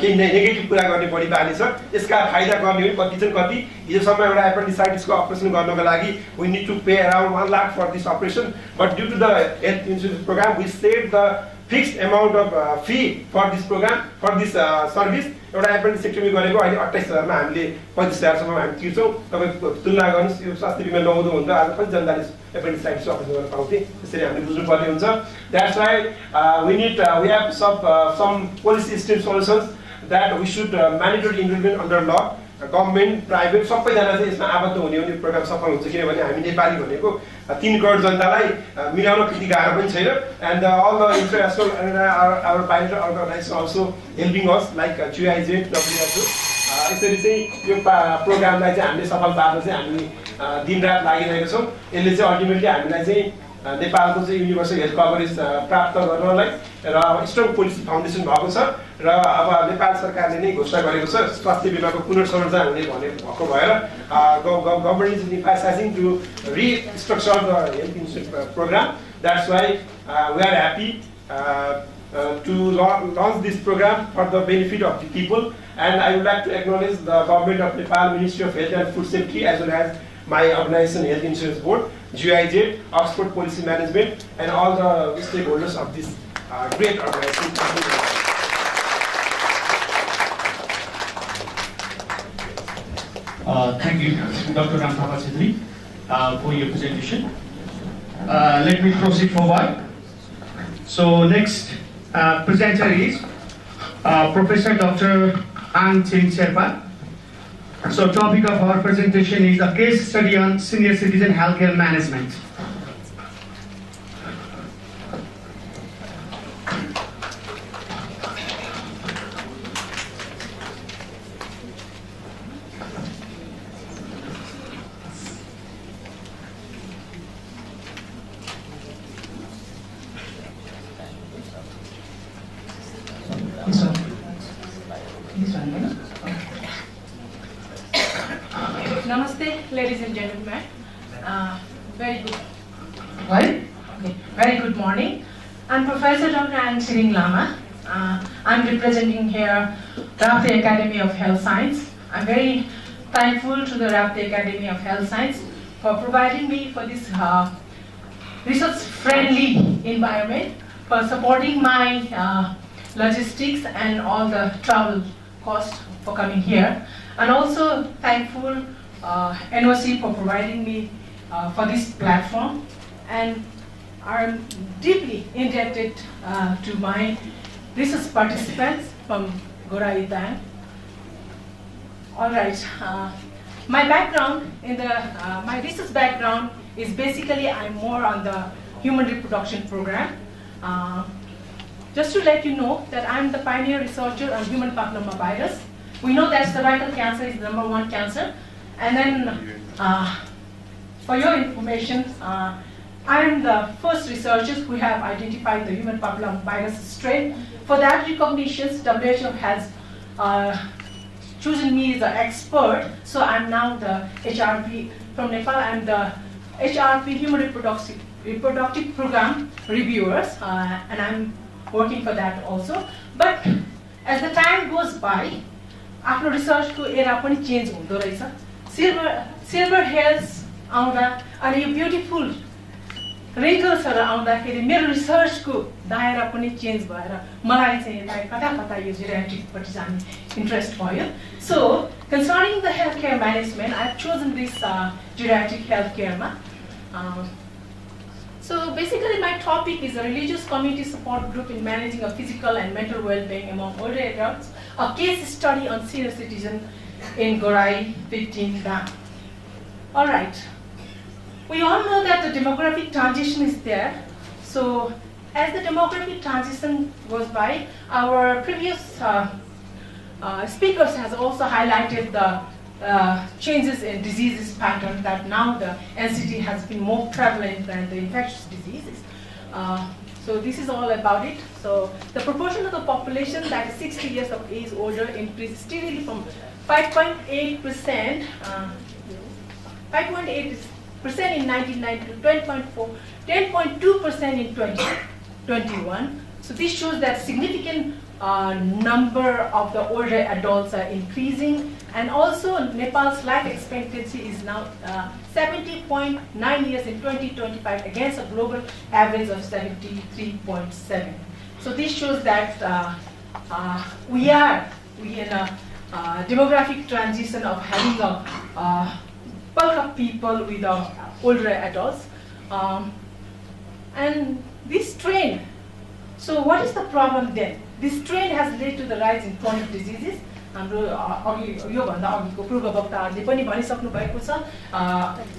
केही नेगेटिभ कुरा गर्ने बढी बानी छ. यसका फाइदा गर्ने हो कति छन् कति. हिजोसम्म एउटा एपेन्डिसाइटिसको अपरेसन गर्नको लागि we need to pay around 1 lakh for this operation, but due to the health insurance program we saved the fixed amount of fee for this program, for this service. एउटा एपेन्डिसेक्टोमी गरेको अहिले 28,000 मा हामीले 35,000 सम्म हामी तिर्छौं. तपाईको तुलना गर्नुस् यो स्वास्थ्य बीमा नहुँदो हुन्छ आज पनि जनताले एपेन्डिसाइटिस अपरेसन गर्न पाउँथे. त्यसरी हामीले बुझ्नु पर्ने हुन्छ. That's why we have some policy stream solutions that we should mandatory involvement under law. Government private सबैजना चाहिँ यसमा आबद्ध हुने हो. प्रोग्राम सफल हुन्छ किनभने हामी नेपाली भनेको 3 करोड जनतालाई मिलाउन त्यति गाह्रो पनि छैन. And all the international our biometric organisation also helping us like GIZ, WHO. यसरी चाहिँ यो प्रोग्रामलाई चाहिँ हामीले सफल पार्न चाहिँ हामी दिनरात लागिरहेका छौं. यसले चाहिँ अल्टिमेटली हामीलाई चाहिँ नेपालको चाहिँ युनिभर्सल हेल्थ कभरेज प्राप्त गर्नलाई र स्ट्रङ पोलिसी फाउन्डेसन भएको छ. र अब नेपाल सरकारले नै घोषणा गरेको छ स्वास्थ्य बीमाको पुनर्संरचना हुने भएको भएर government is emphasizing to restructure the health insurance program. That's why we are happy to launch this program for the benefit of the people. And I would like to acknowledge the government of Nepal, Ministry of Health and Food Safety, as well as my organization, Health Insurance Board, GIZ, Oxford Policy Management, and all the stakeholders of this great organization. Thank you, Dr. Ram Thapa Chhetri, for your presentation. Let me proceed forward. So next presenter is Professor Dr. Ang Cheng Sherpa. So topic of our presentation is a case study on senior citizen healthcare management. Namaste, ladies and gentlemen. Very good. Well, okay. Very good morning. I'm Professor Dr. Ang Cheng Lama. I'm representing here Rapte Academy of Health Science. I'm very thankful to the Rapte Academy of Health Science for providing me for this research-friendly environment, for supporting my logistics and all the travel cost for coming here, and also thankful NOC for providing me for this platform, and I'm deeply indebted to my research participants from Gorai Dang. All right, my background in the my research background is basically I'm more on the human reproduction program. Just to let you know that I'm the pioneer researcher on human papillomavirus. We know that cervical cancer is the #1 cancer. And then, for your information, I'm the first researchers who have identified the human papillomavirus strain. For that recognition, WHO has chosen me as the expert. So I'm now the HRP from Nepal. I'm the HRP Human Reproductive Program reviewers, and I'm working for that also. But as the time goes by, आफ्नो रिसर्चको era पनि change हुँदो रहेछ. Silver hairs आउँदा अनि यो beautiful रिङ्कल्सहरू आउँदाखेरि मेरो रिसर्चको दायरा पनि चेन्ज भएर मलाई चाहिँ यता कता कता यो जेरियाट्रिकपट्टि जाने इन्ट्रेस्ट भयो. So concerning the health care management I have chosen this geriatric health केयरमा. So basically my topic is a religious community support group in managing a physical and mental well-being among older adults, a case study on senior citizen in Gorai 15 Dam. All right, we all know that the demographic transition is there. So as the demographic transition goes by, our previous speakers has also highlighted the changes in diseases pattern, that now the NCD has been more prevalent than the infectious diseases. So this is all about it. So the proportion of the population that is 60 years of age older increased steadily from 5.8% in 1990 to 10.2% in 2021. So this shows that significant number of the older adults are increasing, and also Nepal's life expectancy is now 70.9 years in 2025 against a global average of 73.7. So this shows that we are in a demographic transition of having a bulk of people with older adults, and this trend. So what is the problem then? This trend has led to the rise in chronic diseases. हाम्रो योभन्दा अघिको पूर्व वक्ताहरूले पनि भनिसक्नु भएको छ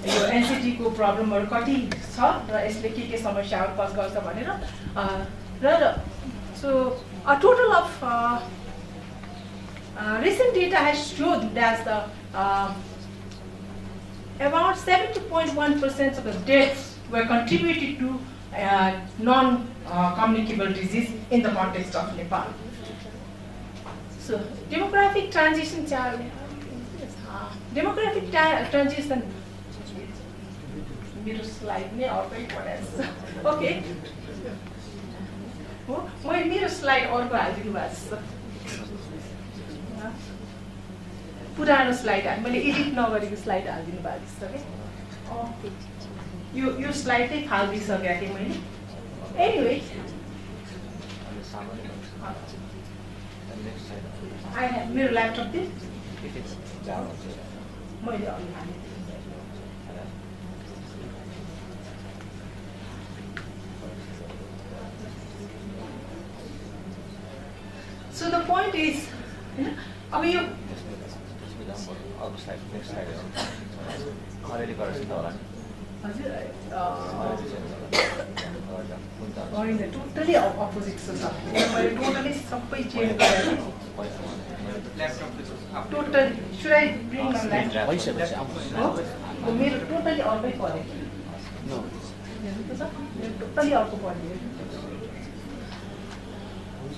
यो एनसिटीको प्रब्लमहरू कति छ र यसले के समस्याहरू कज गर्छ भनेर so a total of recent data has shown that about 70.1% of the deaths were contributed to non-communicable disease in the context of Nepal. So demographic transition, transition. Middle slide, or wait, what else? Okay. My middle slide or पुरानो slide मैले edit नगरेको slide हालिदिनु भएको छ के यो slide चाहिँ फाल्दिसकेको थिएँ मैले. एनिवे I have मेरो ल्यापटप दिए मैले अघि हालेँ So the point is, अब यो होइन टोटली अपोजिट छ मैले टोटली सबै चेन्ज गरेँ totally should I bring my laptop? हो मेरो टोटली अर्कै पऱ्यो टोटली अर्को पऱ्यो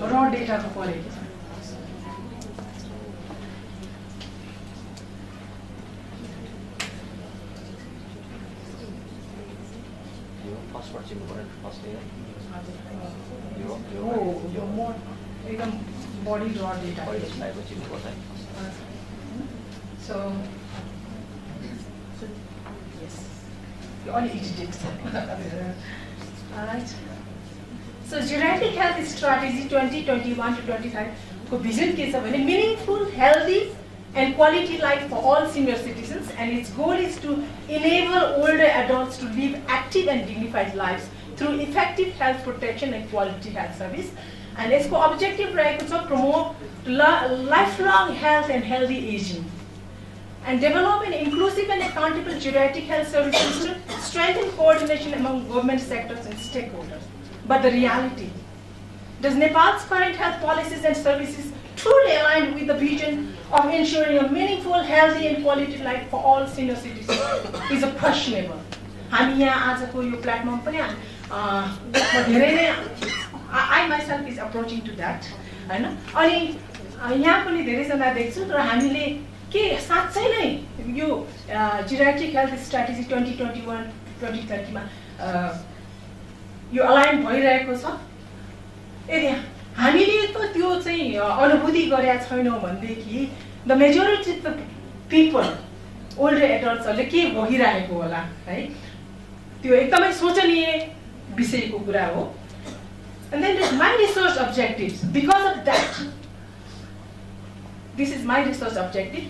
र डेटाको पऱ्यो एकदम बडी र डेटा सो yes अलि इडिटेड छ alright so geriatric health strategy 2021 to 25 को vision के छ भने meaningful healthy and quality life for all senior citizens, and its goal is to enable older adults to live active and dignified lives through effective health protection and quality health service. And its objective रहेको छ promote lifelong health and healthy aging, and develop an inclusive and accountable geriatric health service system, strengthen coordination among government sectors and stakeholders. But the reality, does Nepal's current health policies and services truly aligned with the vision of ensuring a meaningful, healthy and quality life for all senior citizens is a questionable. हामी यहाँ आजको यो platform पनि धेरै नै I myself is approaching to that हैन अनि यहाँ पनि धेरैजना देख्छु र हामीले के साच्चै नै यो geriatric health strategy 2021-2030 मा यो अलाइन भइरहेको छ यदि हामीले त त्यो चाहिँ अनुभूति गरेका छैनौं भनेदेखि the majority of the people older एडल्ट्सहरुले के भइरहेको होला है त्यो एकदमै सोचनीय विषयको कुरा हो and then my research objectives because of that this is my research objective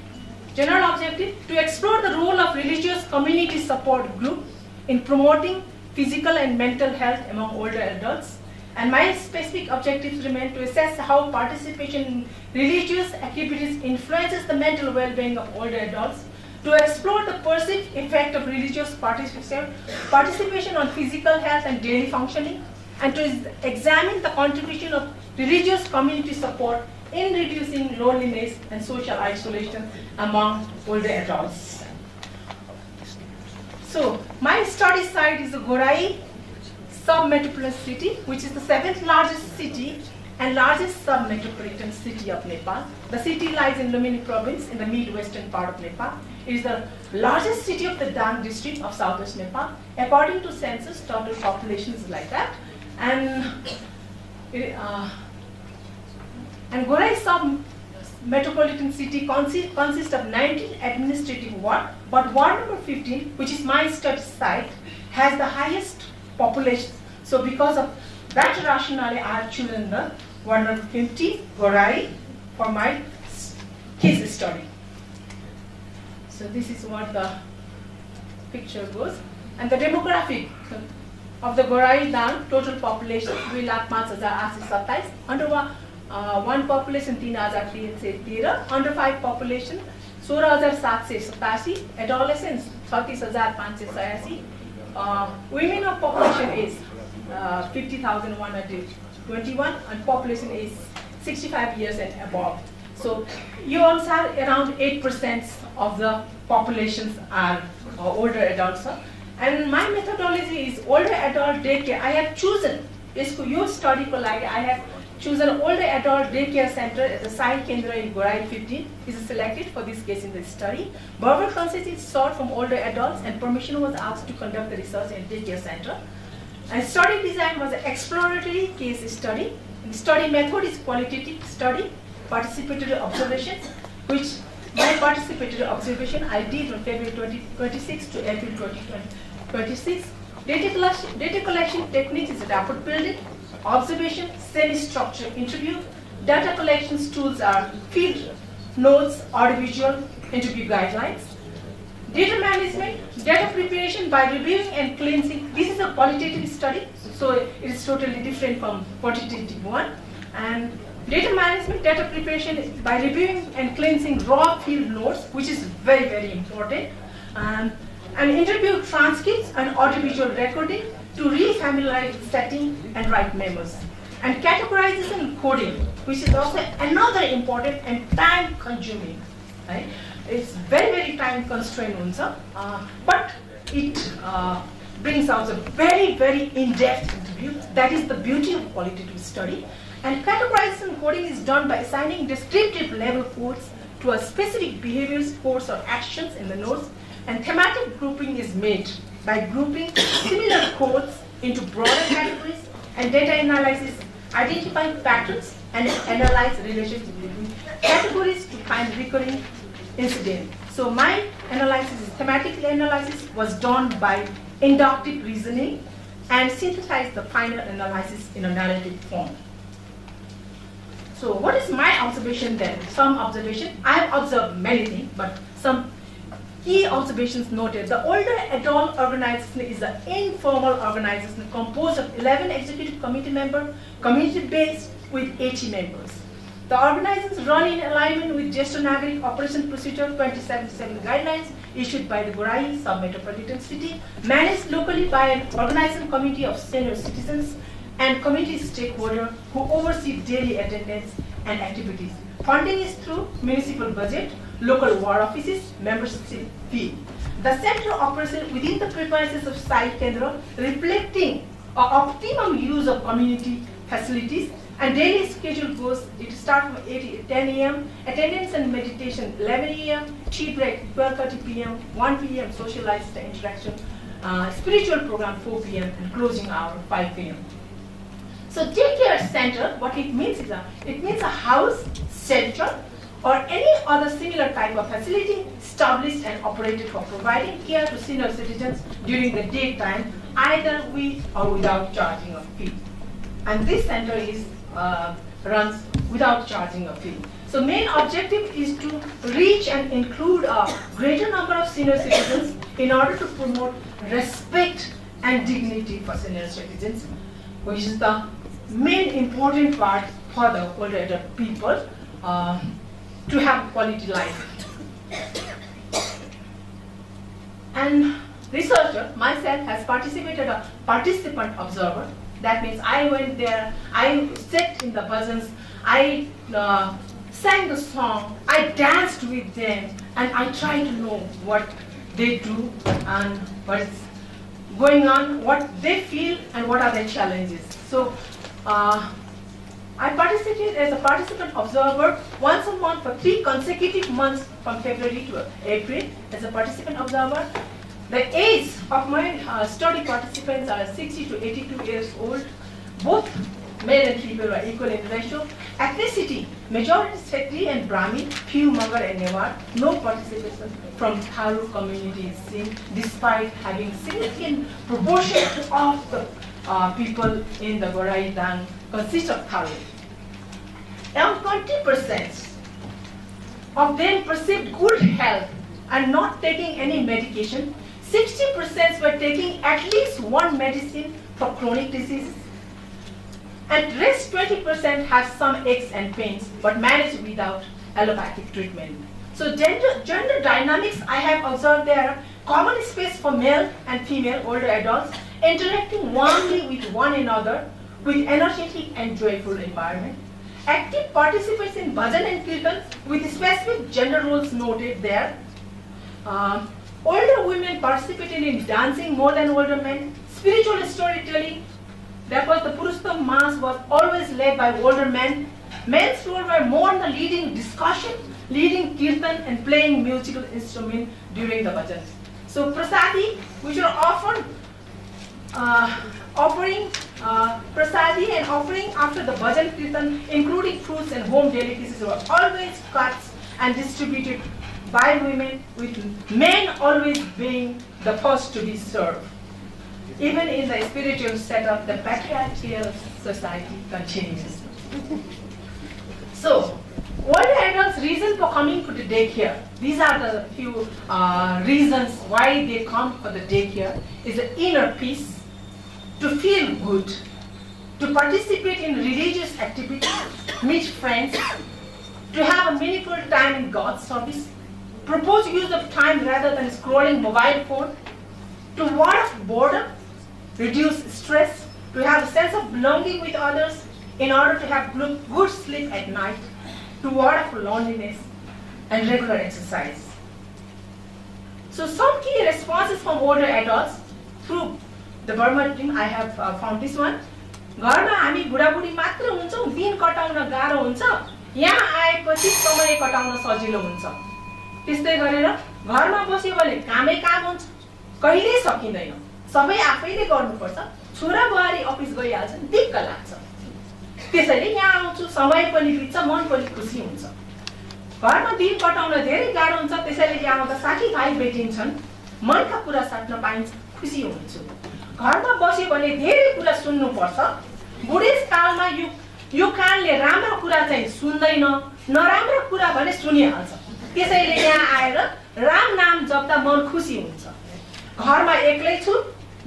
general objective to explore the role of religious community support group in promoting physical and mental health among older adults. And my specific objectives remain to assess how participation in religious activities influences the mental well-being of older adults, to explore the perceived effect of religious participation on physical health and daily functioning, and to examine the contribution of religious community support in reducing loneliness and social isolation among older adults. So, my study site is the Gorai sub-metropolitan city, which is the 7th largest city and largest sub-metropolitan city of Nepal. The city lies in Lumini province in the mid-western part of Nepal. It is the largest city of the Dang district of southwest Nepal. According to census, total population is like that. And Gorai sub-metropolitan city consists of 19 administrative wards, but ward number 15, which is my study site, has the highest population. So because of that rationale, I have chosen the ward number 50, Gorai, for my case study. So this is what the picture goes. And the demographic of the Gorai Dang, total population 2,05,827. Under one population 3,313. Under 5 population 16,787. Adolescents 30,586. Women of population is 50,121, and population is 65 years and above. So you also have around 8% of the populations are older adults. And my methodology is older adult daycare. I have chosen your study for like I have chosen older adult daycare center as a Sai Kendra in Gorai 15 is selected for this case in the study. Verbal consent is sought from older adults and permission was asked to conduct the research in daycare center. And study design was an exploratory case study. The study method is qualitative study, participatory observations, which my participatory observation I did from February 2026 to April 2026. Data collection techniques is rapport building, observation, semi-structured interview. Data collection tools are field notes, audiovisual interview guidelines. Data management, data preparation by reviewing and cleansing. This is a qualitative study, so it is totally different from quantitative one. And data management, data preparation is by reviewing and cleansing raw field notes, which is very, very important. And interview transcripts and audiovisual recording to re-familiarize setting and write memos. And categorization and coding, which is also another important and time-consuming. Right? It's very, very time-constrained also, but it brings out a very, very in-depth interview. That is the beauty of qualitative study. And categorization and coding is done by assigning descriptive level codes to a specific behaviors, course, or actions in the notes. And thematic grouping is made by grouping similar codes into broader categories, and data analysis identifying patterns and analyze relationships between categories to find recurring incidents. So my analysis, thematic analysis, was done by inductive reasoning and synthesized the final analysis in a narrative form. So what is my observation then? Some observation. I have observed many things, but some key observations noted. The older adult organization is an informal organization composed of 11 executive committee members, community-based with 80 members. The organizations run in alignment with Jyeshtha Nagarik Operation Procedure 2077 guidelines issued by the Gorai Sub-Metropolitan City, managed locally by an organizing committee of senior citizens and community stakeholders who oversee daily attendance and activities. Funding is through municipal budget, local ward offices, membership fee. The center operates within the premises of Sai Kendra, reflecting an optimum use of community facilities. And daily schedule goes, it starts from 10 a.m., attendance and meditation 11 a.m., tea break 12:30 p.m., 1 p.m. socialized interaction, spiritual program 4 p.m. and closing hour 5 p.m. So daycare center, what it means is it means a house, shelter, or any other similar type of facility established and operated for providing care to senior citizens during the daytime, either with or without charging a fee. And this center is runs without charging a fee. So main objective is to reach and include a greater number of senior citizens in order to promote respect and dignity for senior citizens, which is the main important part for the older adult people to have quality life. And researcher myself has participated a participant observer. That means I went there, I sat in the bhajans, I sang the song, I danced with them, and I tried to know what they do and what is going on, what they feel, and what are their challenges. So I participated as a participant observer once a month for 3 consecutive months from February to April as a participant observer. The age of my study participants are 60 to 82 years old. Both male and female are equal in ratio. Ethnicity, majority Kshatriya and Brahmin, few Magar and Newar. No participation from Tharu community is seen, despite having significant proportion of the people in the Gorai Dang consist of Tharu. Around 20% of them perceived good health and not taking any medication. 60% were taking at least one medicine for chronic diseases. And rest 20% have some aches and pains, but managed without allopathic treatment. So gender dynamics I have observed there are common space for male and female older adults interacting warmly with one another with energetic and joyful environment. Active participants in bhajan and kirtan with specific gender roles noted there. Older women participated in dancing more than older men. Spiritual storytelling, therefore the Purushottama Mass was always led by older men. Men's role were more in the leading discussion, leading kirtan and playing musical instrument during the bhajans. So prasadi, which are often offering prasadi and offering after the bhajan kirtan, including fruits and home delicacies, were always cut and distributed by women, with men always being the first to be served. even in the spiritual setup, the patriarchal society continues. So, older adults' reason for coming to the daycare, these are the few reasons why they come for the daycare, is the inner peace, to feel good, to participate in religious activities, meet friends, to have a meaningful time in God's service, propose use of time rather than scrolling mobile phone, to ward off boredom, reduce stress, to have a sense of belonging with others in order to have good sleep at night, to ward off loneliness, and regular exercise. So some key responses from older adults through the Burma team, I have found this one. घरमा हामी बुढाबुढी मात्र हुन्छौँ, दिन कटाउन गाह्रो हुन्छ, यहाँ आएपछि समय कटाउन सजिलो हुन्छ। त्यस्तै गरेर घरमा बस्यो भने कामै काम हुन्छ, कहिल्यै सकिँदैन, सबै आफैले गर्नुपर्छ, छोरा बुहारी अफिस गइहाल्छन्, दिक्क लाग्छ। त्यसैले यहाँ आउँछु, समय पनि बित्छ, मन पनि खुसी हुन्छ। घरमा दिन कटाउन धेरै गाह्रो हुन्छ, त्यसैले यहाँ आउँदा साथीभाइ भेटिन्छन्, मनका कुरा साट्न पाइन्छ, खुसी हुन्छु। घरमा बस्यो भने धेरै कुरा सुन्नुपर्छ, बुढेसकालमा यो कानले राम्रो कुरा चाहिँ सुन्दैन, नराम्रो कुरा भने सुनिहाल्छ। त्यसैले यहाँ आएर राम नाम जप्दा मन खुसी हुन्छ। घरमा एक्लै छु,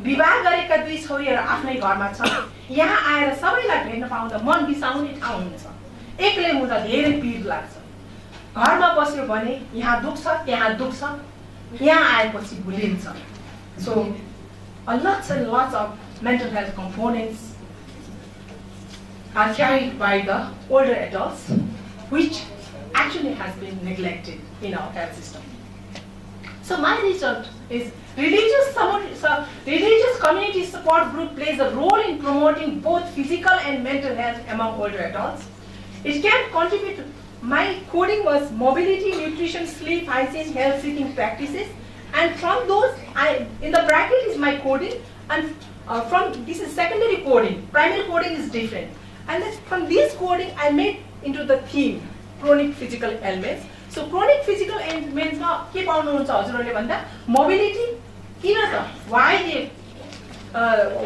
विवाह गरेका दुई छोरीहरू आफ्नै घरमा छन्, यहाँ आएर सबैलाई भेट्न पाउँदा मन बिसाउने ठाउँ हुन्छ। एक्लै हुँदा धेरै पीड लाग्छ। घरमा बस्यो भने यहाँ दुख्छ, त्यहाँ दुख्छ, यहाँ आएपछि भुलिन्छ। So lots and lots of mental health components are carried by the older adults, which actually has been neglected in our health system. So my research is religious community support group plays a role in promoting both physical and mental health among older adults. It can contribute to, my coding was mobility, nutrition, sleep, hygiene, health seeking practices, and from those, in the bracket is my coding, and this is secondary coding, primary coding is different. And then from this coding, I made into the theme, chronic physical ailments. So chronic physical ailments ma ke paunनुहुन्छ हजुरहरुले भन्दा mobility किन त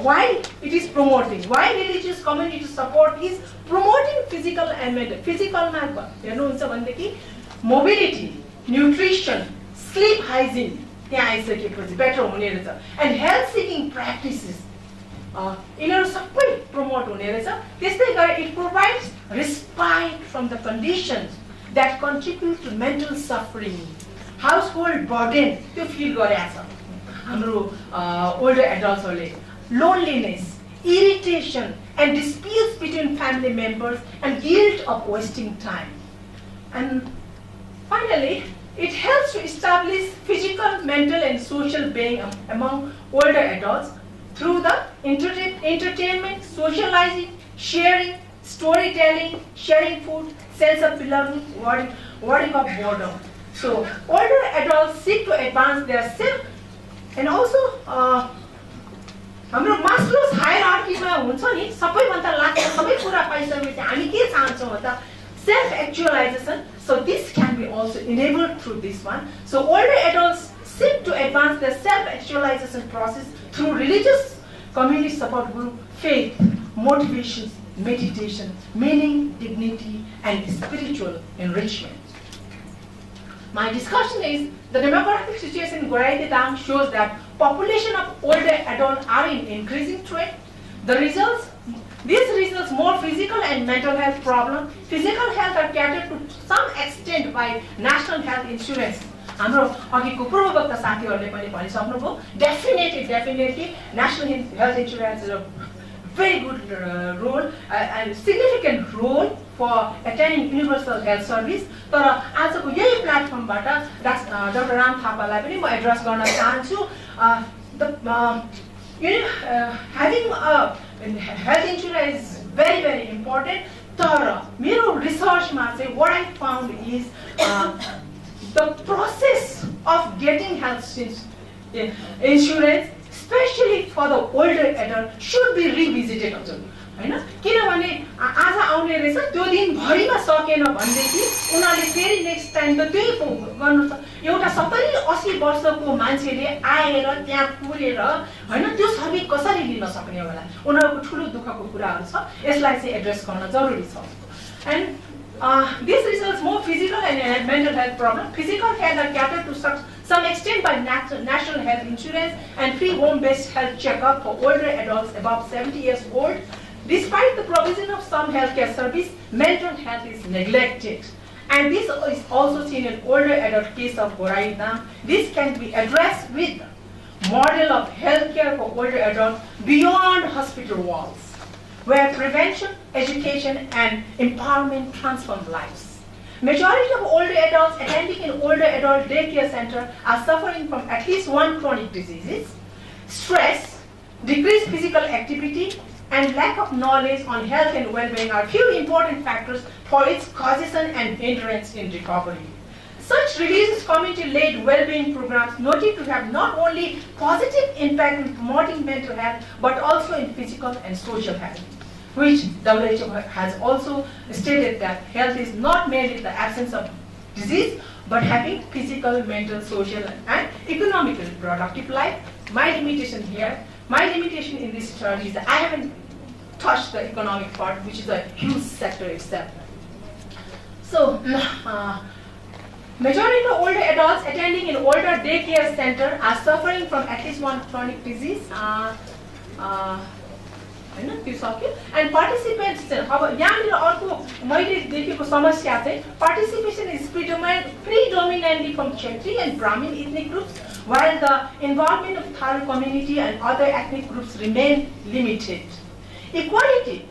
why it is promoting, why religious community support is promoting physical ailment. Physical मा हेर्नुहुन्छ भनेदेखि mobility, nutrition, sleep hygiene त्यहाँ आइसकेपछि better हुने रहेछ, and health seeking practices यिनीहरु सबै प्रमोट हुने रहेछ। त्यस्तै गरी it provides respite from the conditions that contribute to mental suffering, household burden त्यो फिल गरेछ हाम्रो older adultsहरुले, loneliness, irritation and disputes between family members and guilt of wasting time. And finally, it helps to establish physical, mental and social being among older adults through the entertainment, socializing, sharing, storytelling, sharing food, sense of belonging, warding off boredom. So older adults seek to advance their self, and also हाम्रो Maslow's hierarchyमा हुन्छ नि, सबैभन्दा लाग्छ सबै कुरा पाइसकेपछि हामी के चाहन्छौँ भन्दा self actualization. So this can be also enabled through this one. So older adults seek to advance their self actualization process through religious community support group, faith, motivation, meditation, meaning, dignity and spiritual enrichment. My discussion is the demographic situation in Gorai Dam shows that population of older adults are in increasing trend. These results more physical and mental health problems. Physical health are catered to some extent by national health insurance. हाम्रो अघिको पूर्ववक्ता साथीहरूले पनि भनिसक्नुभयो, definitely national health insurance is a very good role and significant role for attaining universal health service. तर आजको यही प्लेटफर्मबाट doctor Ram थापालाई पनि म address गर्न चाहन्छु। Having a health insurance is very important. तर मेरो रिसर्चमा चाहिँ what I found is the process of getting health insurance, especially for the older adult, should be revisited. हैन किनभने आज आउने रहेछ त्यो दिन भरिमा सकेन भनेदेखि उनीहरूले फेरि नेक्स्ट टाइम त त्यही गर्नु एउटा 70-80 वर्षको मान्छेले आएर त्यहाँ पुगेर हैन त्यो सर्भिस कसरी लिन सक्ने होला उनीहरूको ठुलो दुःखको कुराहरू छ यसलाई चाहिँ एड्रेस गर्न जरुरी छ end this results more physical and mental health problems. Physical health are catered to some extent by national health insurance and free home-based health checkup for older adults above 70 years old. Despite the provision of some healthcare service, mental health is neglected. And this is also seen in older adult case of Goraida. This can be addressed with model of healthcare for older adults beyond hospital walls, where prevention, education, and empowerment transform lives. Majority of older adults attending an older adult daycare center are suffering from at least one chronic diseases. Stress, decreased physical activity, and lack of knowledge on health and well-being are few important factors for its causation and hindrance in recovery. Such religious community-led well-being programs noted to have not only positive impact in promoting mental health, but also in physical and social health, which WHO has also stated that health is not merely the absence of disease, but having physical, mental, social, and economically productive life. My limitation in this study is that I haven't touched the economic part, which is a huge sector itself. So, majority of older adults attending an older daycare center are suffering from at least one chronic disease. And participants, participation is predominantly from Kshatriya and Brahmin ethnic groups, while the involvement of Thar community and other ethnic groups remain limited. Equity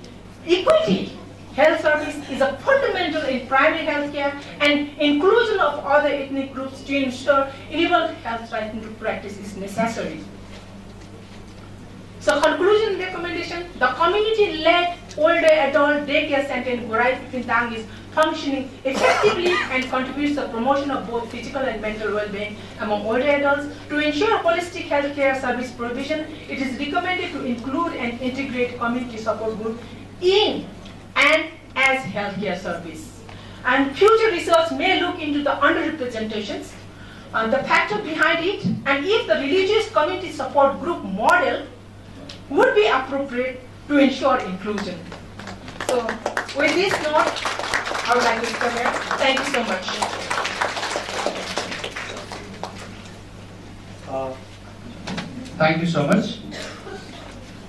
health service is a fundamental in primary health care, and inclusion of other ethnic groups to ensure equal health right into practice is necessary. So conclusion recommendation, the community-led older adult daycare center in Gorai Pintang is functioning effectively and contributes to the promotion of both physical and mental well-being among older adults. To ensure holistic healthcare service provision, it is recommended to include and integrate community support group in and as healthcare service. And future research may look into the underrepresentations, the factor behind it, and if the religious community support group model would be appropriate to ensure inclusion. So, with this note, I would like to stop here. Thank you so much. Thank you so much,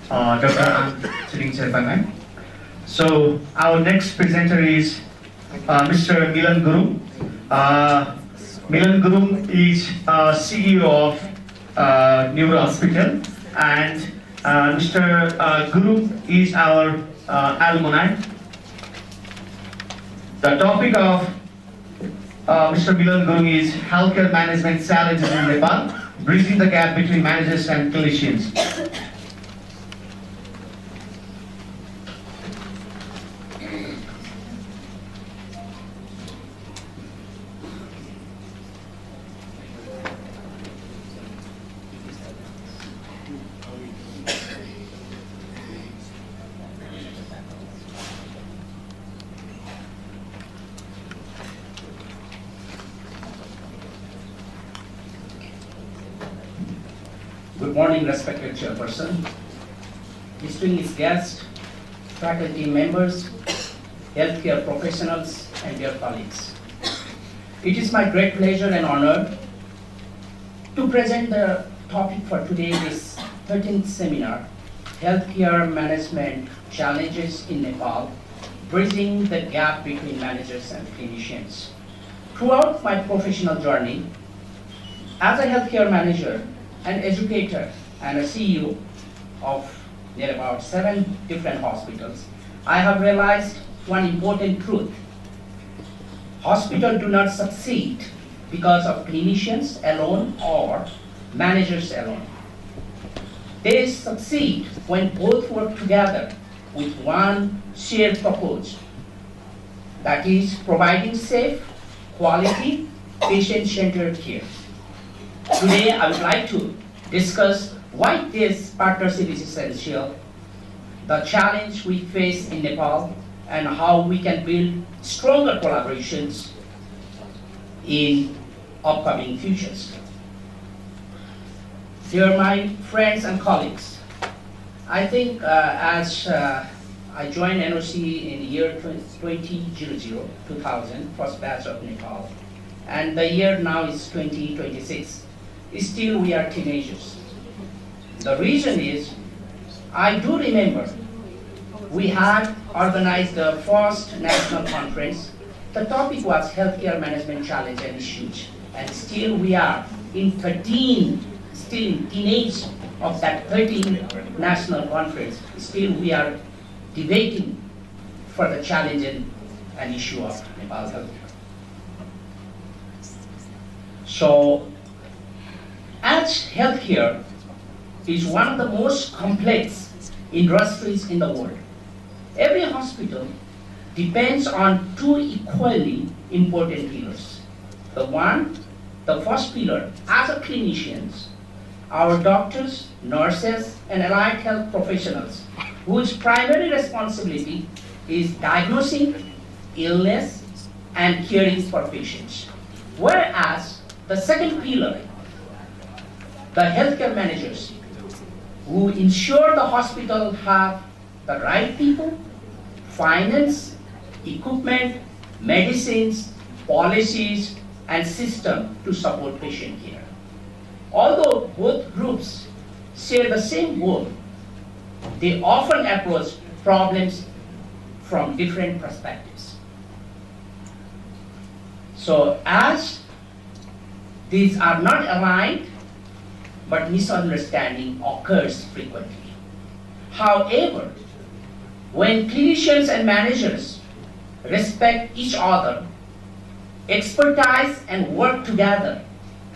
Dr. Chiring Cherpaman. So, our next presenter is Mr. Milan Gurung. Milan Gurung is CEO of Neuro Hospital, and Mr. Gurung is our alumni. The topic of Mr. Milan Gurung is healthcare management challenges in Nepal, bridging the gap between managers and clinicians. Good morning, respected chairperson, distinguished guests, faculty members, healthcare professionals, and dear colleagues. It is my great pleasure and honor to present the topic for today's 13th seminar, Healthcare Management Challenges in Nepal, Bridging the Gap Between Managers and Clinicians. Throughout my professional journey, as a healthcare manager, an educator, and a CEO of near about 7 different hospitals, I have realized one important truth. Hospitals do not succeed because of clinicians alone or managers alone. They succeed when both work together with one shared purpose, that is providing safe, quality, patient-centered care. Today, I would like to discuss why this partnership is essential, the challenge we face in Nepal and how we can build stronger collaborations in upcoming futures. Dear my friends and colleagues, I think as I joined NOC in the year 2000, first batch of Nepal, and the year now is 2026. Still we are teenagers. The reason is, I do remember we had organized the first national conference. The topic was healthcare management challenge and issues, and still we are in 13, still in teenage of that 13 national conference. Still we are debating for the challenge and issue of Nepal's healthcare. So, as healthcare is one of the most complex industries in the world, every hospital depends on two equally important pillars. The first pillar, as a clinicians, our doctors, nurses, and allied health professionals, whose primary responsibility is diagnosing illness and caring for patients. Whereas the second pillar, the healthcare managers, who ensure the hospital have the right people, finance, equipment, medicines, policies, and system to support patient care. Although both groups share the same goal, they often approach problems from different perspectives. So as these are not aligned, but misunderstanding occurs frequently. However, when clinicians and managers respect each other, expertise and work together,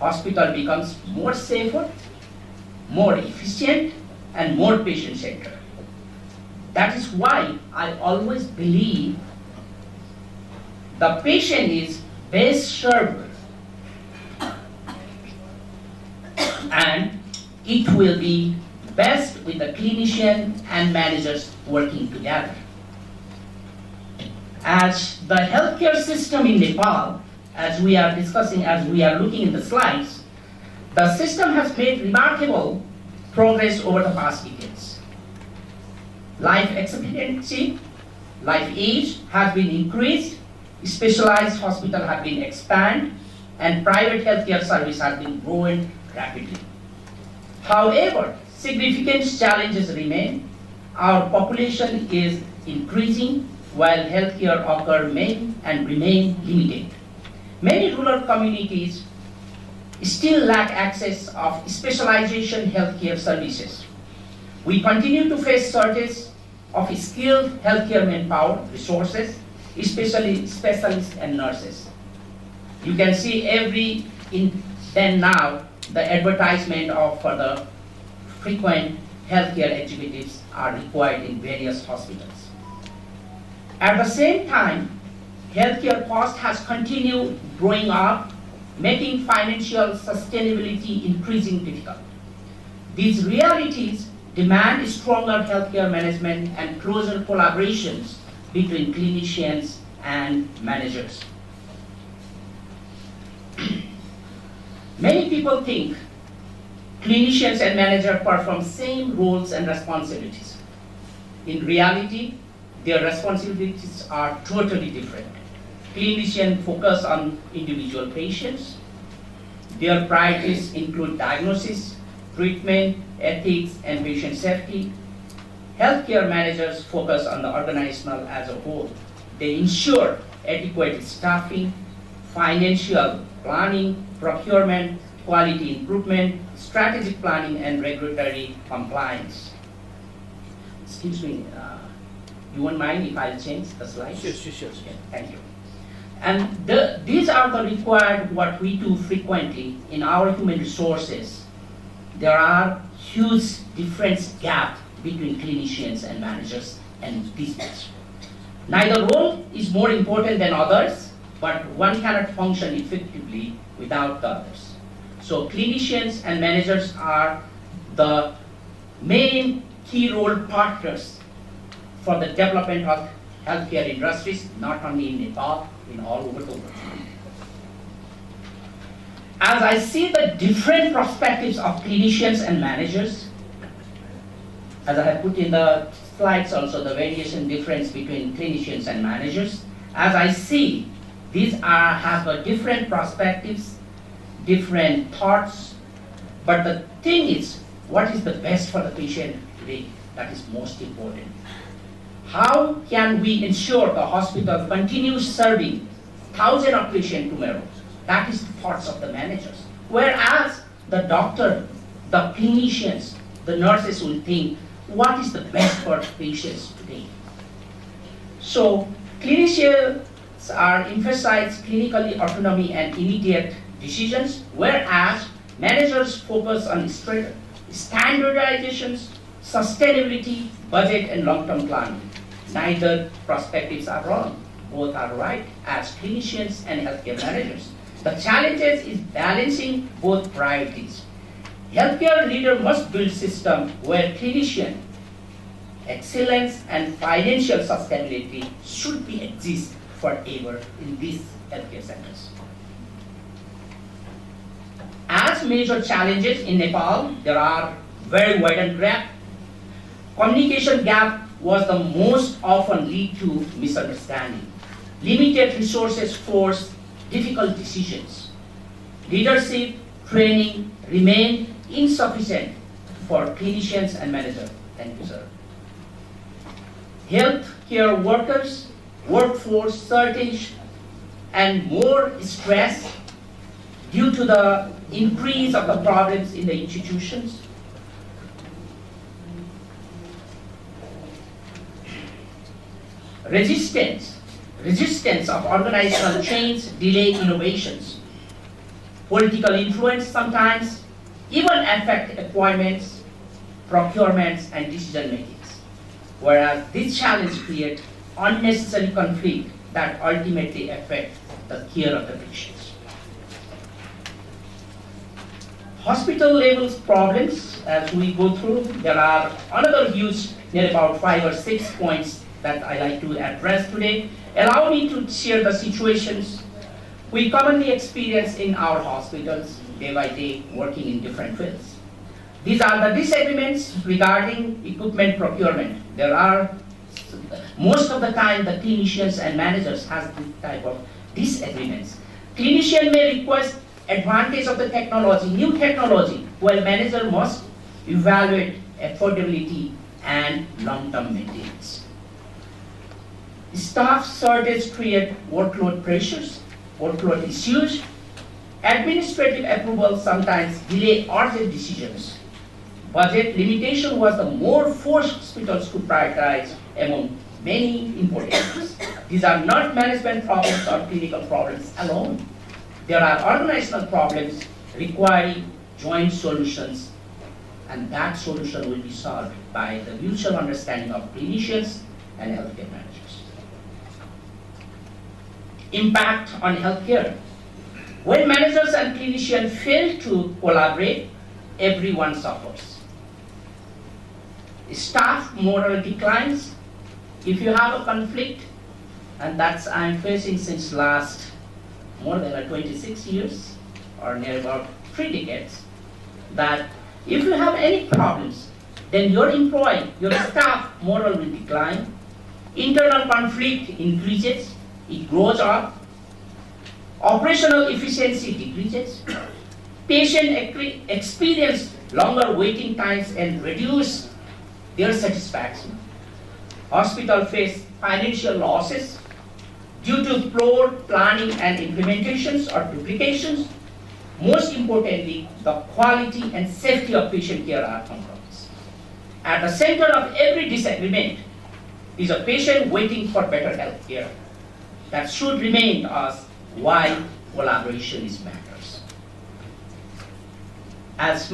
hospital becomes more safer, more efficient, and more patient-centered. That is why I always believe the patient is best served, and it will be best with the clinician and managers working together. As the healthcare system in Nepal, as we are discussing, as we are looking in the slides, the system has made remarkable progress over the past decades. Life expectancy, life age has been increased, specialized hospitals have been expanded, and private healthcare service has been growing rapidly. However, significant challenges remain. Our population is increasing while healthcare occur may and remain limited. Many rural communities still lack access of specialization healthcare services. We continue to face shortage of skilled healthcare manpower resources, especially specialists and nurses. You can see every then now the advertisement for the frequent healthcare executives are required in various hospitals. At the same time, healthcare cost has continued growing up, making financial sustainability increasingly difficult. These realities demand stronger healthcare management and closer collaborations between clinicians and managers. Many people think clinicians and managers perform same roles and responsibilities. In reality, their responsibilities are totally different. Clinicians focus on individual patients. Their priorities include diagnosis, treatment, ethics, and patient safety. Healthcare managers focus on the organizational as a whole. They ensure adequate staffing, financial planning, procurement, quality improvement, strategic planning, and regulatory compliance. Excuse me, you won't mind if I change the slides? Sure. Okay, thank you. And these are the required what we do frequently in our human resources. There are huge difference gap between clinicians and managers and dispatch. Neither role is more important than others, but one cannot function effectively without the others. So clinicians and managers are the main key role partners for the development of healthcare industries, not only in Nepal, in all over the world. As I see the different perspectives of clinicians and managers, as I have put in the slides also, the variation difference between clinicians and managers, as I see these have a different perspectives, different thoughts, but the thing is, what is the best for the patient today? That is most important. How can we ensure the hospital continues serving thousands of patients tomorrow? That is the thoughts of the managers. Whereas the doctor, the clinicians, the nurses will think, what is the best for patients today? So clinicians are emphasize clinically autonomy and immediate decisions, whereas managers focus on standardizations, sustainability, budget, and long-term planning. Neither perspectives are wrong. Both are right as clinicians and healthcare managers. The challenges is balancing both priorities. Healthcare leader must build system where clinician excellence and financial sustainability should be exist forever in these healthcare centers. As major challenges in Nepal, there are very wide gap. Communication gap was the most often lead to misunderstanding. Limited resources force difficult decisions. Leadership training remain insufficient for clinicians and managers. Thank you, sir. Healthcare workers, workforce shortage, and more stress due to the increase of the problems in the institutions. Resistance of organizational change delay innovations. Political influence sometimes even affect appointments, procurements, and decision makings. Whereas this challenge creates unnecessary conflict that ultimately affect the care of the patients. Hospital levels problems, as we go through, there are another huge, near about 5 or 6 points that I like to address today. Allow me to share the situations we commonly experience in our hospitals day by day working in different fields. These are the disagreements regarding equipment procurement. There are, most of the time, the clinicians and managers has this type of disagreements. Clinician may request advantage of the technology, new technology, while manager must evaluate affordability and long-term maintenance. Staff shortage create workload pressures, workload issues. Administrative approval sometimes delay urgent decisions. Budget limitation was the more forced hospitals to prioritize among many important things. These are not management problems or clinical problems alone. There are organizational problems requiring joint solutions, and that solution will be solved by the mutual understanding of clinicians and healthcare managers. Impact on healthcare. When managers and clinicians fail to collaborate, everyone suffers. Staff moral declines. If you have a conflict, and that's I'm facing since last more than 26 years, or near about 3 decades, that if you have any problems, then your employee, your staff moral will decline, internal conflict increases, it grows up, operational efficiency decreases, patient experience longer waiting times and reduce their satisfaction. Hospital face financial losses due to poor planning and implementations or duplications. Most importantly, the quality and safety of patient care are compromised. At the center of every disagreement is a patient waiting for better health care. That should remain as why collaboration is matters. As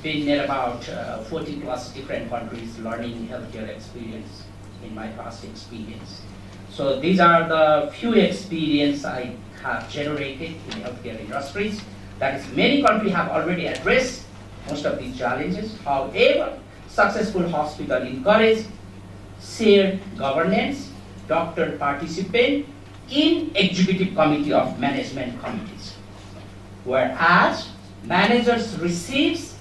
been in about 40 plus different countries learning healthcare experience in my past experience. So these are the few experience I have generated in healthcare industries. That is, many countries have already addressed most of these challenges. However, successful hospital encourage shared governance, doctor participate in executive committee of management committees, whereas managers receives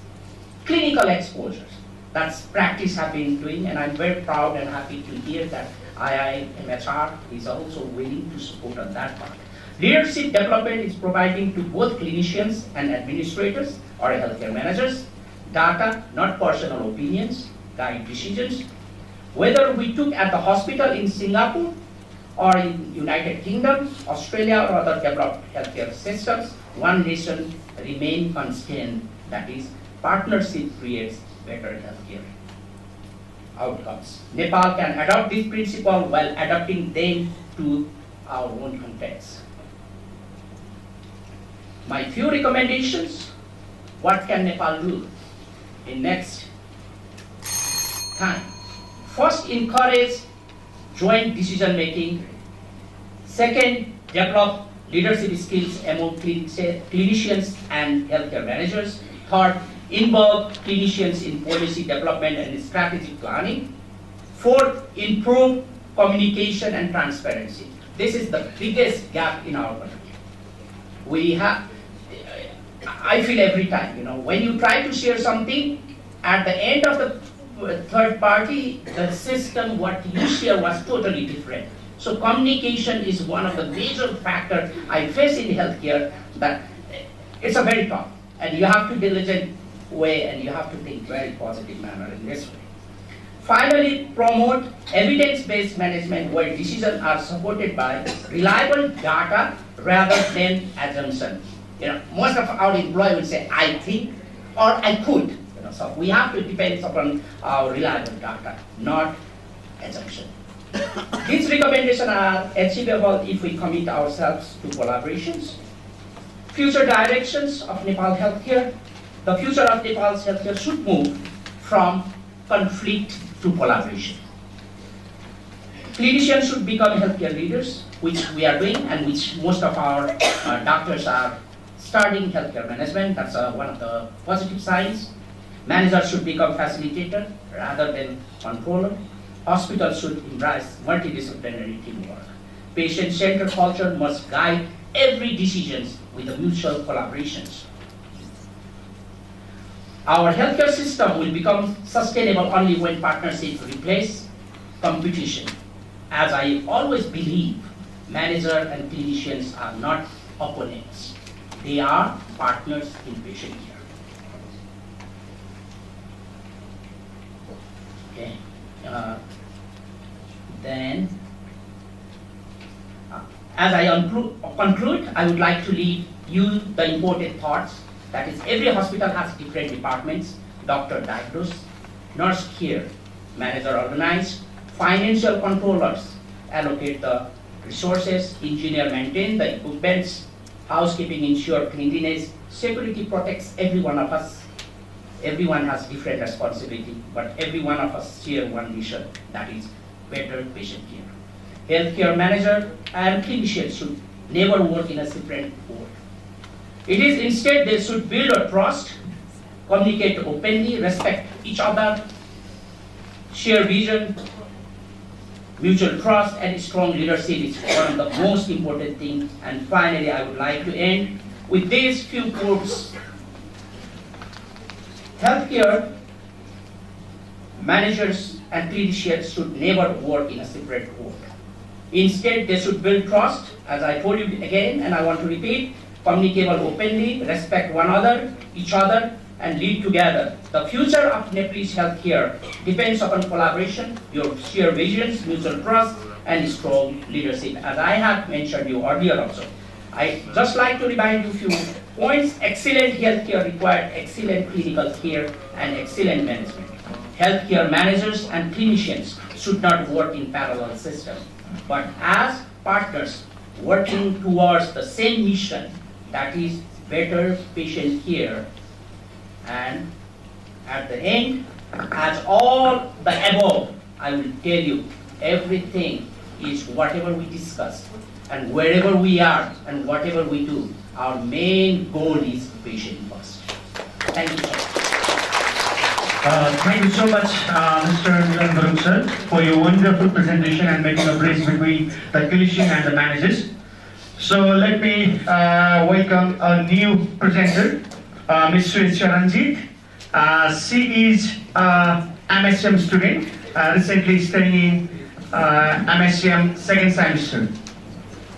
clinical exposures. That's practice I've been doing, and I'm very proud and happy to hear that IIMHR is also willing to support on that part. Leadership development is providing to both clinicians and administrators or healthcare managers data, not personal opinions, guide decisions. Whether we took at the hospital in Singapore or in United Kingdom, Australia or other developed healthcare systems, one nation remain constant, that is, partnership creates better healthcare outcomes. Nepal can adopt this principle while adapting them to our own context. My few recommendations, what can Nepal do in next time? First, encourage joint decision making. Second, develop leadership skills among clinicians and healthcare managers. Third, involve clinicians in policy development and strategic planning. Fourth, improve communication and transparency. This is the biggest gap in our country. We have, I feel every time, when you try to share something, at the end of the third party, the system, what you share was totally different. So communication is one of the major factors I face in healthcare, that it's a very tough, and you have to diligent way, and you have to think very positive manner in this way. Finally, promote evidence-based management where decisions are supported by reliable data rather than assumption. Most of our employees will say, I think, or I could. So we have to depend upon our reliable data, not assumption. These recommendations are achievable if we commit ourselves to collaborations. Future directions of Nepal healthcare. The future of Nepal's healthcare should move from conflict to collaboration. Clinicians should become healthcare leaders, which we are doing, and which most of our doctors are studying healthcare management. That's one of the positive signs. Managers should become facilitator rather than controller. Hospitals should embrace multidisciplinary teamwork. Patient-centered culture must guide every decision with the mutual collaborations. Our healthcare system will become sustainable only when partnerships replace competition. As I always believe, managers and clinicians are not opponents. They are partners in patient care. Okay. As I conclude, I would like to leave you the important thoughts. That is, every hospital has different departments: doctor diagnose, nurse care, manager organize, financial controllers allocate the resources, engineer maintain the equipments, housekeeping ensure cleanliness, security protects every one of us. Everyone has different responsibility, but every one of us share one mission, that is better patient care. Healthcare manager and clinicians should never work in a separate board. It is instead they should build a trust, communicate openly, respect each other, share vision, mutual trust, and strong leadership is one of the most important things. And finally, I would like to end with these few quotes. Healthcare managers and clinicians should never work in a separate board. Instead, they should build trust, as I told you again, and I want to repeat, communicable openly, respect each other, and lead together. The future of Nepalese healthcare depends upon collaboration, your shared visions, mutual trust, and strong leadership. As I have mentioned you earlier also, I just like to remind you a few points. Excellent healthcare requires excellent clinical care and excellent management. Healthcare managers and clinicians should not work in parallel systems, but as partners working towards the same mission, that is better patient care. And at the end, as all the above, I will tell you, everything is whatever we discuss, and wherever we are and whatever we do, our main goal is patient first. Thank you so much. Thank you so much, Mr. Nilan Varun sir, for your wonderful presentation and making a bridge between the clinician and the managers. So let me welcome a new presenter, Ms. Swechha Ranjit. She is an MSCM student, recently studying MSCM second semester.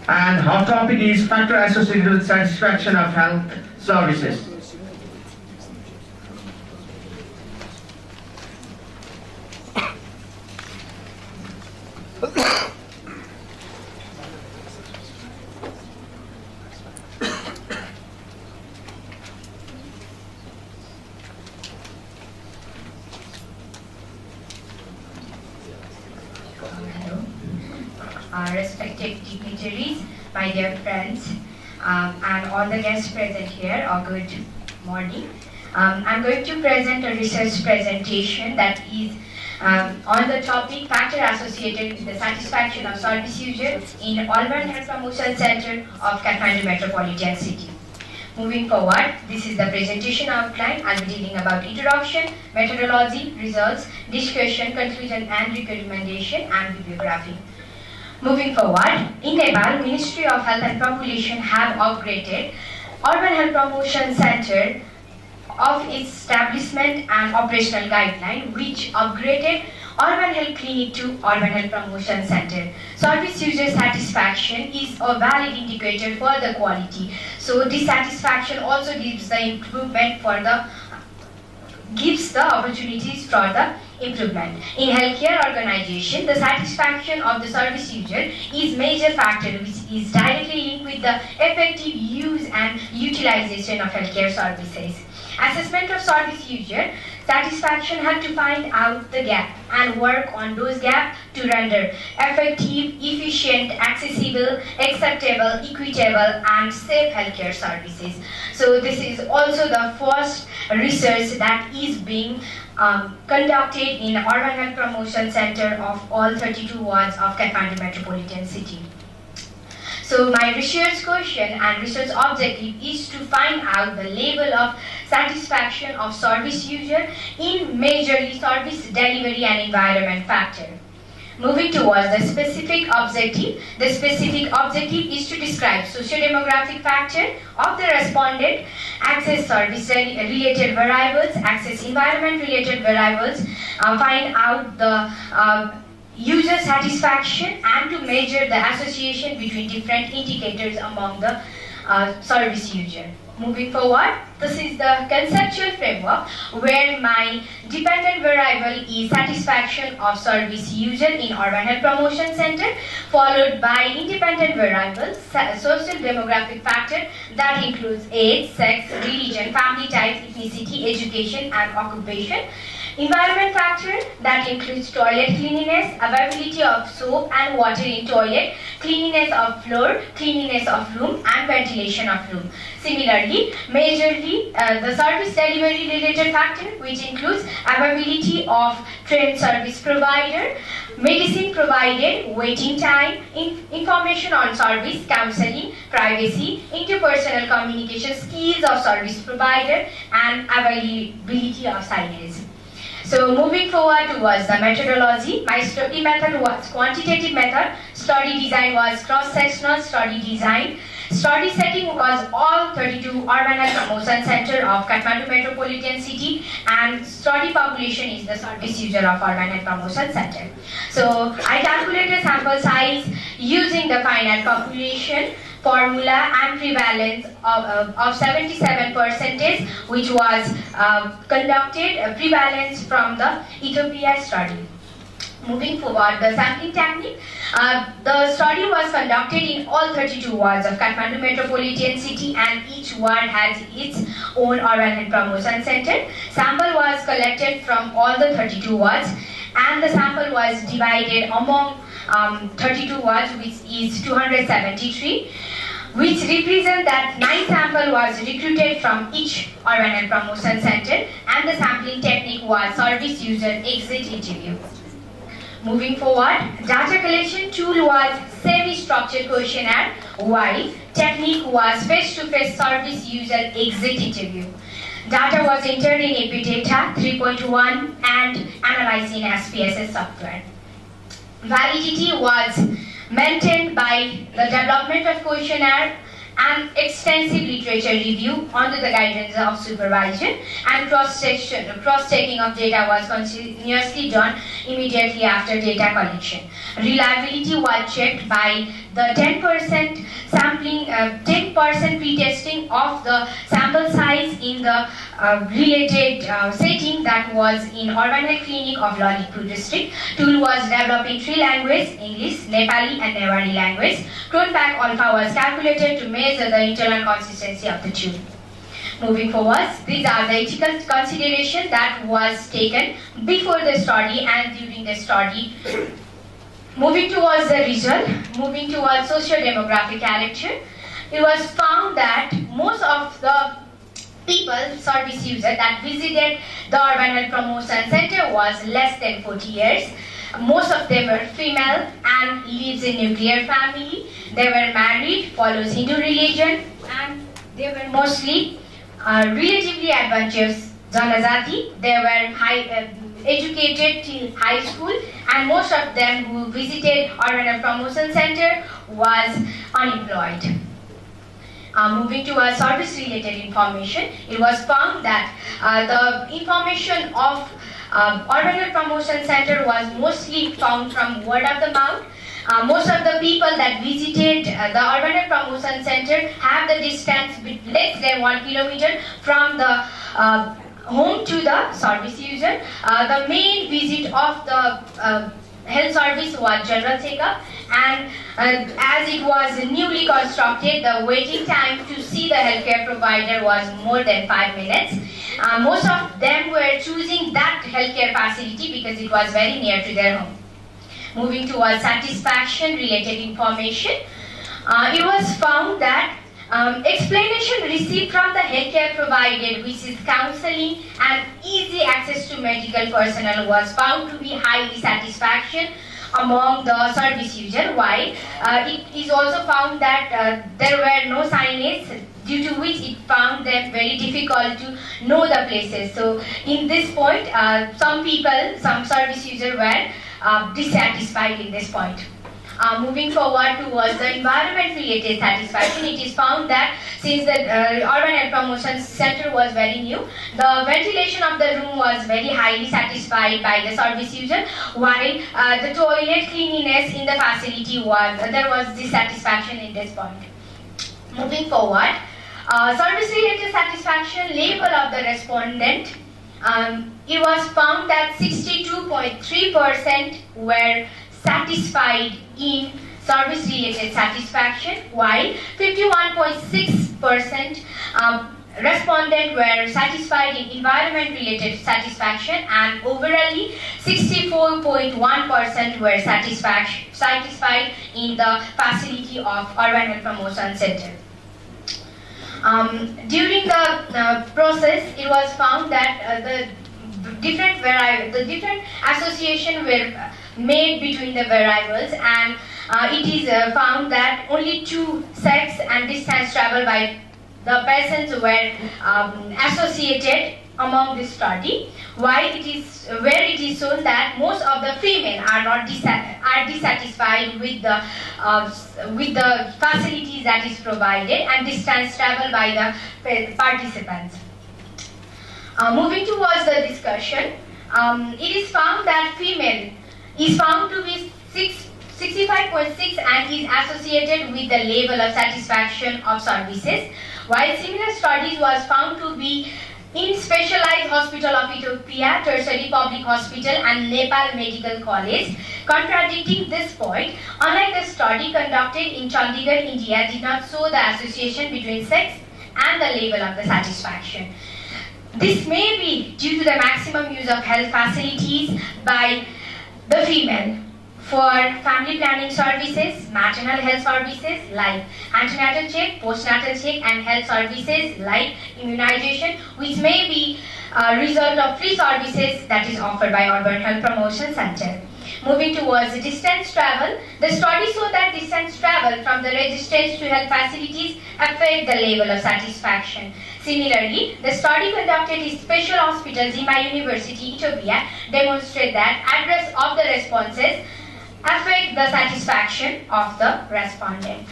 And her topic is factor associated with satisfaction of health services. Respected dignitaries, my dear friends, and all the guests present here, good morning. I'm going to present a research presentation that is on the topic factor associated with the satisfaction of service users in Urban Health Promotion Center of Kathmandu Metropolitan City. Moving forward, this is the presentation outline. I'll be dealing about introduction, methodology, results, discussion, conclusion and recommendation, and bibliography. Moving forward, in Nepal, Ministry of Health and Population have upgraded Urban Health Promotion Center of its establishment and operational guideline, which upgraded Urban Health Clinic to Urban Health Promotion Center. Service user satisfaction is a valid indicator for the quality. So dissatisfaction also gives the improvement for the opportunities for the improvement. In healthcare organization, the satisfaction of the service user is major factor which is directly linked with the effective use and utilization of healthcare services. Assessment of service user satisfaction had to find out the gap and work on those gaps to render effective, efficient, accessible, acceptable, equitable, and safe healthcare services. So this is also the first research that is being conducted in Urban Health Promotion Center of all 32 wards of Kathmandu Metropolitan City. So my research question and research objective is to find out the level of satisfaction of service user in majorly service delivery and environment factor. Moving towards the specific objective, the specific objective is to describe socio-demographic factor of the respondent, access service related variables, access environment related variables, find out the user satisfaction and to measure the association between different indicators among the service user. Moving forward, this is the conceptual framework where my dependent variable is satisfaction of service user in Urban Health Promotion Center, followed by independent variables, social demographic factor that includes age, sex, religion, family type, ethnicity, education and occupation. Environment factor that includes toilet cleanliness, availability of soap and water in toilet, cleanliness of floor, cleanliness of room and ventilation of room. Similarly, majorly the service delivery related factor which includes availability of trained service provider, medicine provided, waiting time, information on service, counseling, privacy, interpersonal communication skills of service provider and availability of signage. So moving forward towards the methodology, my study method was quantitative method, study design was cross-sectional study design, study setting was all 32 Urban Health Promotion Center of Kathmandu Metropolitan City, and study population is the service user of Urban Health Promotion Center. So I calculated sample size using the finite population formula and prevalence of 77%, which was conducted prevalence from the Ethiopia study. Moving forward, the sampling technique. The study was conducted in all 32 wards of Kathmandu Metropolitan City, and each ward has its own Urban Health Promotion Center. Sample was collected from all the 32 wards, and the sample was divided among 32 wards, which is 273. Which represent that 9 sample was recruited from each Urban Health Promotion Center, and the sampling technique was service user exit interview. Moving forward, data collection tool was semi-structured questionnaire, while technique was face-to-face service user exit interview. Data was entered in Epidata 3.0 3.1 and analyzed in SPSS software. Validity was maintained by the development of questionnaire and extensive literature review under the guidance of supervision, and cross-checking of data was continuously done immediately after data collection. Reliability was checked by the 10% sampling, 10% pretesting of the sample size in the related setting that was in Urban Health Clinic of Lalitpur district. Tool was developed in 3 languages, English, Nepali and Newari language. Cronbach alpha was calculated to measure the internal consistency of the tool. Moving forward, these are the ethical consideration that was taken before the study and during the study. Moving towards the result, moving towards socio-demographic character, it was found that most of the people, service users that visited the Urban Health Promotion Center was less than 40 years. Most of them were female and lives in nuclear family. They were married, follows Hindu religion, and they were mostly relatively adventurous Janajati. They were educated till high school, and most of them who visited Urban Health Promotion Center was unemployed. Moving to our service-related information, it was found that the information of Urban Health Promotion Center was mostly found from word of the mouth. Most of the people that visited the Urban Health Promotion Center have the distance less than 1 kilometer from the home to the service user. The main visit of the health service was general checkup, and as it was newly constructed, the waiting time to see the healthcare provider was more than 5 minutes. Most of them were choosing that healthcare facility because it was very near to their home. Moving towards satisfaction related information, it was found that explanation received from the healthcare provider, which is counseling and easy access to medical personnel, was found to be highly satisfaction among the service user, while it is also found that there were no signage, due to which it found them very difficult to know the places. So in this point, some people, some service users were dissatisfied in this point. Moving forward towards the environment-related satisfaction, it is found that since the Urban Health Promotion Center was very new, the ventilation of the room was very highly satisfied by the service user, while the toilet cleanliness in the facility was, there was dissatisfaction in this point. Moving forward, service-related satisfaction level of the respondent, it was found that 62.3% were satisfied in service-related satisfaction, while 51.6% respondents were satisfied in environment-related satisfaction, and overall 64.1% were satisfied in the facility of Urban Health Promotion Center. During the process, it was found that the different associations were made between the variables, and it is found that only 2 sex and distance travel by the persons were associated among this study, while it is shown that most of the female are dissatisfied with the facilities that is provided and distance travel by the participants. Moving towards the discussion, it is found that female is found to be 65.6 and is associated with the level of satisfaction of services, while similar studies was found to be in Specialized Hospital of Ethiopia, Tertiary Public Hospital and Nepal Medical College. Contradicting this point, unlike the study conducted in Chandigarh, India, did not show the association between sex and the level of the satisfaction. This may be due to the maximum use of health facilities by the female for family planning services, maternal health services like antenatal check, postnatal check, and health services like immunization, which may be a result of free services that is offered by Urban Health Promotion Center. Moving towards distance travel, the study showed that distance travel from the residence to health facilities affect the level of satisfaction. Similarly, the study conducted in Special Hospital Zima University, Ethiopia, demonstrate that address of the responses affect the satisfaction of the respondent.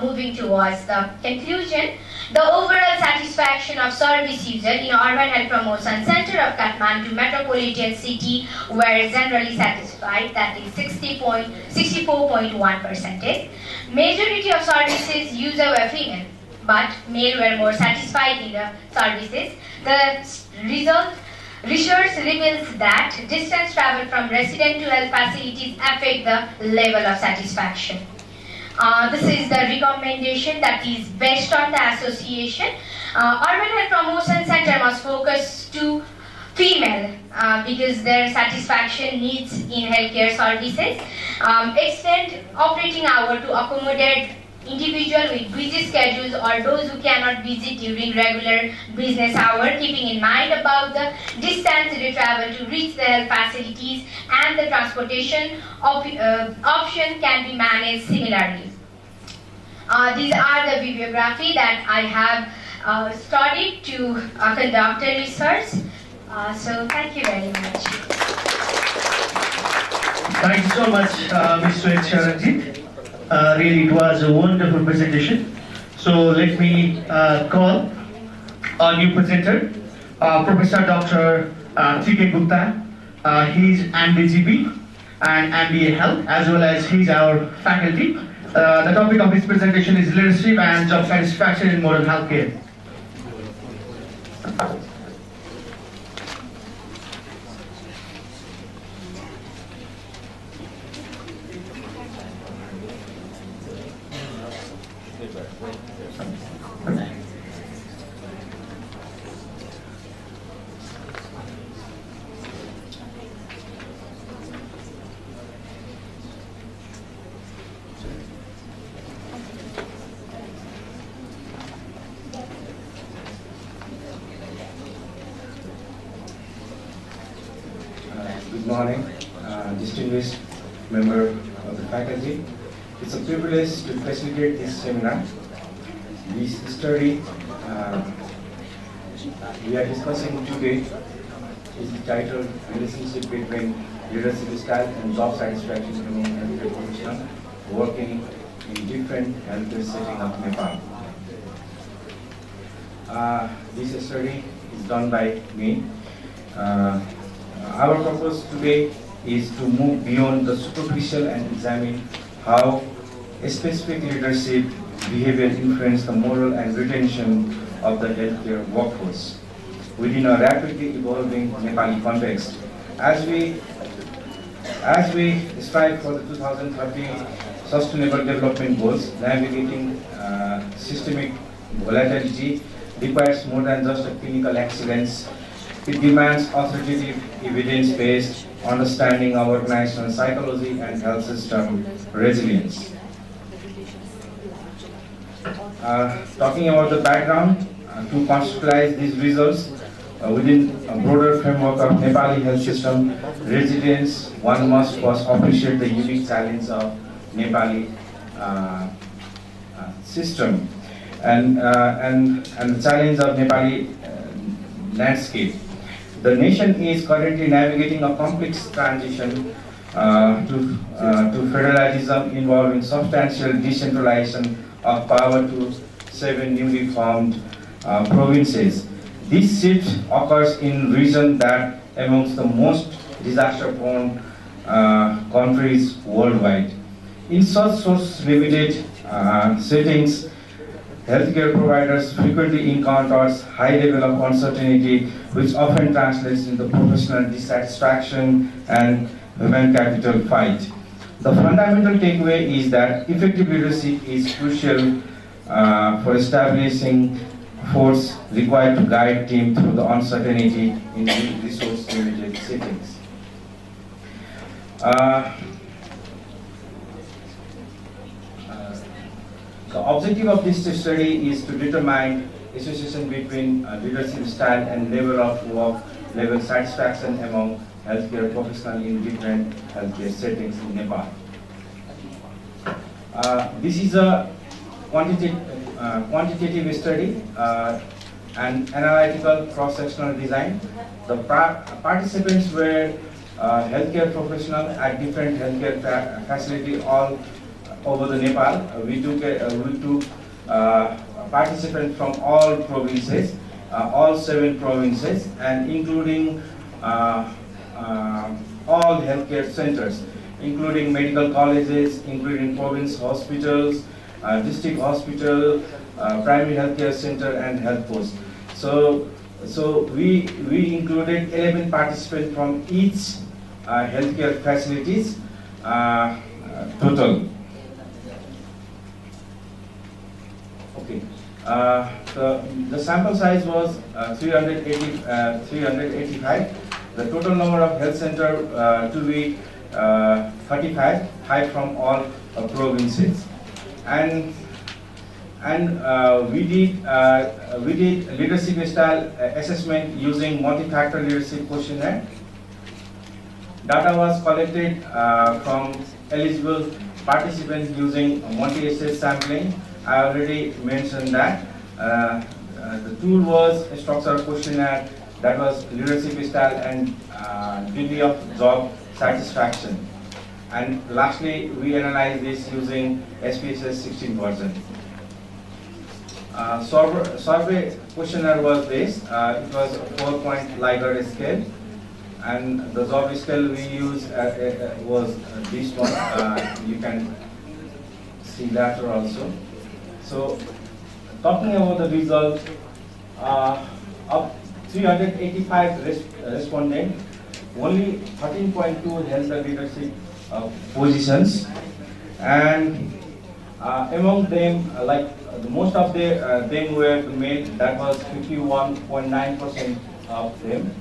Moving towards the conclusion, the overall satisfaction of service user in Urban Health Promotion Center of Kathmandu Metropolitan City were generally satisfied, that is 64.1%. Majority of services user were female, but male were more satisfied in the services. The research reveals that distance travel from resident to health facilities affect the level of satisfaction. This is the recommendation that is based on the association. Urban Health Promotion Center must focus to female because their satisfaction needs in healthcare services. Extend operating hour to accommodate individuals with busy schedules or those who cannot visit during regular business hour, keeping in mind about the distance they travel to reach the health facilities, and the transportation option can be managed similarly. These are the bibliography that I have studied to conduct a research. So thank you very much. Thank you so much, Ms. Swet Sharanjit. Really, it was a wonderful presentation. So let me call our new presenter, Professor Dr. T.K. Gupta. He's MBGB and MBA Health, as well as he's our faculty. The topic of his presentation is leadership and job satisfaction in modern healthcare. Good morning, distinguished member of the faculty. It's a privilege to facilitate this seminar. This study we are discussing today is titled Relationship Between Leadership Style and Job Satisfaction Among Healthcare Professionals Working in Different Healthcare Settings of Nepal. This study is done by me. Our purpose today is to move beyond the superficial and examine how a specific leadership behavior influences the moral and retention of the healthcare workforce within a rapidly evolving Nepali context. As we strive for the 2030 Sustainable Development Goals, navigating systemic volatility requires more than just a clinical excellence. It demands authoritative, evidence-based understanding of organizational psychology and health system resilience. Talking about the background, to conceptualize these results within a broader framework of Nepali health system resilience, one must first appreciate the unique challenge of Nepali system and the challenge of Nepali landscape. The nation is currently navigating a complex transition to federalism involving substantial decentralization of power to 7 newly formed provinces. This shift occurs in regions that amongst the most disaster-prone countries worldwide. In such source-limited settings, healthcare providers frequently encounters high level of uncertainty, which often translates into professional dissatisfaction and human capital fight. The fundamental takeaway is that effective leadership is crucial for establishing force required to guide team through the uncertainty in resource-limited settings. The objective of this study is to determine association between leadership style and level of work, level satisfaction among healthcare professionals in different healthcare settings in Nepal. This is a quantitative quantitative study and analytical cross-sectional design. The participants were healthcare professionals at different healthcare facilities all over the Nepal. We took participants from all provinces, all 7 provinces, and including all healthcare centers, including medical colleges, including province hospitals, district hospital, primary healthcare center, and health post. So we included 11 participants from each healthcare facilities total. Okay. The sample size was 385. The total number of health centers to be 35, 5 from all provinces, and we did leadership style assessment using multi-factor leadership questionnaire. Data was collected from eligible participants using multi-stage sampling. I already mentioned that. The tool was a structured questionnaire that was leadership style and degree of job satisfaction. And lastly, we analyzed this using SPSS 16 version. Survey questionnaire was this. It was a 4-point Likert scale, and the job scale we used was this one. You can see later also. So, talking about the result, of 385 respondents, only 13.2 held the leadership positions, and among them, most of them were male. That was 51.9% of them,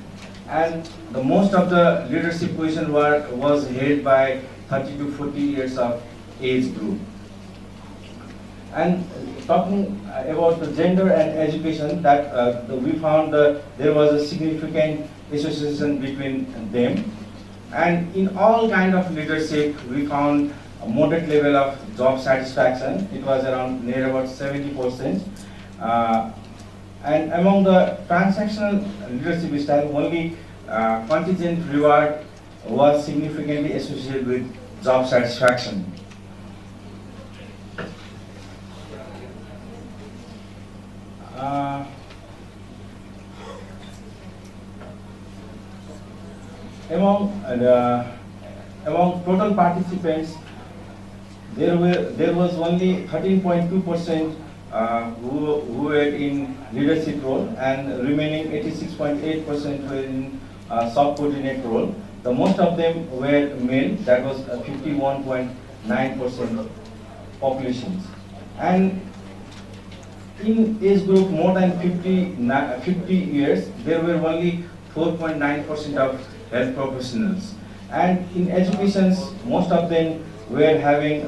and the most of the leadership position was held by 30 to 40 years of age group. And talking about the gender and education, that we found there was a significant association between them. And in all kind of leadership, we found a moderate level of job satisfaction. It was around near about 70%. And among the transactional leadership style, only contingent reward was significantly associated with job satisfaction. Among total participants, there was only 13.2% who were in leadership role, and remaining 86.8% were in subordinate role. The most of them were male. That was 51.9% populations, and in age group more than 50 years, there were only 4.9% of health professionals. And in educations, most of them were having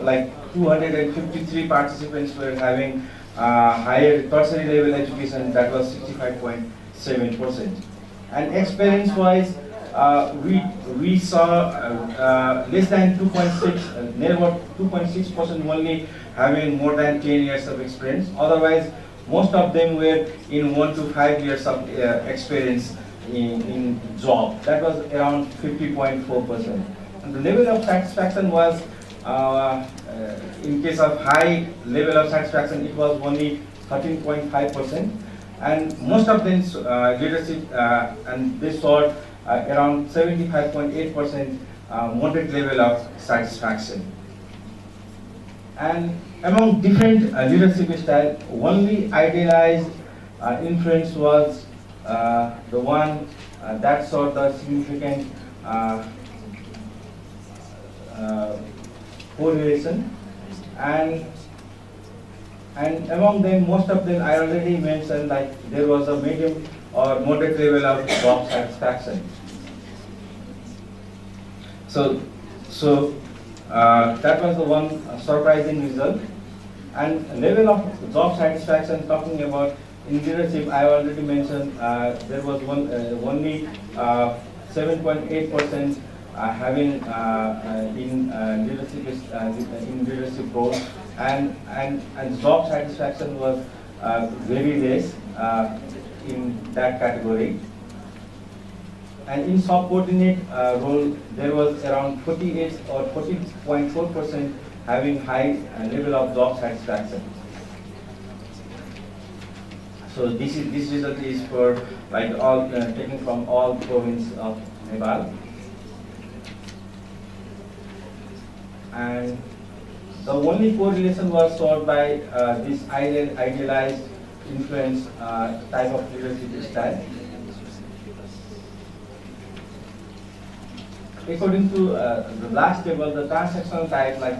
253 participants were having higher tertiary level education. That was 65.7%. And experience wise, we saw less than 2.6, near about 2.6% only having more than 10 years of experience. Otherwise, most of them were in 1 to 5 years of experience in job. That was around 50.4%. And the level of satisfaction was, in case of high level of satisfaction, it was only 13.5%. And most of them leadership, and they saw around 75.8% moderate level of satisfaction. And among different leadership style, only idealized influence was the one that saw the significant correlation, and among them, most of them I already mentioned, there was a medium or moderate level of job satisfaction. So that was the one surprising result. And level of job satisfaction, talking about in leadership, I already mentioned there was only 7.8% having in leadership roles, and job satisfaction was very less in that category. And in subordinate role, there was around 48 or 40.4% having high level of job satisfaction. So this result is for like all taken from all provinces of Nepal. And the only correlation was sought by this idealized influence type of leadership style. According to the last table, the transactional type, like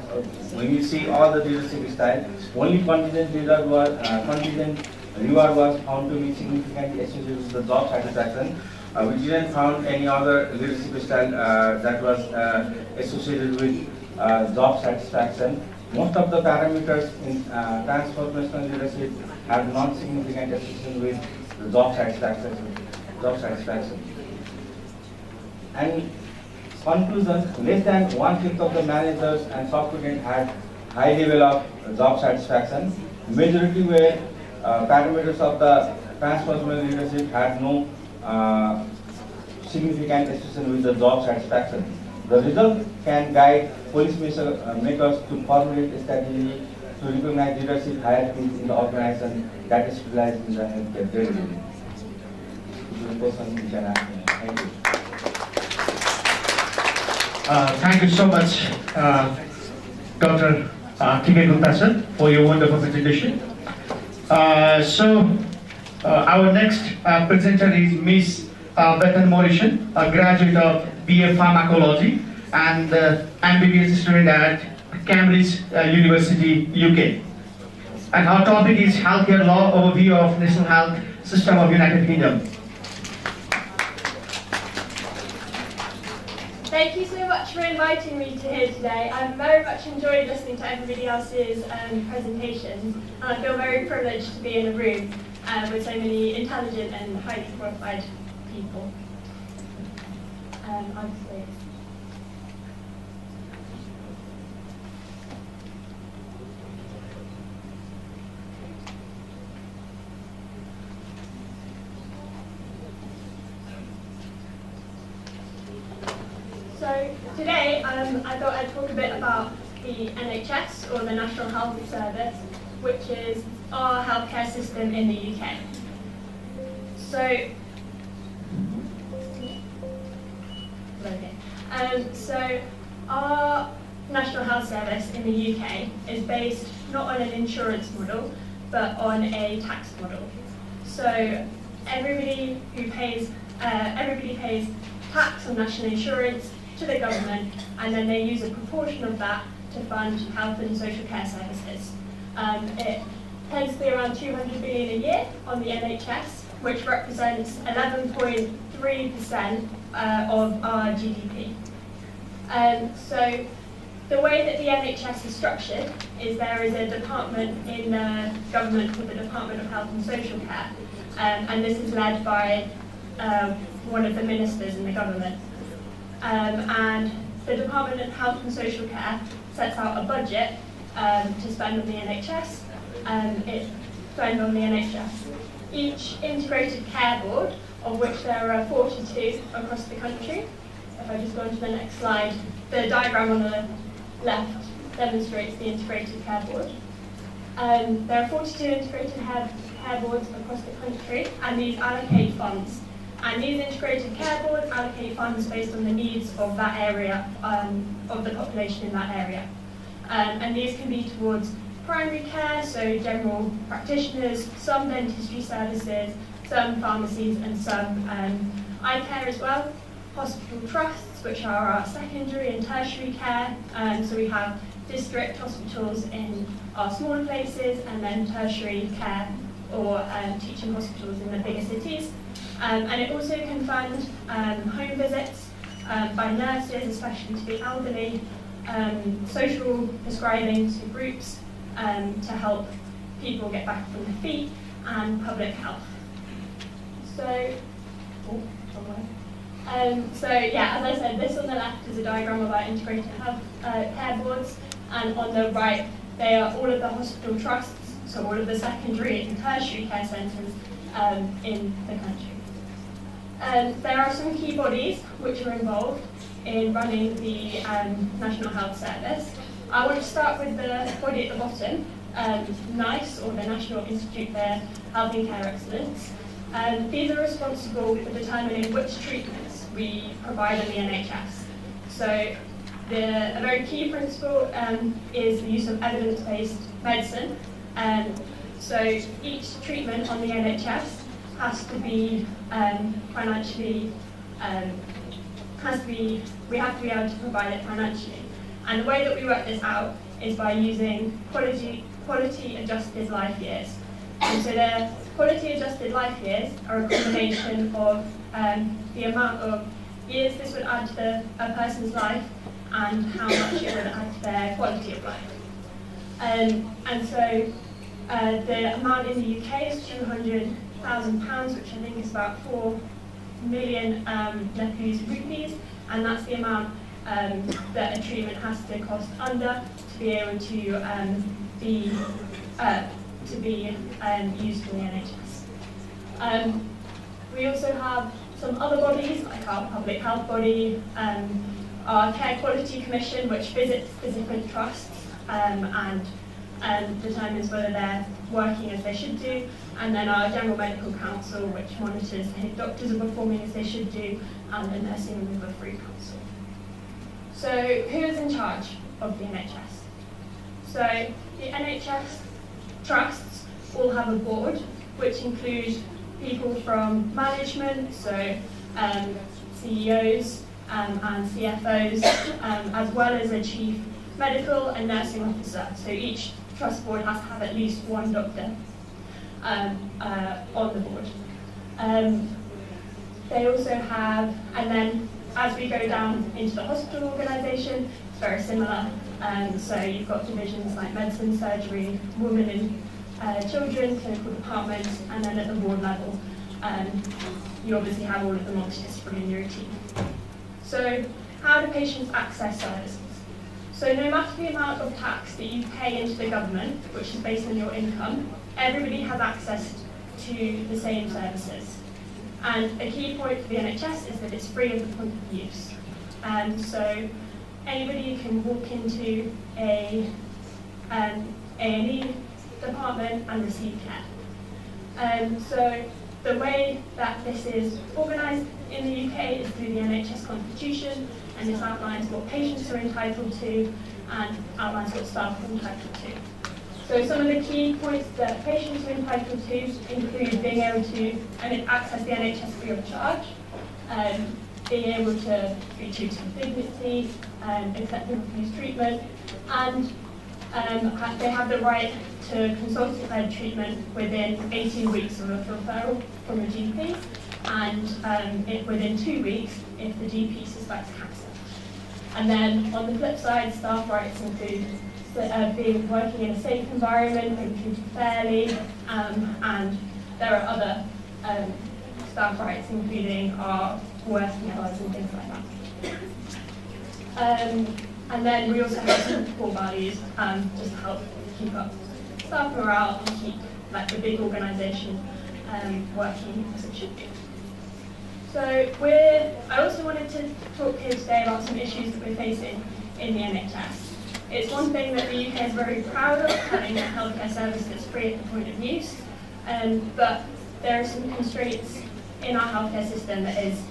when you see all the leadership style, only contingent reward was found to be significantly associated with the job satisfaction. We didn't found any other leadership style that was associated with job satisfaction. Most of the parameters in transformational leadership have non-significant association with the job satisfaction. And conclusion, less than 1/5 of the managers and subordinates had high level of job satisfaction. Majority were parameters of the transformational leadership had no significant association with the job satisfaction. The result can guide policymakers to formulate a strategy to recognize leadership hierarchies in the organization that is realized in the healthcare delivery. This is a question you can ask me. Thank you. Thank you so much, Dr. T.K. Gupta sir, for your wonderful presentation. Our next presenter is Miss Bethan Morishan, a graduate of BA Pharmacology and MBBS student at Cambridge University, UK. And our topic is Healthcare Law Overview of National Health System of United Kingdom. Thank you so much for inviting me to here today. I've very much enjoyed listening to everybody else's presentations, and I feel very privileged to be in a room with so many intelligent and highly qualified people. So today I thought I'd talk a bit about the NHS, or the National Health Service, which is our healthcare system in the UK. So our National Health Service in the UK is based not on an insurance model, but on a tax model. So everybody pays tax on national insurance to the government, and then they use a proportion of that to fund health and social care services. It tends to be around 200 billion a year on the NHS, which represents 11.3% of our GDP. So the way that the NHS is structured is there is a department in the government called the Department of Health and Social Care, and this is led by one of the ministers in the government. And the Department of Health and Social Care sets out a budget to spend on the NHS. It's spent on the NHS. Each integrated care board, of which there are 42 across the country. If I just go on to the next slide, the diagram on the left demonstrates the integrated care board. There are 42 integrated care boards across the country, and these allocate funds. And these integrated care boards allocate funds based on the needs of that area, of the population in that area. And these can be towards primary care, so general practitioners, some dentistry services, some pharmacies, and some eye care as well. Hospital trusts, which are our secondary and tertiary care. So we have district hospitals in our smaller places, and then tertiary care or teaching hospitals in the bigger cities. And it also can fund home visits by nurses, especially to the elderly, social prescribing to groups to help people get back on their feet, and public health. So, So yeah, as I said, this on the left is a diagram of our integrated health care boards, and on the right, they are all of the hospital trusts, so all of the secondary and tertiary care centres in the country. There are some key bodies which are involved in running the National Health Service. I want to start with the body at the bottom, NICE, or the National Institute for Health and Care Excellence. These are responsible for determining which treatments we provide in the NHS. So a very key principle is the use of evidence-based medicine. So each treatment on the NHS has to be financially, we have to be able to provide it financially. And the way that we work this out is by using quality adjusted life years. And so the quality adjusted life years are a combination of the amount of years this would add to a person's life and how much it would add to their quality of life. And so the amount in the UK is £200,000, which I think is about 4 million Nepalese rupees, and that's the amount that a treatment has to cost under to be able to be used in the NHS. We also have some other bodies, like our public health body, our Care Quality Commission, which visits the different trusts and determines whether they're working as they should do, and then our General Medical Council, which monitors if doctors are performing as they should do, and the Nursing and Midwifery Council. So who is in charge of the NHS? So the NHS trusts all have a board, which includes people from management, so CEOs and CFOs, as well as a chief medical and nursing officer. So each trust board has to have at least one doctor on the board. They also have, and then as we go down into the hospital organisation, it's very similar. So you've got divisions like medicine, surgery, women and children, clinical departments, and then at the ward level, you obviously have all of the multidisciplinary team. So how do patients access services? So no matter the amount of tax that you pay into the government, which is based on your income, everybody has access to the same services. And a key point for the NHS is that it's free at the point of use. So anybody can walk into a A&E department and receive care. So the way that this is organised in the UK is through the NHS Constitution, and this outlines what patients are entitled to and outlines what staff are entitled to. So some of the key points that patients are entitled to include being able to access the NHS free of charge, being able to be treated with dignity, accept and refuse treatment, and they have the right to consultative-led treatment within 18 weeks of a referral from a GP, and within 2 weeks if the GP suspects cancer. And then on the flip side, staff rights include working in a safe environment, being treated fairly, and there are other staff rights, including our working hours and things like that. And then we also have some core values just to help keep up staff morale and keep the big organisation working as it should be. So I also wanted to talk here today about some issues that we're facing in the NHS. It's one thing that the UK is very proud of, having a healthcare service that's free at the point of use, but there are some constraints in our healthcare system that is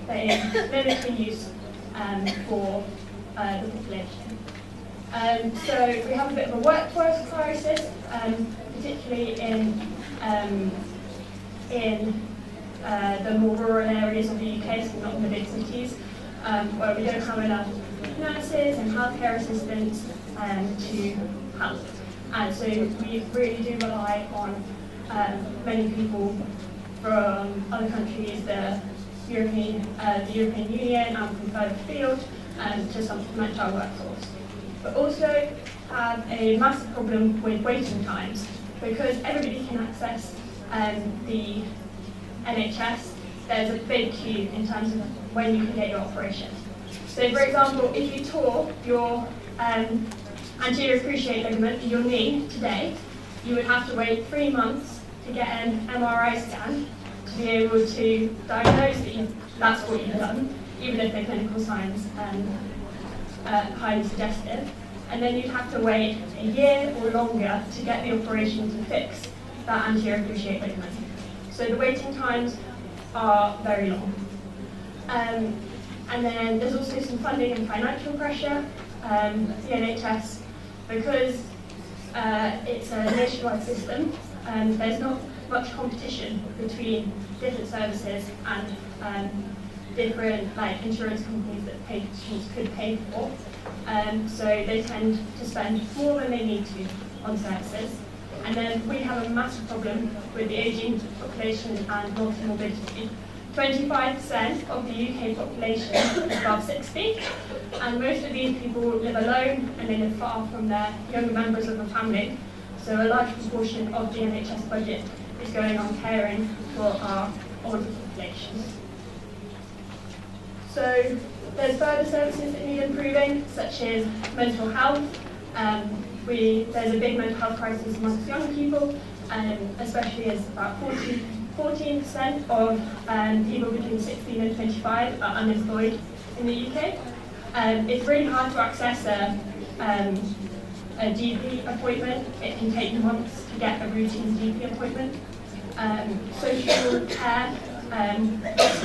limiting use for the population. So we have a bit of a workforce crisis, particularly in the more rural areas of the UK, so not in the big cities, where we don't have enough nurses and healthcare assistants to help. And so we really do rely on many people from other countries, the European Union, and from further afield to supplement our workforce. But also have a massive problem with waiting times, because everybody can access the NHS there's a big queue in terms of when you can get your operation. So for example, if you tore your anterior cruciate ligament in your knee today, you would have to wait 3 months to get an MRI scan to be able to diagnose that that's what you've done, even if the clinical signs are highly suggestive. And then you'd have to wait a year or longer to get the operation to fix that anterior cruciate ligament. So the waiting times are very long. And then there's also some funding and financial pressure. The NHS, because it's a nationwide system, there's not much competition between different services and different insurance companies that patients could pay for. So they tend to spend more than they need to on services. And then we have a massive problem with the ageing population and multi-morbidity. 25% of the UK population is above 60, and most of these people live alone and they live far from their younger members of the family. So a large proportion of the NHS budget is going on caring for our older population. So there's further services that need improving, such as mental health. There's a big mental health crisis amongst young people, especially as about 14% of people between 16 and 25 are unemployed in the UK. It's really hard to access a GP appointment. It can take months to get a routine GP appointment. Social care,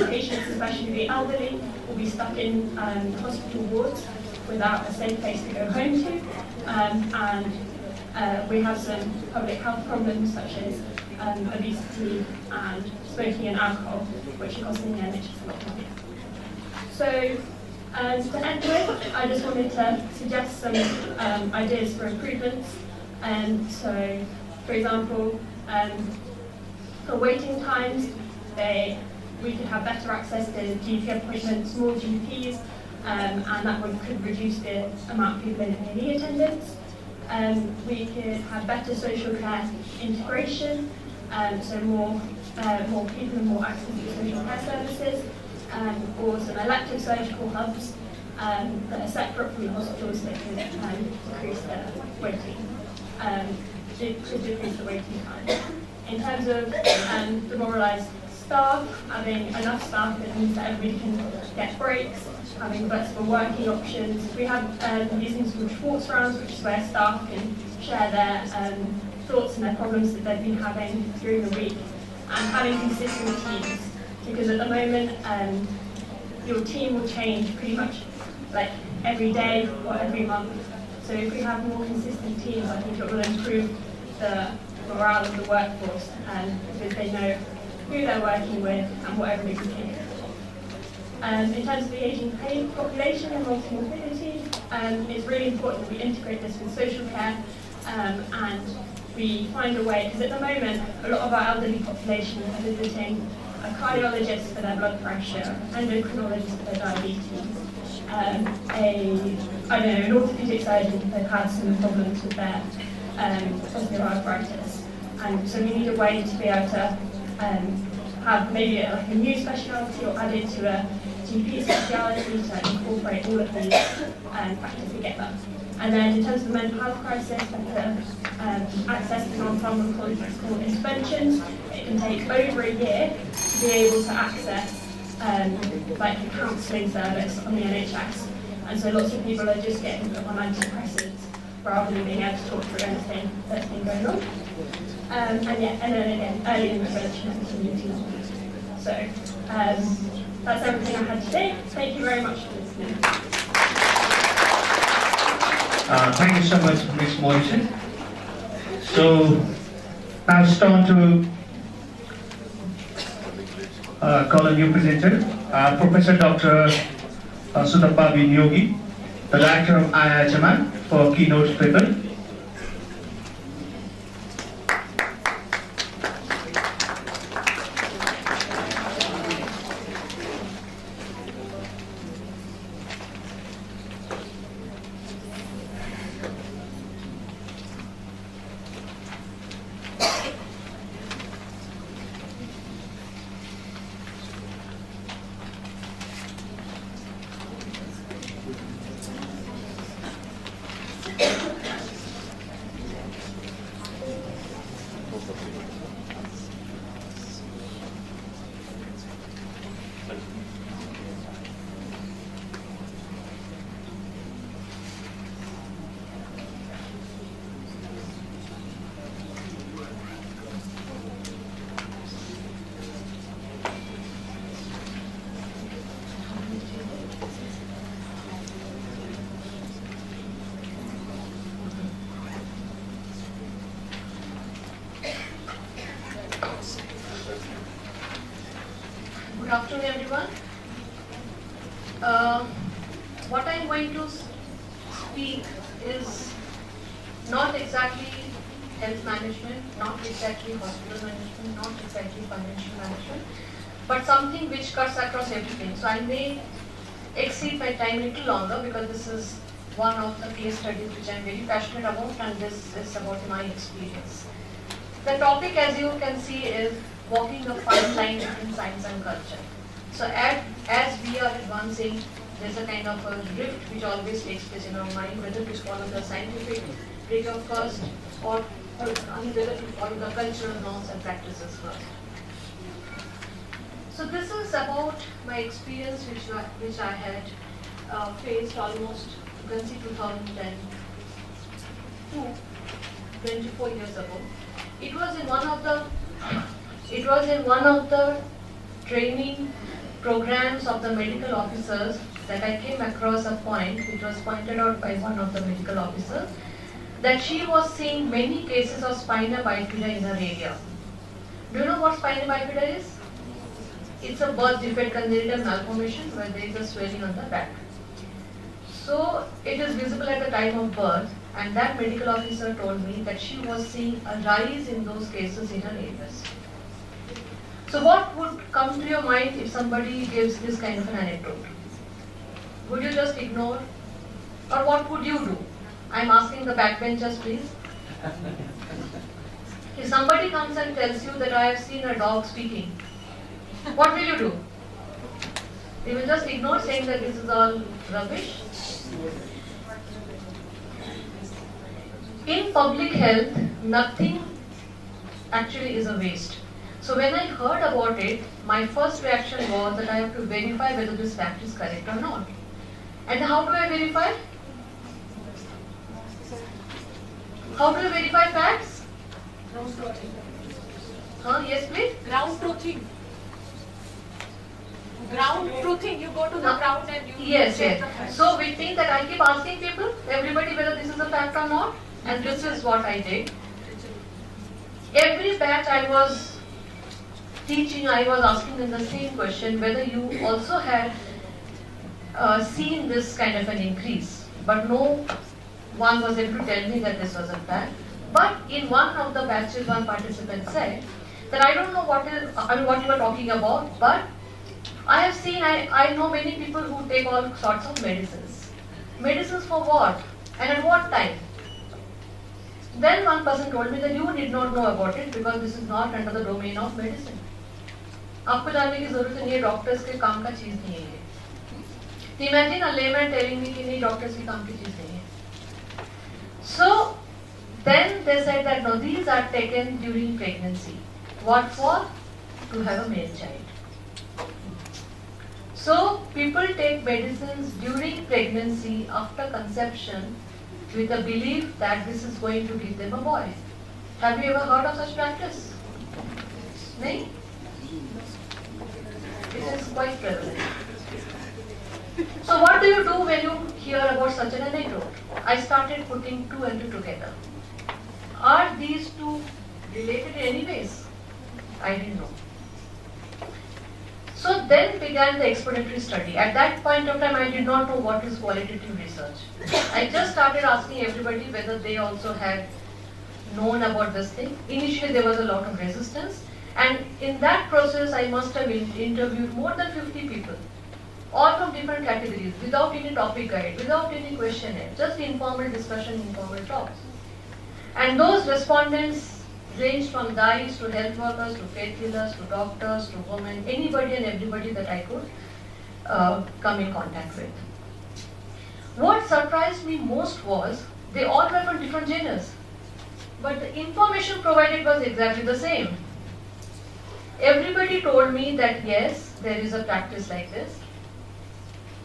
patients, especially the elderly, will be stuck in hospital wards without a safe place to go home to. And we have some public health problems such as obesity and smoking and alcohol, which are costing the NHS a lot of money. So to end with, I just wanted to suggest some ideas for improvements. So, for example, for waiting times, we could have better access to GP appointments, more GPs, and that could reduce the amount of people in A&E attendance. We could have better social care integration, so more people and more access to social care services, or some elective surgical hubs that are separate from the hospitals that can decrease the waiting time. In terms of demoralised staff, having enough staff that means that everybody can get breaks, having flexible working options. We have these things called Schwartz rounds, which is where staff can share their thoughts and their problems that they've been having during the week, and having consistent teams, because at the moment your team will change pretty much like every day or every month. So if we have more consistent teams, I think it will improve the morale of the workforce, because they know who they're working with and what everybody's doing. In terms of the ageing population and multi-morbidity, it's really important that we integrate this with social care, and we find a way, because at the moment, a lot of our elderly population are visiting a cardiologist for their blood pressure, endocrinologist for their diabetes, an orthopedic surgeon if they've had some problems with their osteoarthritis. And so we need a way to be able to have maybe a new speciality or add it to a GP speciality to incorporate all of these factors together. And then in terms of the mental health crisis, access to non-pharmacological interventions, it can take over a year to be able to access like a counselling service on the NHS. And so lots of people are just getting put on antidepressants rather than being able to talk through anything that's been going on. And then again, early intervention and community knowledge. So that's everything I had today. Thank you very much for listening. Thank you so much, Ms. Morrison. So now it's time to call a new presenter, Professor Dr. Sudappa B. Yogi, the Director of IIHMR, for keynote paper. everyone. What I'm going to speak is not exactly health management, not exactly hospital management, not exactly financial management, but something which cuts across everything. So I may exceed my time a little longer because this is one of the case studies which I'm very passionate about, and this is about my experience. The topic, as you can see, is walking a fine line between science and culture. So as we are advancing, there's a kind of a rift which always takes place in our mind, whether to follow the scientific rigor first or whether to follow the cultural norms and practices first. So this is about my experience which I had faced almost, you can see 2002, 24 years ago. It was in one of the training programs of the medical officers that I came across a point which was pointed out by one of the medical officers, that she was seeing many cases of spina bifida in her area. Do you know what spina bifida is? It's a birth defect congenital malformation where there is a swelling on the back. So it is visible at the time of birth, and that medical officer told me that she was seeing a rise in those cases in her areas. So what would come to your mind if somebody gives this kind of an anecdote? Would you just ignore? Or what would you do? I'm asking the backbenchers, please. If somebody comes and tells you that I have seen a dog speaking, what will you do? You will just ignore, saying that this is all rubbish? In public health, nothing actually is a waste. So when I heard about it, my first reaction was that I have to verify whether this fact is correct or not. And how do I verify? How do I verify facts? Yes, please? Ground truthing. Ground truthing, you go to the ground and you Yes. check the facts. So we think that I keep asking people, everybody, whether this is a fact or not, and this is what I did. Every batch I was teaching, I was asking them the same question, whether you also had seen this kind of an increase. But no one was able to tell me that this was a fact. But in one of the batches, one participant said that I don't know what you are talking about, but I have seen, I know many people who take all sorts of medicines. Medicines for what? And at what time? Then one person told me that you did not know about it because this is not under the domain of medicine. आपको जानने की जरूरत नहीं है, doctors के काम का चीज नहीं है ये. Imagine a layman telling me कि नहीं डॉक्टर्स की काम की चीज नहीं है. So then they said that no, these are taken during pregnancy. What for? To have a male child. So people take medicines during pregnancy after conception with the belief that this is going to give them a boy. Have you ever heard of such practice? No? It is quite prevalent. So what do you do when you hear about such an anecdote? I started putting two and two together. Are these two related in any ways? I didn't know. So then began the exploratory study. At that point of time, I did not know what is qualitative research. I just started asking everybody whether they also had known about this thing. Initially, there was a lot of resistance. And in that process, I must have interviewed more than 50 people, all from different categories, without any topic guide, without any questionnaire, just informal discussion, informal talks. And those respondents ranged from guides to health workers, to faith healers, to doctors, to women, anybody and everybody that I could come in contact with. What surprised me most was they all were from different genders, but the information provided was exactly the same. Everybody told me that yes, there is a practice like this.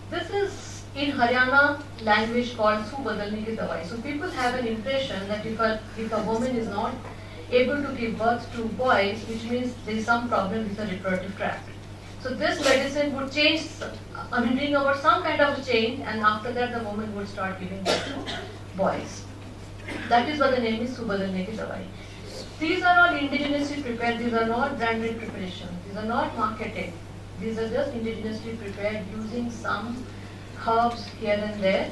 This is in Haryana language called Su Badalne Ki Dawai. So people have an impression that if a woman is not able to give birth to boys, which means there is some problem with the reproductive tract. So this medicine would change, bring about some kind of change, and after that the woman would start giving birth to boys. That is what the name is Su Badalne Ki Dawai. These are all indigenously prepared, these are not branded preparations, these are not marketed. These are just indigenously prepared using some herbs here and there.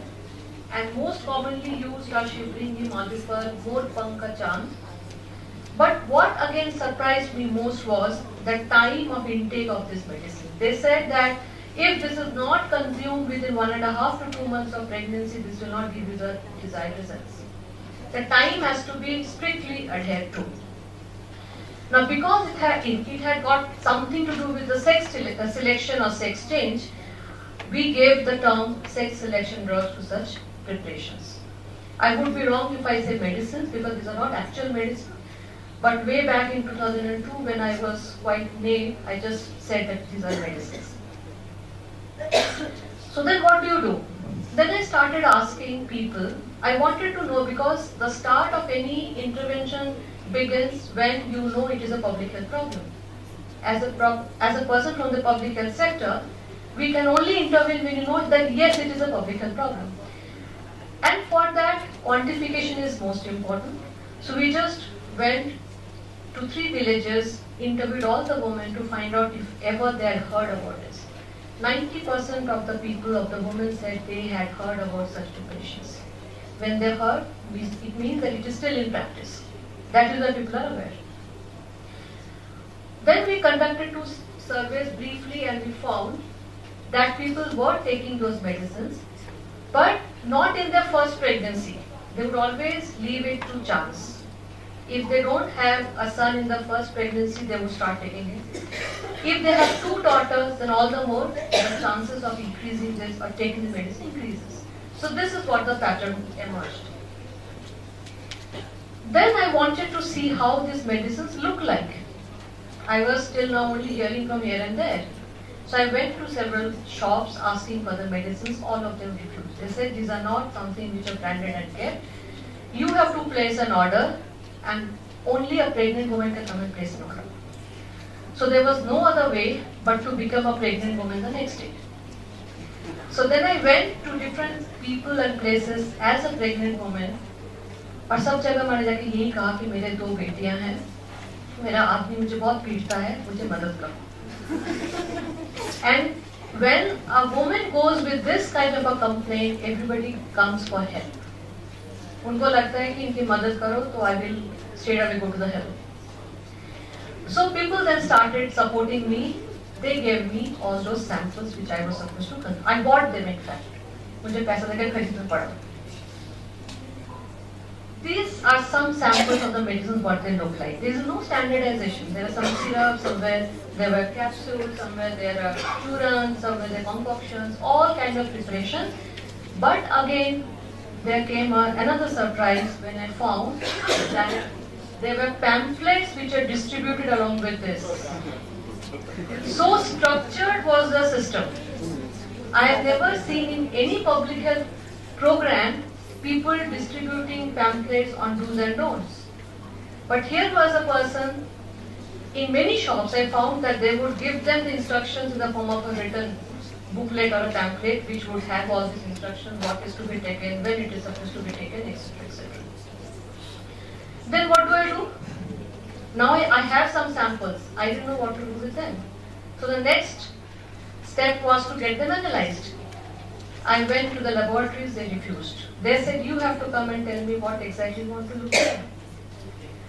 And most commonly used are Shivringi, Madhupar, Morpanka Chan. But what again surprised me most was the time of intake of this medicine. They said that if this is not consumed within 1.5 to 2 months of pregnancy, this will not give you the desired results. The time has to be strictly adhered to. Now, because it had got something to do with the sex selection or sex change, we gave the term sex selection drugs to such preparations. I would be wrong if I say medicines, because these are not actual medicines. But way back in 2002, when I was quite naive, I just said that these are medicines. So then what do? Then I started asking people. I wanted to know, because the start of any intervention begins when you know it is a public health problem. As a person from the public health sector, we can only intervene when you know that yes, it is a public health problem. And for that, quantification is most important. So we just went to 3 villages, interviewed all the women to find out if ever they had heard about this. 90% of the people, of the women, said they had heard about such preparations. When they heard, it means that it is still in practice. That is why people are aware. Then we conducted 2 surveys briefly, and we found that people were taking those medicines, but not in their first pregnancy. They would always leave it to chance. If they don't have a son in the first pregnancy, they would start taking it. If they have 2 daughters, then all the more the chances of increasing this or taking the medicine increases. So this is what the pattern emerged. Then I wanted to see how these medicines look like. I was still now only hearing from here and there. So I went to several shops asking for the medicines. All of them refused. They said these are not something which are branded and kept. You have to place an order, and only a pregnant woman can come and place an order. So there was no other way but to become a pregnant woman the next day. So then I went to different people and places as a pregnant woman, और सब जगह मैंने जाके यही कहा कि मेरे 2 बेटियां हैं, मेरा आदमी मुझे बहुत पीटता है, मुझे मदद करो. And when a woman goes with this kind of a complaint, everybody comes for help. उनको लगता है कि इनकी मदद करो तो I will straight away go to the help. So people then started supporting me. They gave me all those samples which I was supposed to consume. I bought them in fact. मुझे पैसा देकर खरीदना पड़ा. These are some samples of the medicines, what they look like. There is no standardization. There are some syrups, somewhere there were capsules, somewhere there are churans, somewhere there are concoctions, all kinds of preparations. But again, there came another surprise when I found that there were pamphlets which are distributed along with this. So structured was the system. I have never seen in any public health program people distributing pamphlets on do's and don'ts. But here was a person, in many shops I found that they would give them the instructions in the form of a written booklet or a pamphlet which would have all these instructions, what is to be taken, when it is supposed to be taken, etc. etc. Then what do? Now I have some samples. I didn't know what to do with them. So the next step was to get them analyzed. I went to the laboratories, they refused. They said, you have to come and tell me what exactly you want to look at.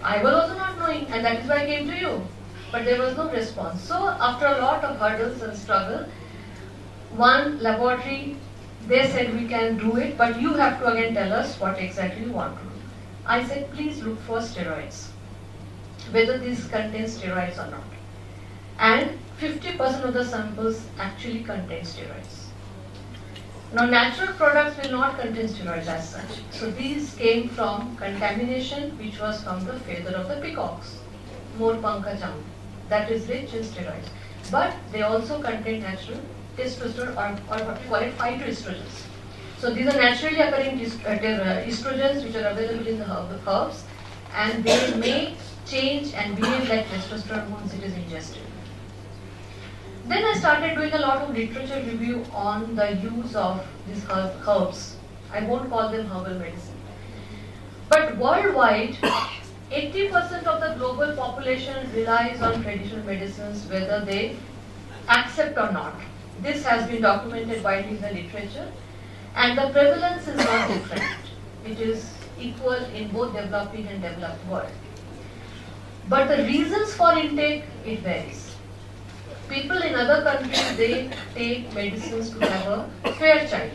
I was also not knowing, and that is why I came to you. But there was no response. So after a lot of hurdles and struggle, one laboratory, they said we can do it, but you have to again tell us what exactly you want to do. I said, please look for steroids, whether these contain steroids or not. And 50% of the samples actually contain steroids. Now, natural products will not contain steroids as such. So these came from contamination which was from the feather of the peacocks, Morpanka Chan, that is rich in steroids. But they also contain natural testosterone or what we call it phytoestrogens. So these are naturally occurring estrogens which are available in the herbs, and they may change and behave like testosterone once it is ingested. Then I started doing a lot of literature review on the use of these herbs. I won't call them herbal medicine. But worldwide, 80% of the global population relies on traditional medicines, whether they accept or not. This has been documented widely in the literature, and the prevalence is not different. It is equal in both developing and developed world. But the reasons for intake, it varies. People in other countries, they take medicines to have a fair child.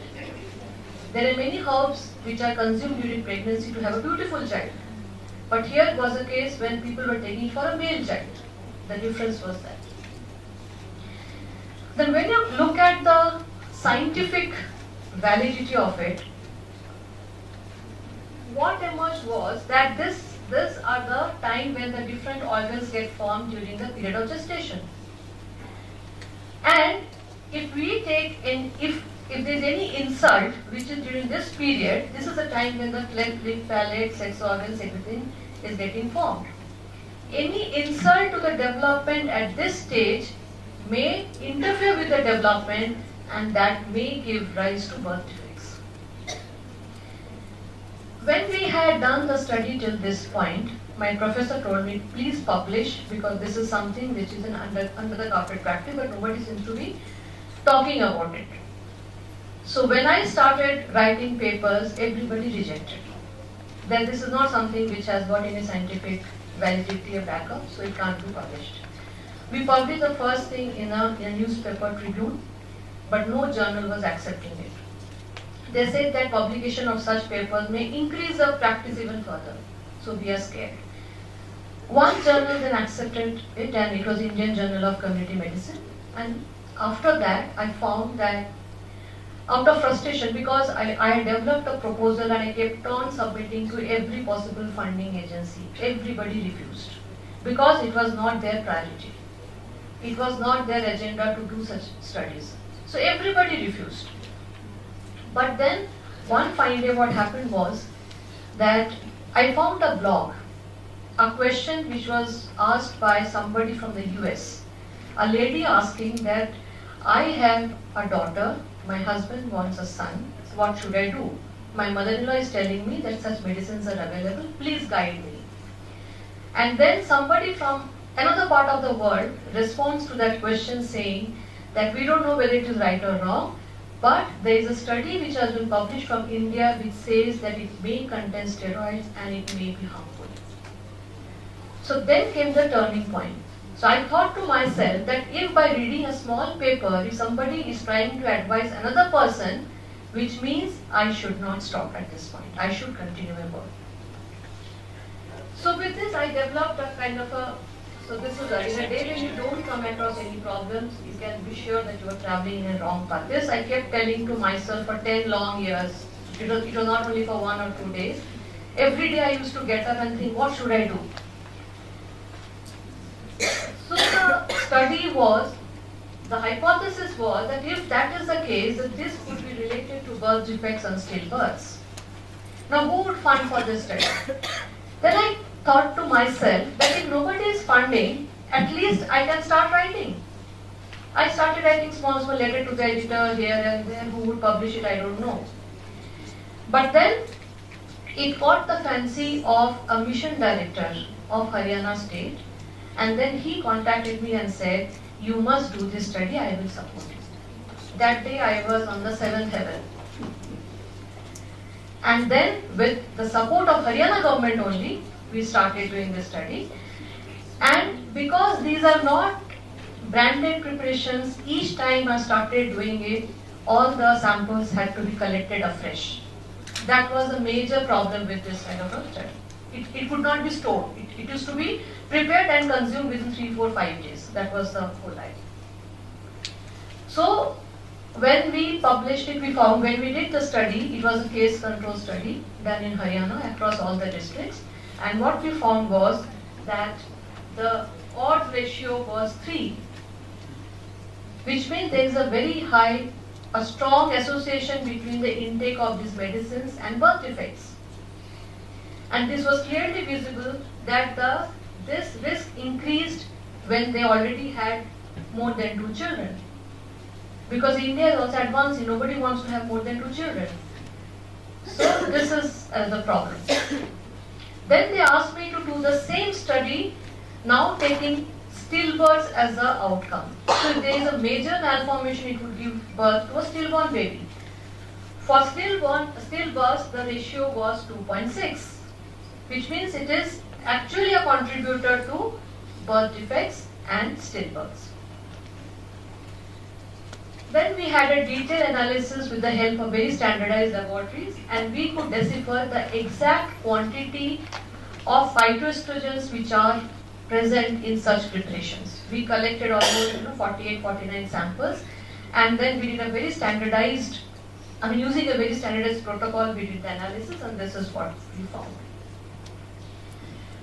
There are many herbs which are consumed during pregnancy to have a beautiful child. But here was a case when people were taking for a male child. The difference was that. Then when you look at the scientific validity of it, what emerged was that these are the time when the different organs get formed during the period of gestation. And if we take in, if there is any insult which is during this period, this is the time when the cleft, lip, palate, sex organs, everything is getting formed. Any insult to the development at this stage may interfere with the development, and that may give rise to birth defects. When we had done the study till this point, my professor told me, please publish, because this is something which is under the carpet practice, but nobody seems to be talking about it. So when I started writing papers, everybody rejected. Then this is not something which has got any scientific validity or backup, so it can't be published. We published the first thing in a newspaper, Tribune, but no journal was accepting it. They said that publication of such papers may increase the practice even further, so we are scared. One journal then accepted it, and it was Indian Journal of Community Medicine. And after that, I found that out of frustration, because I had developed a proposal and I kept on submitting to every possible funding agency, everybody refused, because it was not their priority. It was not their agenda to do such studies. So everybody refused. But then, one fine day what happened was that I found a blog, a question which was asked by somebody from the US. A lady asking that, I have a daughter, my husband wants a son, what should I do? My mother-in-law is telling me that such medicines are available, please guide me. And then somebody from another part of the world responds to that question saying that we don't know whether it is right or wrong, but there is a study which has been published from India which says that it may contain steroids and it may be harmful. So then came the turning point. So I thought to myself that if by reading a small paper, if somebody is trying to advise another person, which means I should not stop at this point. I should continue my work. So with this I developed a kind of a, so this is in a day when you don't come across any problems, you can be sure that you are traveling in a wrong path. This I kept telling to myself for 10 long years. It was not only for 1 or 2 days. Every day I used to get up and think, what should I do? So the study was, the hypothesis was that if that is the case, that this could be related to birth defects and stillbirths. Now who would fund for this study? Then I thought to myself that if nobody is funding, at least I can start writing. I started writing small letter to the editor here and there. Who would publish it, I don't know. But then it caught the fancy of a mission director of Haryana state, and then he contacted me and said, you must do this study, I will support you. That day I was on the 7th heaven. And then with the support of Haryana government only, we started doing this study. And because these are not branded preparations, each time I started doing it, all the samples had to be collected afresh. That was a major problem with this kind of a study. It could not be stored. It used to be prepared and consumed within 3, 4, 5 days. That was the whole idea. So when we published it, we found when we did the study, it was a case control study done in Haryana across all the districts. And what we found was that the odds ratio was 3, which means there is a very high, a strong association between the intake of these medicines and birth defects. And this was clearly visible that this risk increased when they already had more than 2 children. Because India is also advancing, nobody wants to have more than 2 children. So this is the problem. Then they asked me to do the same study, now taking stillbirths as the outcome. So if there is a major malformation, it would give birth to a stillborn baby. For stillbirths, the ratio was 2.6, which means it is actually a contributor to birth defects and stillbirths. Then we had a detailed analysis with the help of very standardized laboratories, and we could decipher the exact quantity of phytoestrogens which are present in such preparations. We collected almost 48-49 samples, and then we did a very standardized, using a very standardized protocol, we did the analysis, and this is what we found.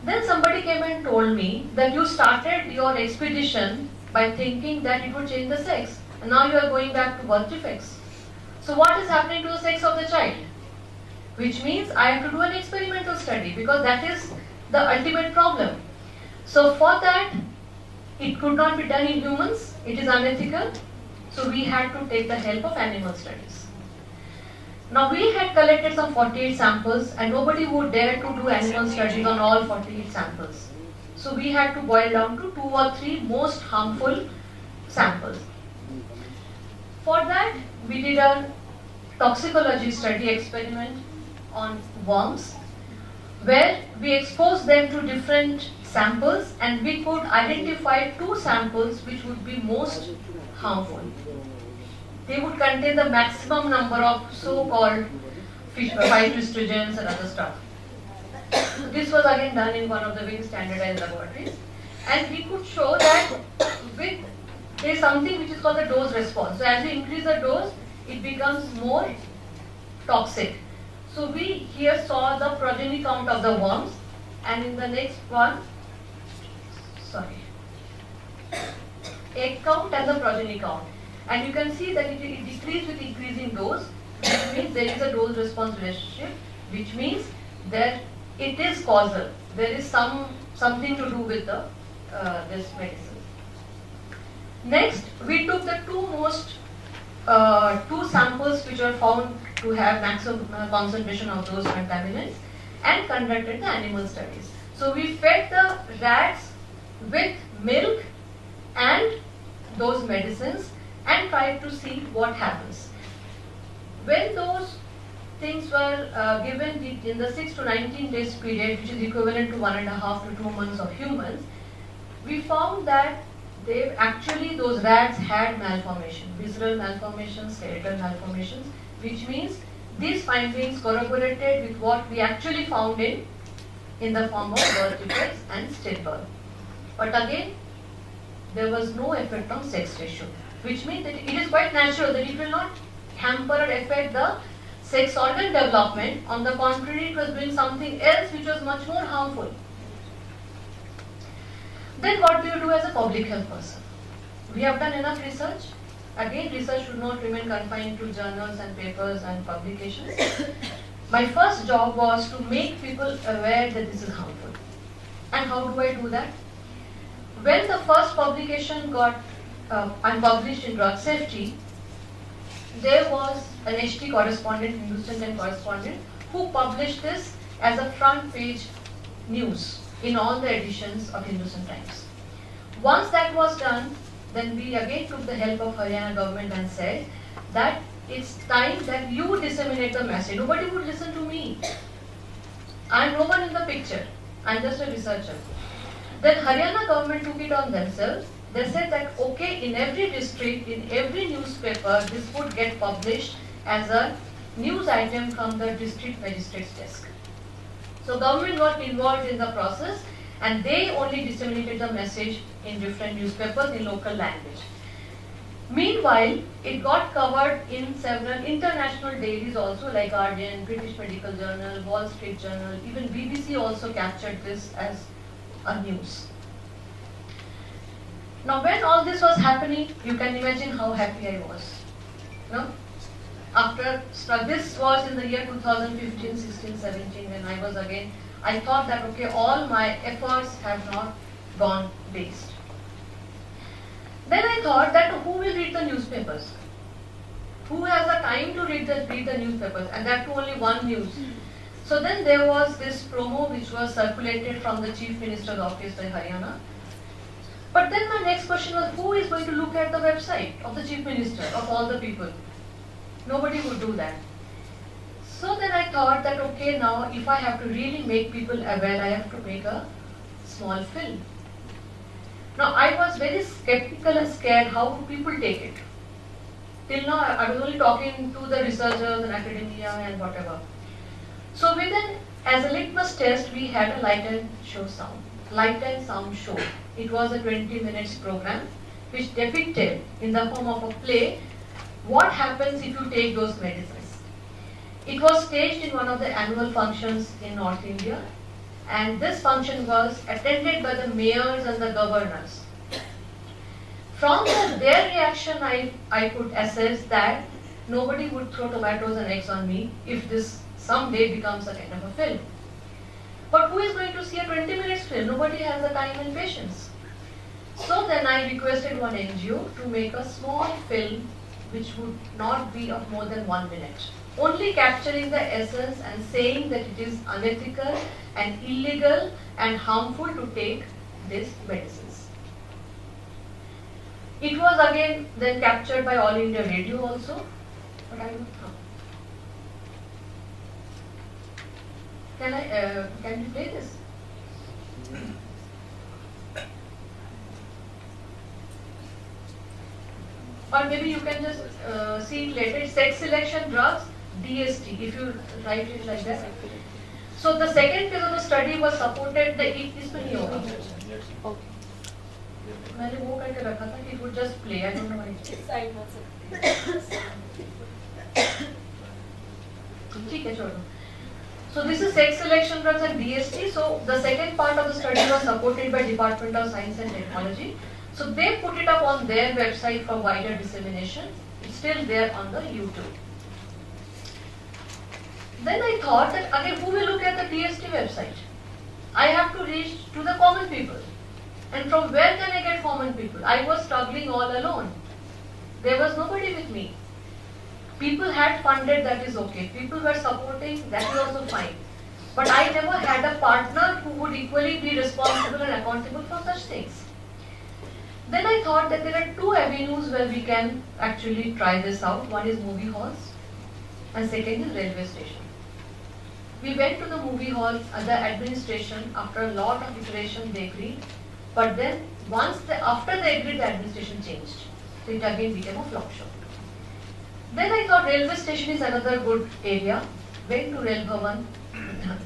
Then somebody came and told me that you started your expedition by thinking that it would change the sex, and now you are going back to birth defects. So what is happening to the sex of the child? Which means I have to do an experimental study, because that is the ultimate problem. So for that, it could not be done in humans, it is unethical, so we had to take the help of animal studies. Now we had collected some 48 samples, and nobody would dare to do animal studies on all 48 samples. So we had to boil down to 2 or 3 most harmful samples. For that, we did a toxicology study experiment on worms, where we exposed them to different samples, and we could identify 2 samples which would be most harmful. They would contain the maximum number of so-called phytoestrogens and other stuff. This was again done in one of the very standardized laboratories, and we could show that there is something which is called the dose response. So as we increase the dose, it becomes more toxic. So we here saw the progeny count of the worms, and in the next one, egg count and the progeny count. And you can see that it decreased with increasing dose, which means there is a dose-response relationship, which means that it is causal. There is something to do with the this medicine. Next, we took the 2 samples which are found to have maximum concentration of those contaminants, and conducted the animal studies. So we fed the rats with milk and those medicines, and tried to see what happens. When those things were given in the 6 to 19 days period, which is equivalent to 1.5 to 2 months of humans, we found that those rats had malformation, visceral malformations, skeletal malformations, which means these findings corroborated with what we actually found in the form of birth defects and stillbirth. But again, there was no effect on sex ratio, which means that it is quite natural that it will not hamper or affect the sex organ development. On the contrary, it was doing something else which was much more harmful. Then what do you do as a public health person? We have done enough research. Again, research should not remain confined to journals and papers and publications. My first job was to make people aware that this is harmful. And how do I do that? When the first publication got unpublished in Drug Safety, there was an HT correspondent, Hindustan Times correspondent, who published this as a front page news in all the editions of Hindustan Times. Once that was done, then we again took the help of Haryana government and said that it's time that you disseminate the message. Nobody would listen to me. I'm no one in the picture. I'm just a researcher. Then Haryana government took it on themselves. They said that okay, in every district, in every newspaper, this would get published as a news item from the district magistrate's desk. So government got involved in the process, and they only disseminated the message in different newspapers in local language. Meanwhile, it got covered in several international dailies also, like Guardian, British Medical Journal, Wall Street Journal, even BBC also captured this as a news. Now when all this was happening, you can imagine how happy I was. No? This was in the year 2015, 16, 17, when I was again, I thought that okay, all my efforts have not gone waste. Then I thought that who will read the newspapers? Who has the time to read the newspapers, and that too only one news. So then there was this promo which was circulated from the Chief Minister's office by Haryana. But then my next question was, who is going to look at the website of the Chief Minister, of all the people? Nobody would do that. So then I thought that, okay, now if I have to really make people aware, I have to make a small film. Now I was very skeptical and scared, how would people take it? Till now I was only talking to the researchers and academia and whatever. So within, as a litmus test, we had a light and sound show. It was a 20 minutes program which depicted in the form of a play what happens if you take those medicines. It was staged in one of the annual functions in North India, and this function was attended by the mayors and the governors. From their reaction, I could assess that nobody would throw tomatoes and eggs on me if this someday becomes a kind of a film. But who is going to see a 20 minutes film? Nobody has the time and patience. So then I requested one NGO to make a small film which would not be of more than 1 minute, only capturing the essence and saying that it is unethical and illegal and harmful to take these medicines. It was again then captured by All India Radio also, but I don't know. Can you play this? Or maybe you can just see it later. Sex selection drugs, DST, if you write it like that. So the second phase of the study was supported, इसमें नहीं होगा. मैंने वो करके रखा था कि it would just play. I don't know why. ठीक है, छोड़ो. So this is sex selection drugs and DST. So the second part of the study was supported by Department of Science and Technology. So they put it up on their website for wider dissemination. It's still there on the YouTube. Then I thought that again, who will look at the DST website? I have to reach to the common people. And from where can I get common people? I was struggling all alone. There was nobody with me. People had funded, that is okay. People were supporting, that is also fine. But I never had a partner who would equally be responsible and accountable for such things. Then I thought that there are two avenues where we can actually try this out. One is movie halls and second is railway station. We went to the movie halls and the administration, after a lot of iteration, they agreed. But then after they agreed, the administration changed. So it again became a flop show. Then I thought railway station is another good area. Went to Rail Bhavan,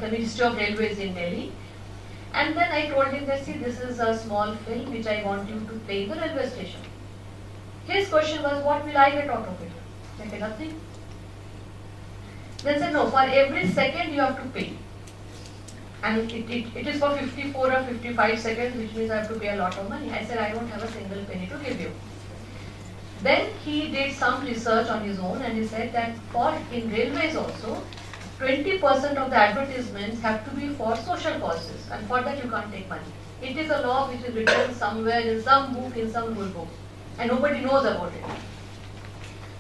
the Ministry of Railways in Delhi. And then I told him that, see, this is a small film which I want you to play in the railway station. His question was, what will I get out of it? I said, nothing. Then said, no, for every second you have to pay. And it is for 54 or 55 seconds, which means I have to pay a lot of money. I said, I don't have a single penny to give you. Then he did some research on his own and he said that in railways also, 20% of the advertisements have to be for social causes, and for that you can't take money. It is a law which is written somewhere in some book, in some rule book, and nobody knows about it.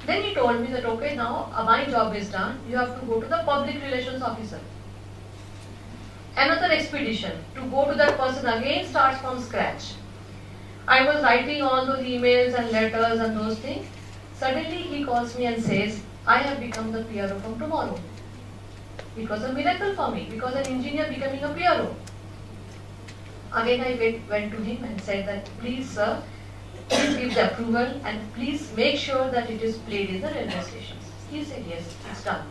Then he told me that, okay, now my job is done, you have to go to the public relations officer. Another expedition, to go to that person again starts from scratch. I was writing all those emails and letters and those things. Suddenly he calls me and says, I have become the PRO from tomorrow. It was a miracle for me, because an engineer becoming a PRO. Again I went to him and said that, please sir, please give the approval and please make sure that it is played in the railway stations. He said, yes, it's done.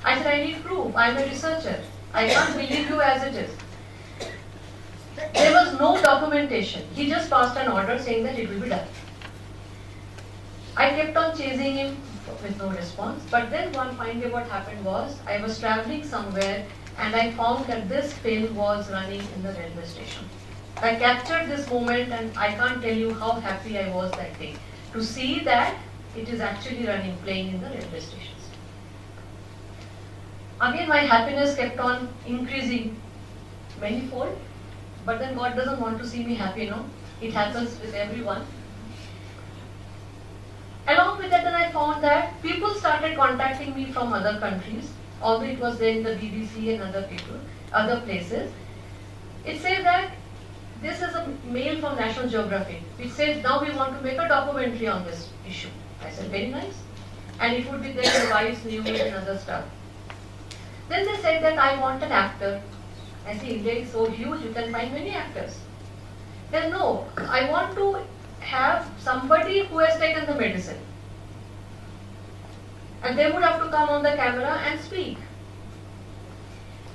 I said, I need proof, I am a researcher. I can't believe you as it is. There was no documentation. He just passed an order saying that it will be done. I kept on chasing him with no response. But then one fine day what happened was, I was traveling somewhere and I found that this film was running in the railway station. I captured this moment and I can't tell you how happy I was that day to see that it is actually running, playing in the railway stations. Again my happiness kept on increasing manifold. But then God doesn't want to see me happy, no? It happens with everyone. Along with that, then I found that people started contacting me from other countries, although it was there in the BBC and other places. It says that this is a mail from National Geographic which says now we want to make a documentary on this issue. I said, very nice. And it would be there in the Vice News and other stuff. Then they said that I want an actor. I see India is so huge, you can find many actors. Then no, I want to have somebody who has taken the medicine. And they would have to come on the camera and speak.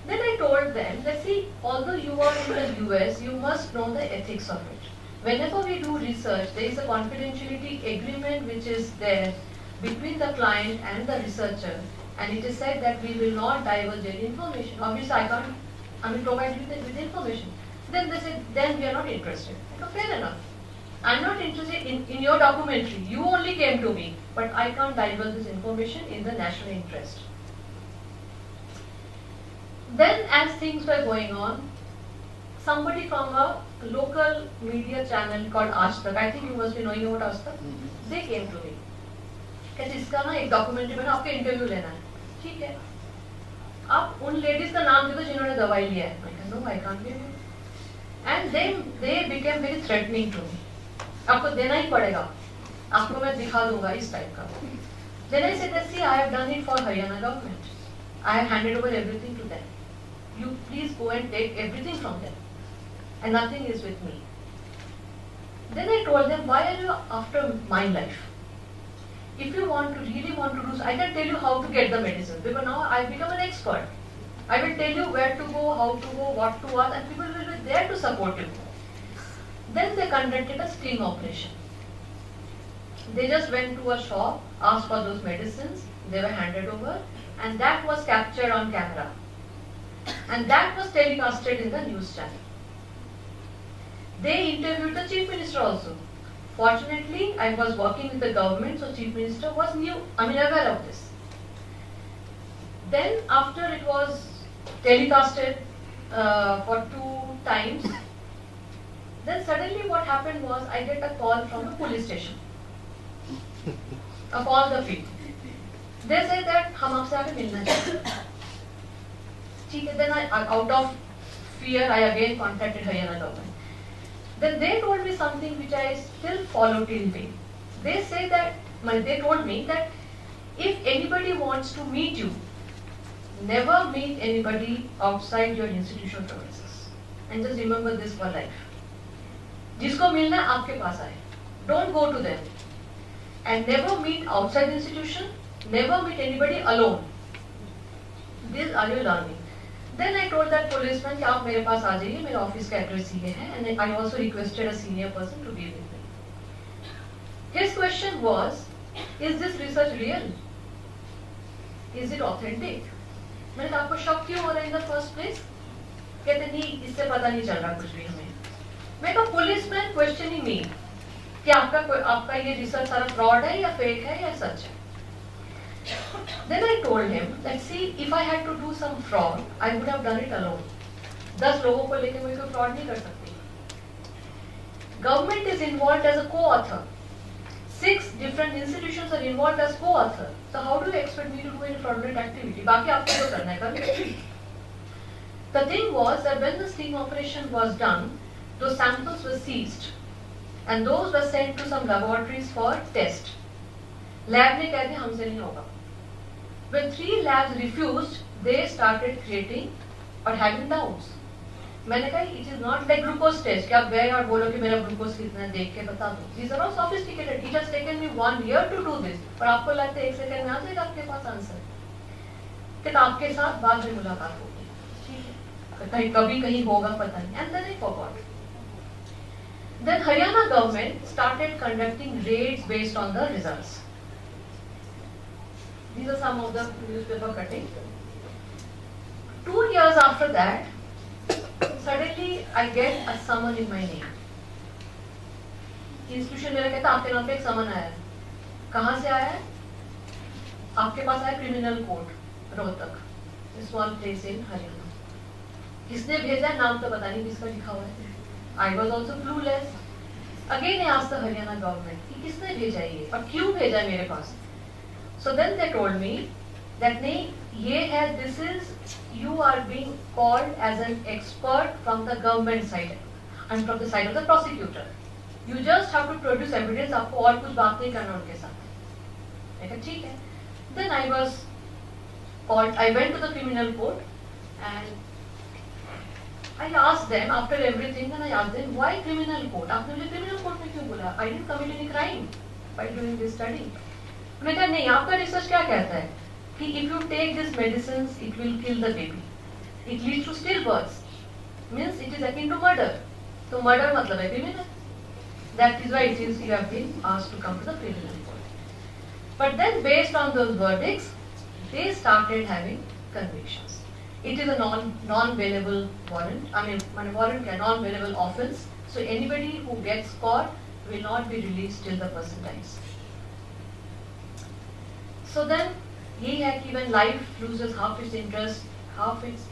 Then I told them that see, although you are in the US, you must know the ethics of it. Whenever we do research, there is a confidentiality agreement which is there between the client and the researcher, and it is said that we will not divulge any information. Obviously, I can't provide you with information. Then they said, then we are not interested. So fair enough. I'm not interested in your documentary. You only came to me, but I can't divulge this information in the national interest. Then as things were going on, somebody from a local media channel called Aaj Tak, I think you must be knowing about Aaj Tak, they came to me. कहते इसका ना एक documentary बना, आपके interview लेना है. ठीक है. आप उन लेडीज का नाम दे दो जिन्होंने दवाई लिया है. I said, no, I can't give you. And they became very threatening to me. आपको देना ही पड़ेगा. आपको मैं दिखा दूंगा इस टाइप का. Then I said, see, I have done it for Haryana government. I have handed over everything to them. You please go and take everything from them. And nothing is with me. Then I told them, why are you after my life? If you really want to do so, I can tell you how to get the medicine. Because now I become an expert. I will tell you where to go, how to go, what to ask, and people will be there to support you. Then they conducted a sting operation. They just went to a shop, asked for those medicines, they were handed over, and that was captured on camera. And that was telecasted in the news channel. They interviewed the Chief Minister also. Fortunately, I was working with the government, so Chief Minister was aware of this. Then after it was telecasted for 2 times, then suddenly what happened was I get a call from the police station. Of all the field. They said that हम आपसे आके मिलना चाहते हैं. ठीक है, then out of fear I again contacted Haryana government. Then they told me something which I still follow till date. They told me that if anybody wants to meet you, never meet anybody outside your institutional premises. And just remember this for life. जिसको मिलना है आपके पास आए. Don't go to them. And never meet outside the institution. Never meet anybody alone. These are your learning. Then I told that policeman कि आप मेरे पास आ जाइए, मेरा ऑफिस का एड्रेस ये है, and I also requested a senior person to be with me. His question was, is this research real? Is it authentic? मैंने कहा आपको शक क्यों हो रहा है in the first place? कहते नहीं, इससे पता नहीं चल रहा कुछ भी हमें. मैं कहा policeman questioning me कि आपका ये रिसर्च सारा फ्रॉड है या फेक है या सच है. Then I told him that see, if I had to do some fraud, I would have done it alone. 10 लोगों को लेके मैं कोई fraud नहीं कर सकती. Government is involved as a co-author. 6 different institutions are involved as co-author. So how do you expect me to do any fraudulent activity? बाकी आपको जो करना है कर. The thing was that when the sting operation was done, those samples were seized, and those were sent to some laboratories for test. Lab ने कहते हमसे नहीं होगा. When 3 labs refused, they started creating or having doubts. मैंने कहा it is not like glucose test कि आप गए और बोलो कि मेरा ग्लूकोज कितना है देख के बता दो. These are all sophisticated. It has taken me 1 year to do this. और आपको लगता है 1 सेकंड में आ जाएगा आपके पास आंसर. कि आपके साथ बाद में मुलाकात होगी. ठीक है. कभी कहीं होगा पता नहीं. And then I forgot. Then Haryana government started conducting raids based on the results. These are some of the newspaper cuttings. 2 years after that, suddenly I get a summon in my name. Institution मेरा कहता आपके नाम पे एक समन आया है. कहाँ से आया है? आपके पास आया criminal court Rohtak, small place in Haryana. किसने भेजा नाम तो पता नहीं किसका लिखा हुआ है. I was also clueless. Again I asked the Haryana government कि किसने भेजा ये और क्यों भेजा मेरे पास. So then they told me that नहीं ये है, this is you are being called as an expert from the government side. and from the side of the prosecutor. You just have to produce evidence. आपको और कुछ बात नहीं करना उनके साथ. मैं कहा ठीक है. Then I was called. I went to the criminal court and I asked them after everything. Then I asked them, why criminal court? आपने मुझे criminal court में क्यों बोला? I didn't commit any crime by doing this study. मैं कहा नहीं, आपका research क्या कहता है कि if you take these medicines, it will kill the baby. It leads to stillbirths. Means it is akin to murder. So murder मतलब है criminal. That is why it is you have been asked to come to the criminal court. But then based on those verdicts, they started having convictions. It is a non-bailable warrant. I mean, warrant is a non-bailable offence. So anybody who gets caught will not be released till the person dies. So then, यही है कि when life loses half its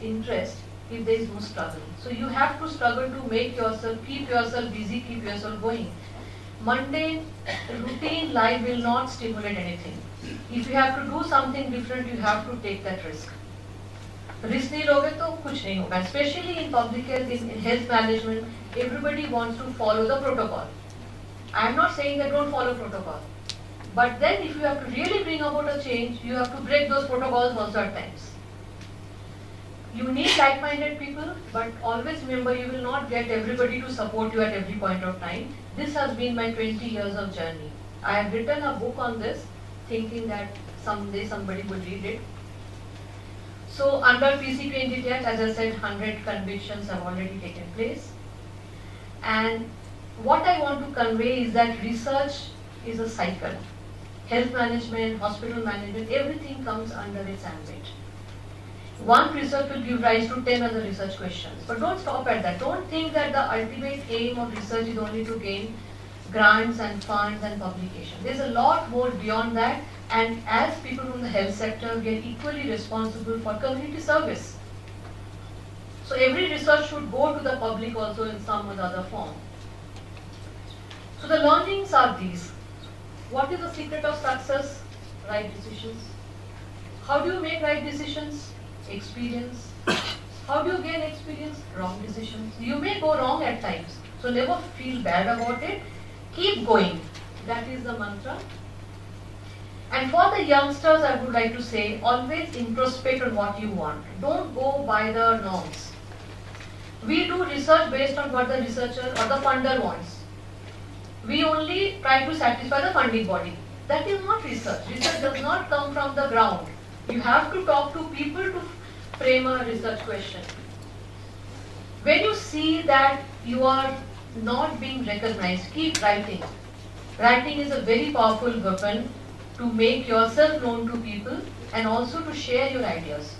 interest if there is no struggle. So you have to struggle to make yourself, keep yourself busy, keep yourself going. Mundane, routine life will not stimulate anything. If you have to do something different, you have to take that risk. Risk नहीं लोगे तो कुछ नहीं होगा. Especially in public health, in health management, everybody wants to follow the protocol. I am not saying that don't follow protocol. But then if you have to really bring about a change, you have to break those protocols also at times. You need like-minded people, but always remember you will not get everybody to support you at every point of time. This has been my 20 years of journey. I have written a book on this, thinking that someday somebody would read it. So under PC 20 Act, as I said, 100 convictions have already taken place. And what I want to convey is that research is a cycle. Health management, hospital management, everything comes under its ambit. One research will give rise to 10 other research questions. But don't stop at that. Don't think that the ultimate aim of research is only to gain grants and funds and publication. There's a lot more beyond that, and as people from the health sector get equally responsible for community service. So every research should go to the public also in some or the other form. So the learnings are these. What is the secret of success? Right decisions. How do you make right decisions? Experience. How do you gain experience? Wrong decisions. You may go wrong at times, so never feel bad about it. Keep going. That is the mantra. And for the youngsters, I would like to say, always introspect on what you want. Don't go by the norms. We do research based on what the researcher or the funder wants. We only try to satisfy the funding body. That is not research. Research does not come from the ground. You have to talk to people to frame a research question. When you see that you are not being recognized, keep writing. Writing is a very powerful weapon to make yourself known to people and also to share your ideas.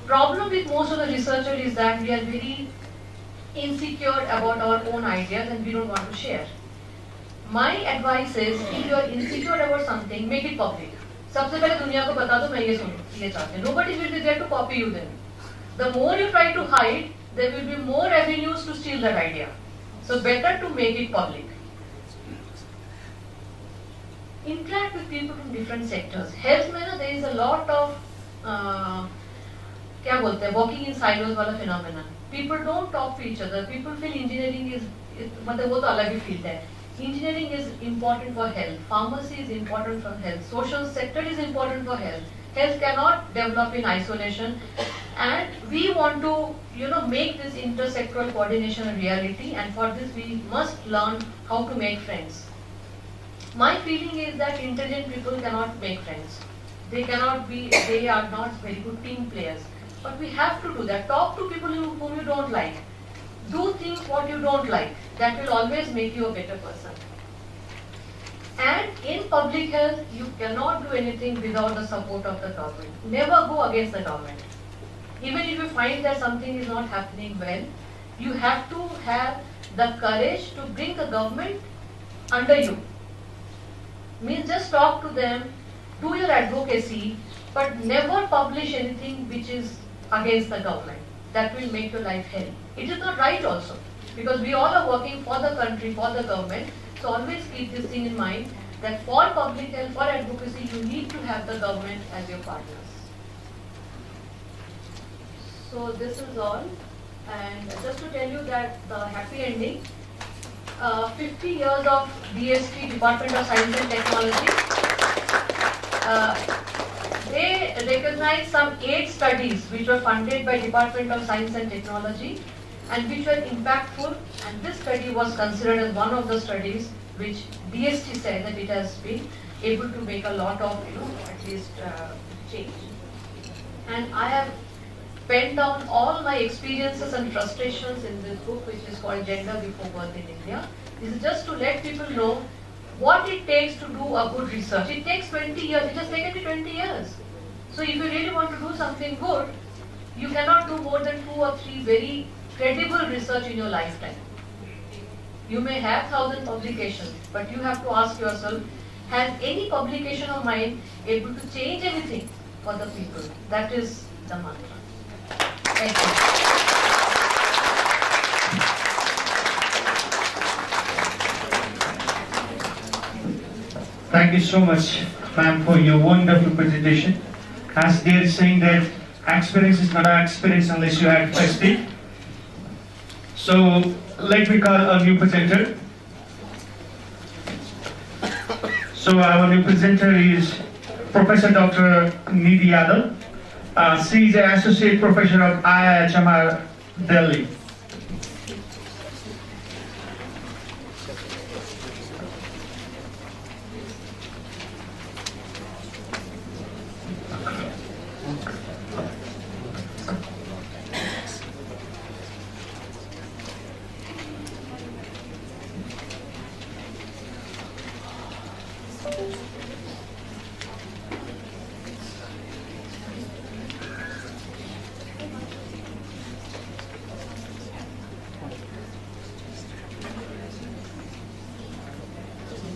Problem with most of the researchers is that we are very insecure about our own ideas and we don't want to share. My advice is, if you are insecure about something, make it public. सबसे पहले दुनिया को बता दो मैं ये चाहती हूँ. Nobody will be there to copy you then. The more you try to hide, there will be more avenues to steal that idea. So better to make it public. Interact with people from different sectors. Health में ना there is a lot of क्या बोलते हैं walking in silos वाला phenomenon. People don't talk to each other. People feel engineering is मतलब वो तो अलग ही field है. Engineering is important for health. Pharmacy is important for health. Social sector is important for health. Health cannot develop in isolation. And we want to, make this intersectoral coordination a reality. And for this, we must learn how to make friends. My feeling is that intelligent people cannot make friends. They are not very good team players. But we have to do that. Talk to people whom you don't like. Do things what you don't like. That will always make you a better person. And in public health, you cannot do anything without the support of the government. Never go against the government. Even if you find that something is not happening well, you have to have the courage to bring the government under you. Means just talk to them, do your advocacy, but never publish anything which is against the government. That will make your life hell. It is not right also, because we all are working for the country, for the government. So always keep this thing in mind, that for public health, for advocacy, you need to have the government as your partners. So this is all. And just to tell you that the happy ending, 50 years of DST, Department of Science and Technology, they recognized some 8 studies which were funded by Department of Science and Technology and which were impactful, and this study was considered as one of the studies which DST said that it has been able to make a lot of, at least change. And I have penned down all my experiences and frustrations in this book, which is called Gender Before Birth in India. This is just to let people know what it takes to do a good research. It takes 20 years, it has taken me 20 years. So if you really want to do something good, you cannot do more than 2 or 3 very credible research in your lifetime. You may have 1,000 publications, but you have to ask yourself, has any publication of mine able to change anything for the people? That is the mantra. Thank you. Thank you so much, ma'am, for your wonderful presentation. As they are saying that experience is not an experience unless you have first it. So let me call a new presenter. So our new presenter is Professor Dr. Nidhi Yadav. She is an Associate Professor of IIHMR, Delhi.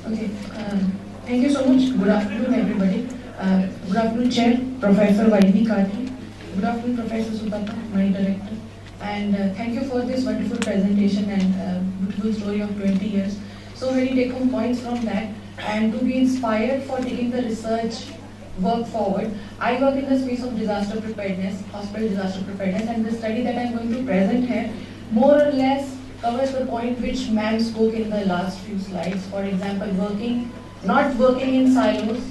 Okay, thank you so much. Good afternoon, everybody. Good afternoon, Chair, Professor Vaidhi Kati. Good afternoon, Professor Sutapa, my director. And thank you for this wonderful presentation and beautiful story of 20 years. So many take-home points from that. And to be inspired for taking the research work forward, I work in the space of disaster preparedness, hospital disaster preparedness, and the study that I'm going to present here more or less covers the point which ma'am spoke in the last few slides. For example, not working in silos,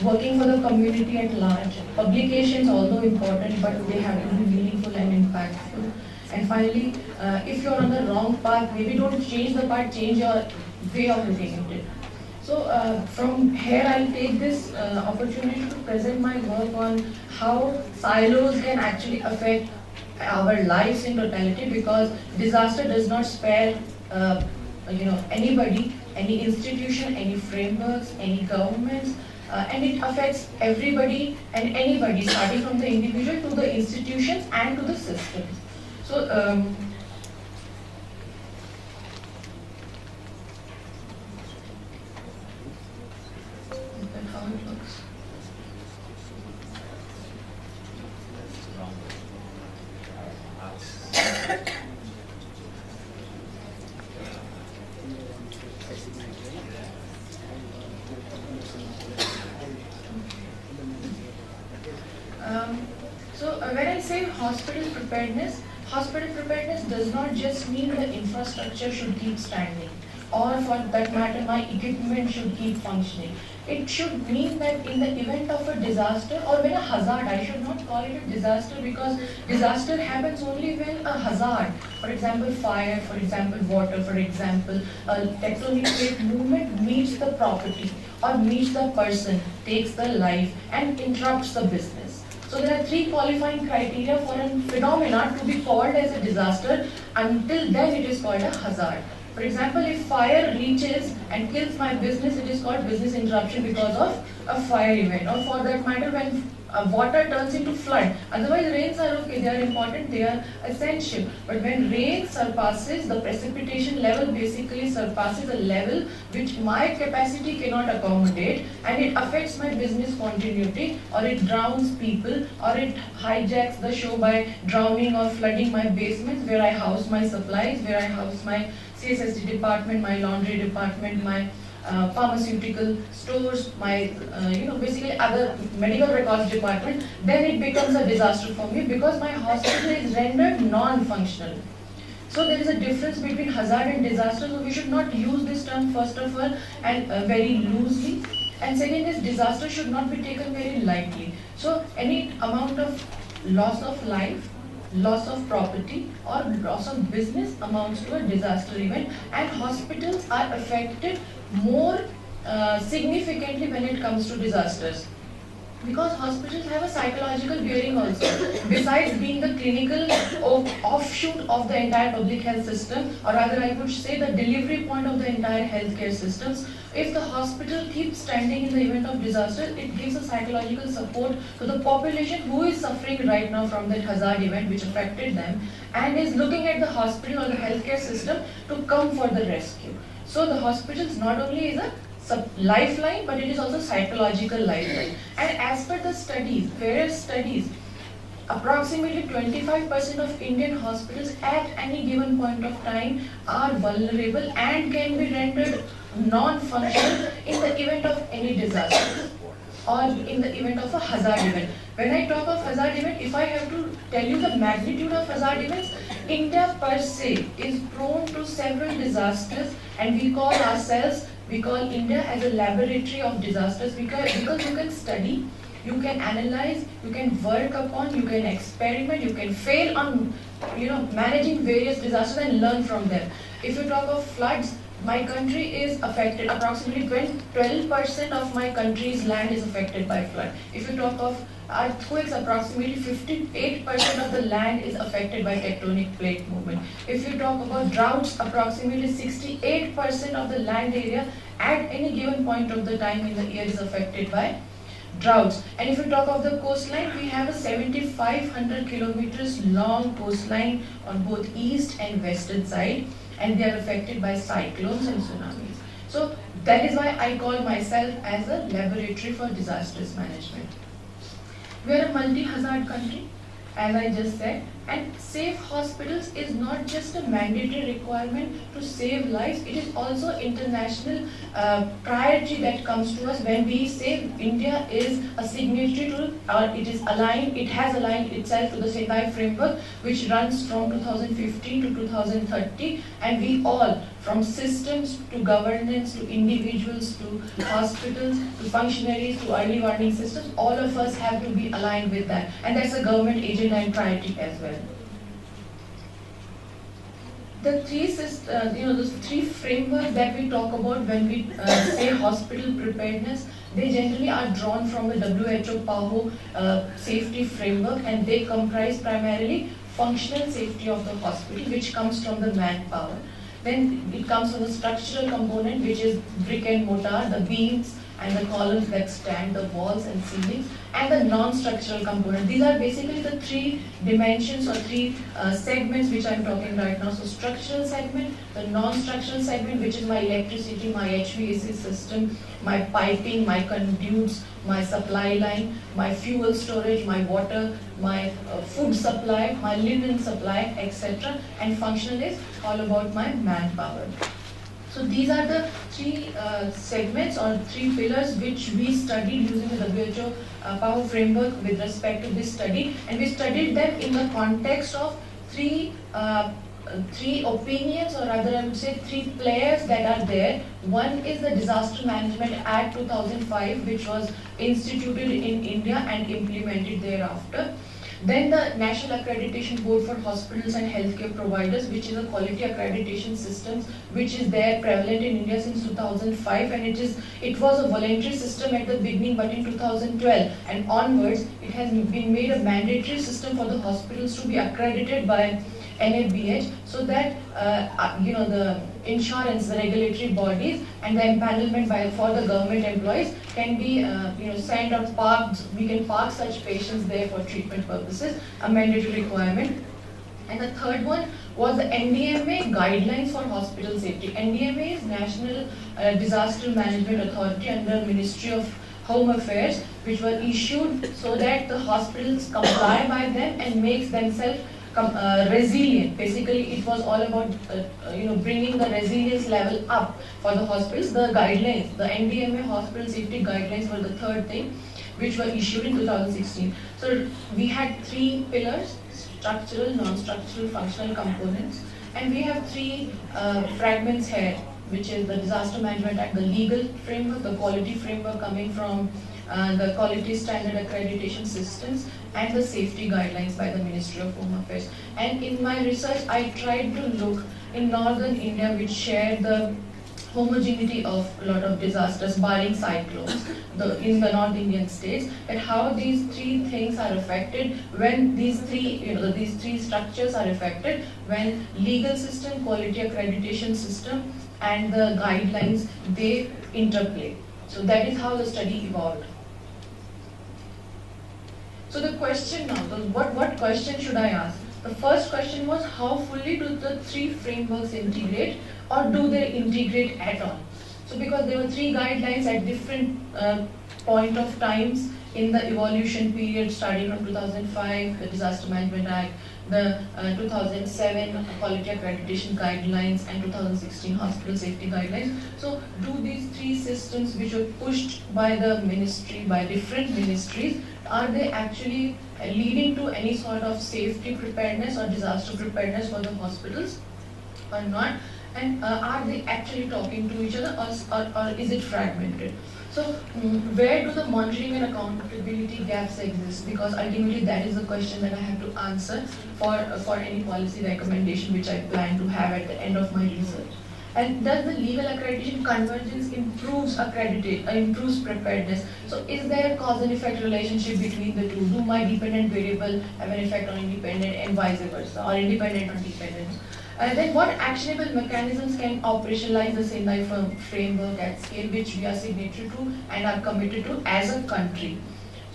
working for the community at large. Publications, although important, but they have to be meaningful and impactful. And finally, if you're on the wrong path, maybe don't change the path, change your way of looking at it. So from here, I'll take this opportunity to present my work on how silos can actually affect our lives in totality, because disaster does not spare anybody, any institution, any frameworks, any governments, and it affects everybody and anybody, starting from the individual to the institutions and to the systems. So is that how it looks? When I say hospital preparedness does not just mean the infrastructure should keep standing, or for that matter my equipment should keep functioning. It should mean that in the event of a disaster or when a hazard, I should not call it a disaster, because disaster happens only when a hazard, for example fire, for example water, for example a tectonic plate movement meets the property or meets the person, takes the life and interrupts the business. So there are 3 qualifying criteria for a phenomenon to be called as a disaster. Until then it is called a hazard. For example, if fire reaches and kills my business, it is called business interruption because of a fire event. Or for that matter, when water turns into flood. Otherwise rains are okay, they are important, they are essential. But when rain surpasses, the precipitation level basically surpasses a level which my capacity cannot accommodate, and it affects my business continuity, or it drowns people, or it hijacks the show by drowning or flooding my basements where I house my supplies, where I house my CSSD department, my laundry department, my pharmaceutical stores, my basically other medical records department, then it becomes a disaster for me because my hospital is rendered non-functional. So there is a difference between hazard and disaster. So we should not use this term first of all and very loosely. And second is disaster should not be taken very lightly. So any amount of loss of life, loss of property or loss of business amounts to a disaster event, and hospitals are affected more significantly when it comes to disasters. Because hospitals have a psychological bearing also. Besides being the clinical offshoot of the entire public health system, or rather I would say the delivery point of the entire healthcare systems, if the hospital keeps standing in the event of disaster, it gives a psychological support to the population who is suffering right now from that hazard event which affected them and is looking at the hospital or the healthcare system to come for the rescue. So the hospitals not only is a lifeline, but it is also psychological lifeline. And as per the studies, various studies, approximately 25% of Indian hospitals at any given point of time are vulnerable and can be rendered non-functional in the event of any disaster or in the event of a hazard event. When I talk of hazard event, if I have to tell you the magnitude of hazard events, India per se is prone to several disasters, and we call India as a laboratory of disasters because you can study, you can analyze, you can work upon, you can experiment, you can fail on managing various disasters and learn from them. If you talk of floods, my country is affected, approximately 12% of my country's land is affected by flood. If you talk of earthquakes, approximately 58% of the land is affected by tectonic plate movement. If you talk about droughts, approximately 68% of the land area at any given point of the time in the year is affected by droughts. And if you talk of the coastline, we have a 7,500 kilometers long coastline on both east and western side, and they are affected by cyclones and tsunamis. So that is why I call myself as a laboratory for disasters management. We are a multi-hazard country, as I just said, and safe hospitals is not just a mandatory requirement to save lives, it is also international priority that comes to us when we say India is a signatory to, or it has aligned itself to the Sendai framework, which runs from 2015 to 2030, and we all, from systems to governance to individuals to hospitals to functionaries to early warning systems, all of us have to be aligned with that, and that's a government agenda and priority as well. The three frameworks that we talk about when we say hospital preparedness, they generally are drawn from the WHO PAHO safety framework, and they comprise primarily functional safety of the hospital, which comes from the manpower. Then it comes from the structural component, which is brick and mortar, the beams and the columns that stand, the walls and ceilings, and the non-structural component. These are basically the three dimensions or three segments which I'm talking right now. So structural segment, the non-structural segment, which is my electricity, my HVAC system, my piping, my conduits, my supply line, my fuel storage, my water, my food supply, my linen supply, etc. And functional is all about my manpower. So these are the three segments or three pillars which we studied using the WHO PAHO framework with respect to this study, and we studied them in the context of three opinions, or rather I would say three players that are there. One is the Disaster Management Act 2005, which was instituted in India and implemented thereafter. Then the National Accreditation Board for Hospitals and Healthcare Providers, which is a quality accreditation system which is there prevalent in India since 2005, and it was a voluntary system at the beginning, but in 2012 and onwards it has been made a mandatory system for the hospitals to be accredited by NABH, so that the insurance, the regulatory bodies, and the empanelment for the government employees can be sent or parked. We can park such patients there for treatment purposes, a mandatory requirement. And the third one was the NDMA guidelines for hospital safety. NDMA is National Disaster Management Authority under Ministry of Home Affairs, which were issued so that the hospitals comply by them and makes themselves resilient. Basically, it was all about bringing the resilience level up for the hospitals. The guidelines, the NDMA hospital safety guidelines were the third thing, which were issued in 2016. So we had 3 pillars: structural, non-structural, functional components, and we have 3 fragments here, which is the Disaster Management Act, the legal framework, the quality framework coming from the quality standard accreditation systems, and the safety guidelines by the Ministry of Home Affairs. And in my research, I tried to look in northern India, which share the homogeneity of a lot of disasters, barring cyclones, in the North Indian states, and how these 3 things are affected when these 3 structures are affected when legal system, quality accreditation system, and the guidelines, they interplay. So that is how the study evolved. So the question now, what question should I ask? The first question was, how fully do the 3 frameworks integrate, or do they integrate at all? So because there were 3 guidelines at different point of times in the evolution period, starting from 2005, the Disaster Management Act, the 2007 Quality Accreditation Guidelines, and 2016 Hospital Safety Guidelines. So do these 3 systems, which were pushed by the ministry, by different ministries, are they actually leading to any sort of safety preparedness or disaster preparedness for the hospitals or not? And are they actually talking to each other, or is it fragmented? So where do the monitoring and accountability gaps exist? Because ultimately that is the question that I have to answer for any policy recommendation which I plan to have at the end of my research. And does the legal accreditation convergence improves preparedness? So is there a cause and effect relationship between the 2? Do my dependent variable have an effect on independent, and vice versa, or independent on dependent? And then what actionable mechanisms can operationalize the Sendai framework at scale, which we are signatory to and are committed to as a country?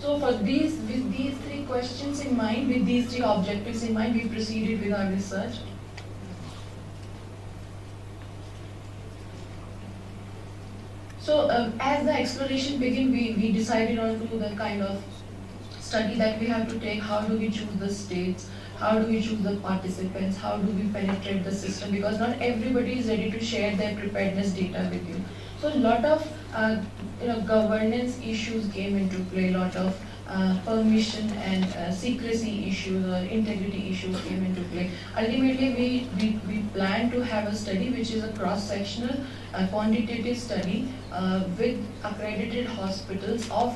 So with these 3 questions in mind, with these 3 objectives in mind, we proceeded with our research. So as the exploration began, we decided on to the kind of study that we have to take. How do we choose the states? How do we choose the participants? How do we penetrate the system? Because not everybody is ready to share their preparedness data with you. So a lot of governance issues came into play. A lot of permission and secrecy issues or integrity issues came into play. Ultimately, we plan to have a study which is a cross-sectional quantitative study with accredited hospitals of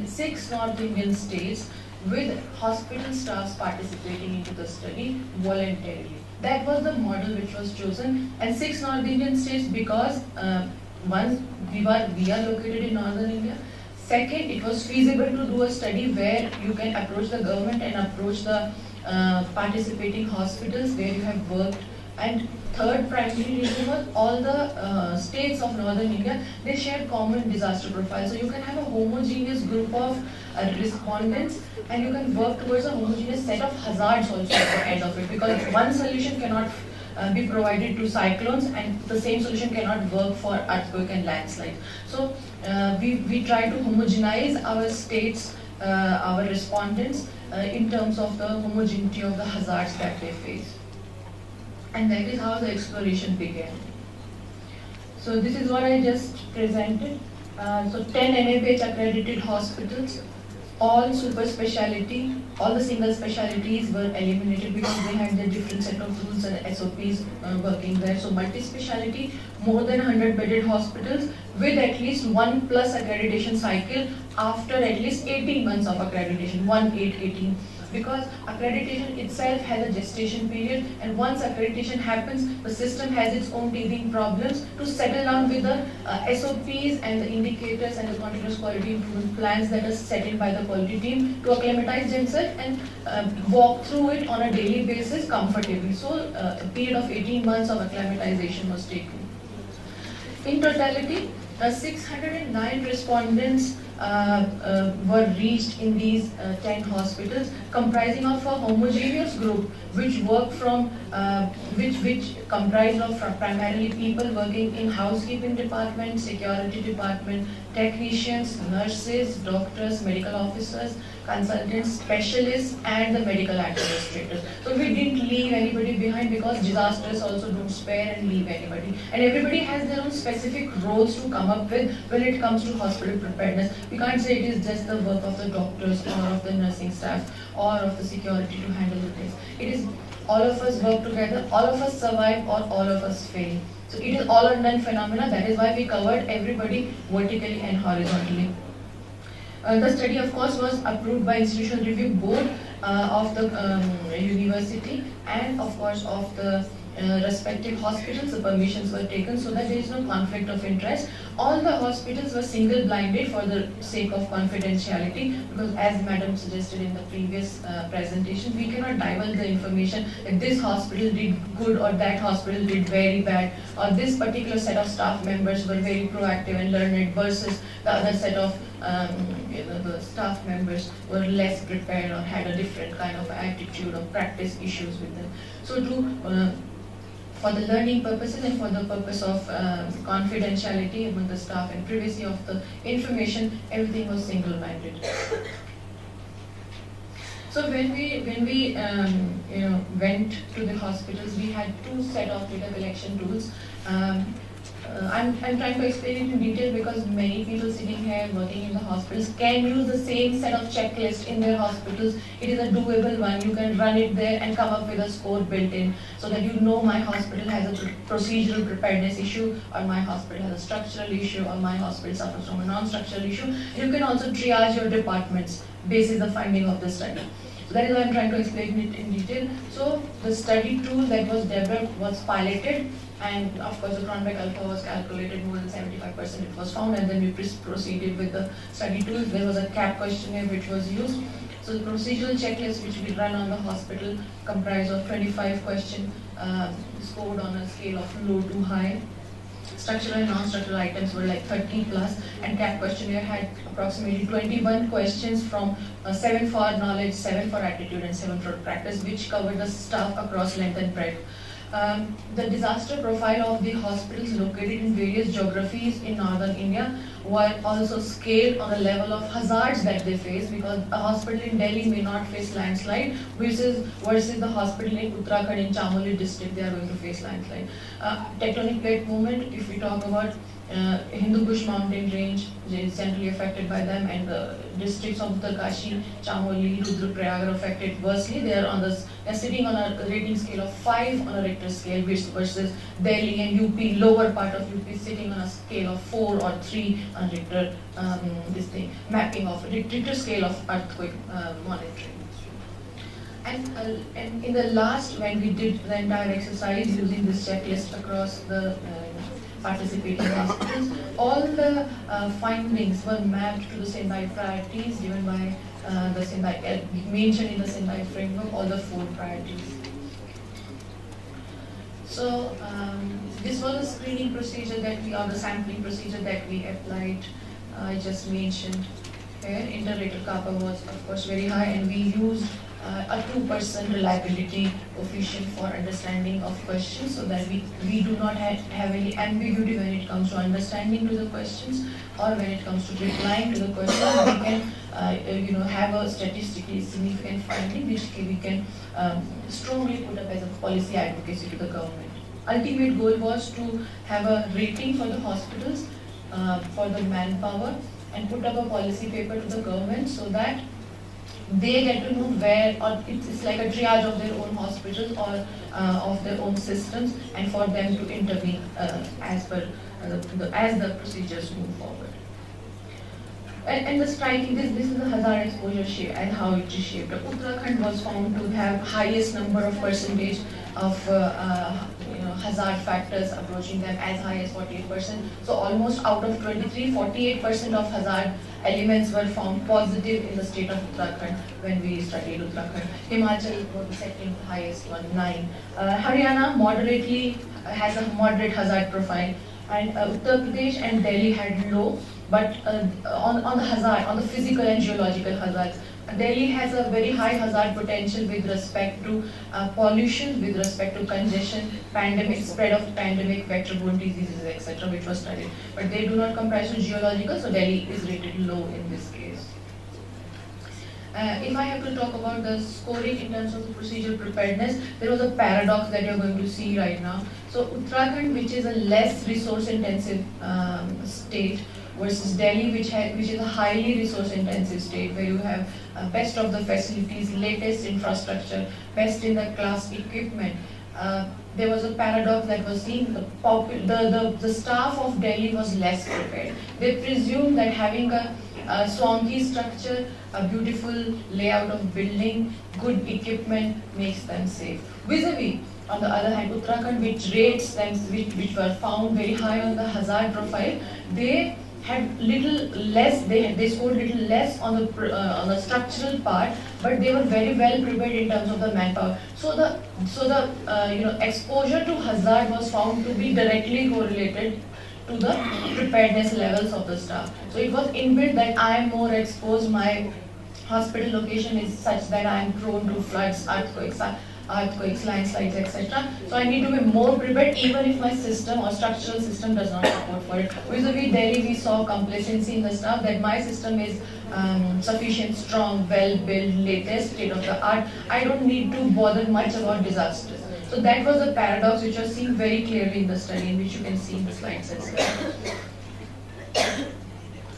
6 North Indian states, with hospital staffs participating into the study voluntarily. That was the model which was chosen, and 6 North Indian states because one, we are located in Northern India. Second, it was feasible to do a study where you can approach the government and approach the participating hospitals where you have worked. And third primary reason was all the states of Northern India, they share common disaster profiles. So you can have a homogeneous group of respondents, and you can work towards a homogeneous set of hazards also at the end of it, because one solution cannot be provided to cyclones, and the same solution cannot work for earthquake and landslides. So we try to homogenize our states, our respondents, in terms of the homogeneity of the hazards that they face. And that is how the exploration began. So this is what I just presented. So 10 NABH accredited hospitals, all super speciality, all the single specialties were eliminated because they had their different set of rules and SOPs working there. So multi-speciality, more than 100 bedded hospitals with at least 1+ accreditation cycle after at least 18 months of accreditation, 18. Because accreditation itself has a gestation period, and once accreditation happens, the system has its own teething problems to settle down with the SOPs and the indicators and the continuous quality improvement plans that are set in by the quality team to acclimatize themselves and walk through it on a daily basis comfortably. So a period of 18 months of acclimatization was taken. In totality, 609 respondents were reached in these 10 hospitals, comprising of a homogeneous group which work from which comprised of primarily people working in housekeeping department, security department, technicians, nurses, doctors, medical officers, consultants, specialists, and the medical administrators. So we didn't leave anybody behind, because disasters also don't spare and leave anybody. And everybody has their own specific roles to come up with when it comes to hospital preparedness. We can't say it is just the work of the doctors or of the nursing staff or of the security to handle the things. It is all of us work together, all of us survive, or all of us fail. So it is all or none phenomena. That is why we covered everybody vertically and horizontally. The study, of course, was approved by Institutional Review Board of the university, and of course of the respective hospitals. The permissions were taken so that there is no conflict of interest. All the hospitals were single-blinded for the sake of confidentiality, because as Madam suggested in the previous presentation, we cannot divulge the information that this hospital did good or that hospital did very bad, or this particular set of staff members were very proactive and learned versus the other set of the staff members were less prepared or had a different kind of attitude or practice issues with them. So for the learning purposes and for the purpose of confidentiality among the staff and privacy of the information, everything was single-minded. So when we went to the hospitals, we had two set of data collection tools. I'm trying to explain it in detail because many people sitting here working in the hospitals can use the same set of checklist in their hospitals. It is a doable one. You can run it there and come up with a score built in, so that you know my hospital has a procedural preparedness issue, or my hospital has a structural issue, or my hospital suffers from a non-structural issue. You can also triage your departments based on the finding of the study. So that is why I'm trying to explain it in detail. So the study tool that was developed was piloted, and of course the Cronbach alpha was calculated, more than 75% it was found, and then we proceeded with the study tools. There was a CAP questionnaire which was used. So the procedural checklist which we run on the hospital comprised of 25 questions scored on a scale of low to high. Structural and non-structural items were like 30 plus, and CAP questionnaire had approximately 21 questions from 7 for knowledge, 7 for attitude, and 7 for practice, which covered the staff across length and breadth. The disaster profile of the hospitals located in various geographies in northern India were also scaled on a level of hazards that they face, because a hospital in Delhi may not face landslide versus the hospital in Uttarakhand in Chamoli district, they are going to face landslide. Tectonic plate movement, if we talk about Hindu Kush mountain range is centrally affected by them, and the districts of Uttarkashi, Chamoli, Rudraprayag are affected versely. They are sitting on a rating scale of 5 on a Richter scale, versus Delhi and UP, lower part of UP, sitting on a scale of 4 or 3 on Richter. Mapping of Richter scale of earthquake monitoring. And in the last, when we did the entire exercise using this checklist across the participating hospitals, all the findings were mapped to the Sendai priorities given by the Sendai, mentioned in the Sendai framework, all the 4 priorities. So this was a screening procedure that we, or the sampling procedure that we applied. I just mentioned here. Inter-rater kappa was of course very high, and we used a 2% reliability coefficient for understanding of questions, so that we do not have any ambiguity when it comes to understanding to the questions, or when it comes to replying to the questions. We can have a statistically significant finding which we can strongly put up as a policy advocacy to the government. Ultimate goal was to have a rating for the hospitals for the manpower, and put up a policy paper to the government, so that they get to know where, or it's like a triage of their own hospitals or of their own systems, and for them to intervene as the procedures move forward. And the striking, this is the hazard exposure shape and how it is shaped. Uttarakhand was found to have highest number of percentage of hazard factors approaching them, as high as 48%. So almost out of 23, 48% of hazard elements were found positive in the state of Uttarakhand when we studied Uttarakhand. Himachal was the second highest one, 9. Haryana moderately has a moderate hazard profile, and Uttar Pradesh and Delhi had low, But on the hazard, on the physical and geological hazards, Delhi has a very high hazard potential with respect to pollution, with respect to congestion, pandemic, spread of pandemic, vector-borne diseases, etc., which was studied. But they do not comprise to geological, so Delhi is rated low in this case. If I have to talk about the scoring in terms of the procedural preparedness, there was a paradox that you're going to see right now. So Uttarakhand, which is a less resource-intensive state, versus Delhi, which is a highly resource-intensive state, where you have best of the facilities, latest infrastructure, best in the class equipment. There was a paradox that was seen. The staff of Delhi was less prepared. They presumed that having a swanky structure, a beautiful layout of building, good equipment makes them safe. Vis-a-vis, on the other hand, Uttarakhand, which rates them, which were found very high on the hazard profile, they had little less. They scored little less on the structural part, but they were very well prepared in terms of the manpower. So the exposure to hazard was found to be directly correlated to the preparedness levels of the staff. So it was inbuilt that I am more exposed, my hospital location is such that I am prone to floods, earthquakes, landslides, etc. So I need to be more prepared even if my system or structural system does not support for it. Vis-a-vis Delhi, we saw complacency in the staff that my system is sufficient, strong, well-built, latest, state-of-the-art. I don't need to bother much about disasters. So that was a paradox which was seen very clearly in the study, which you can see in the slides as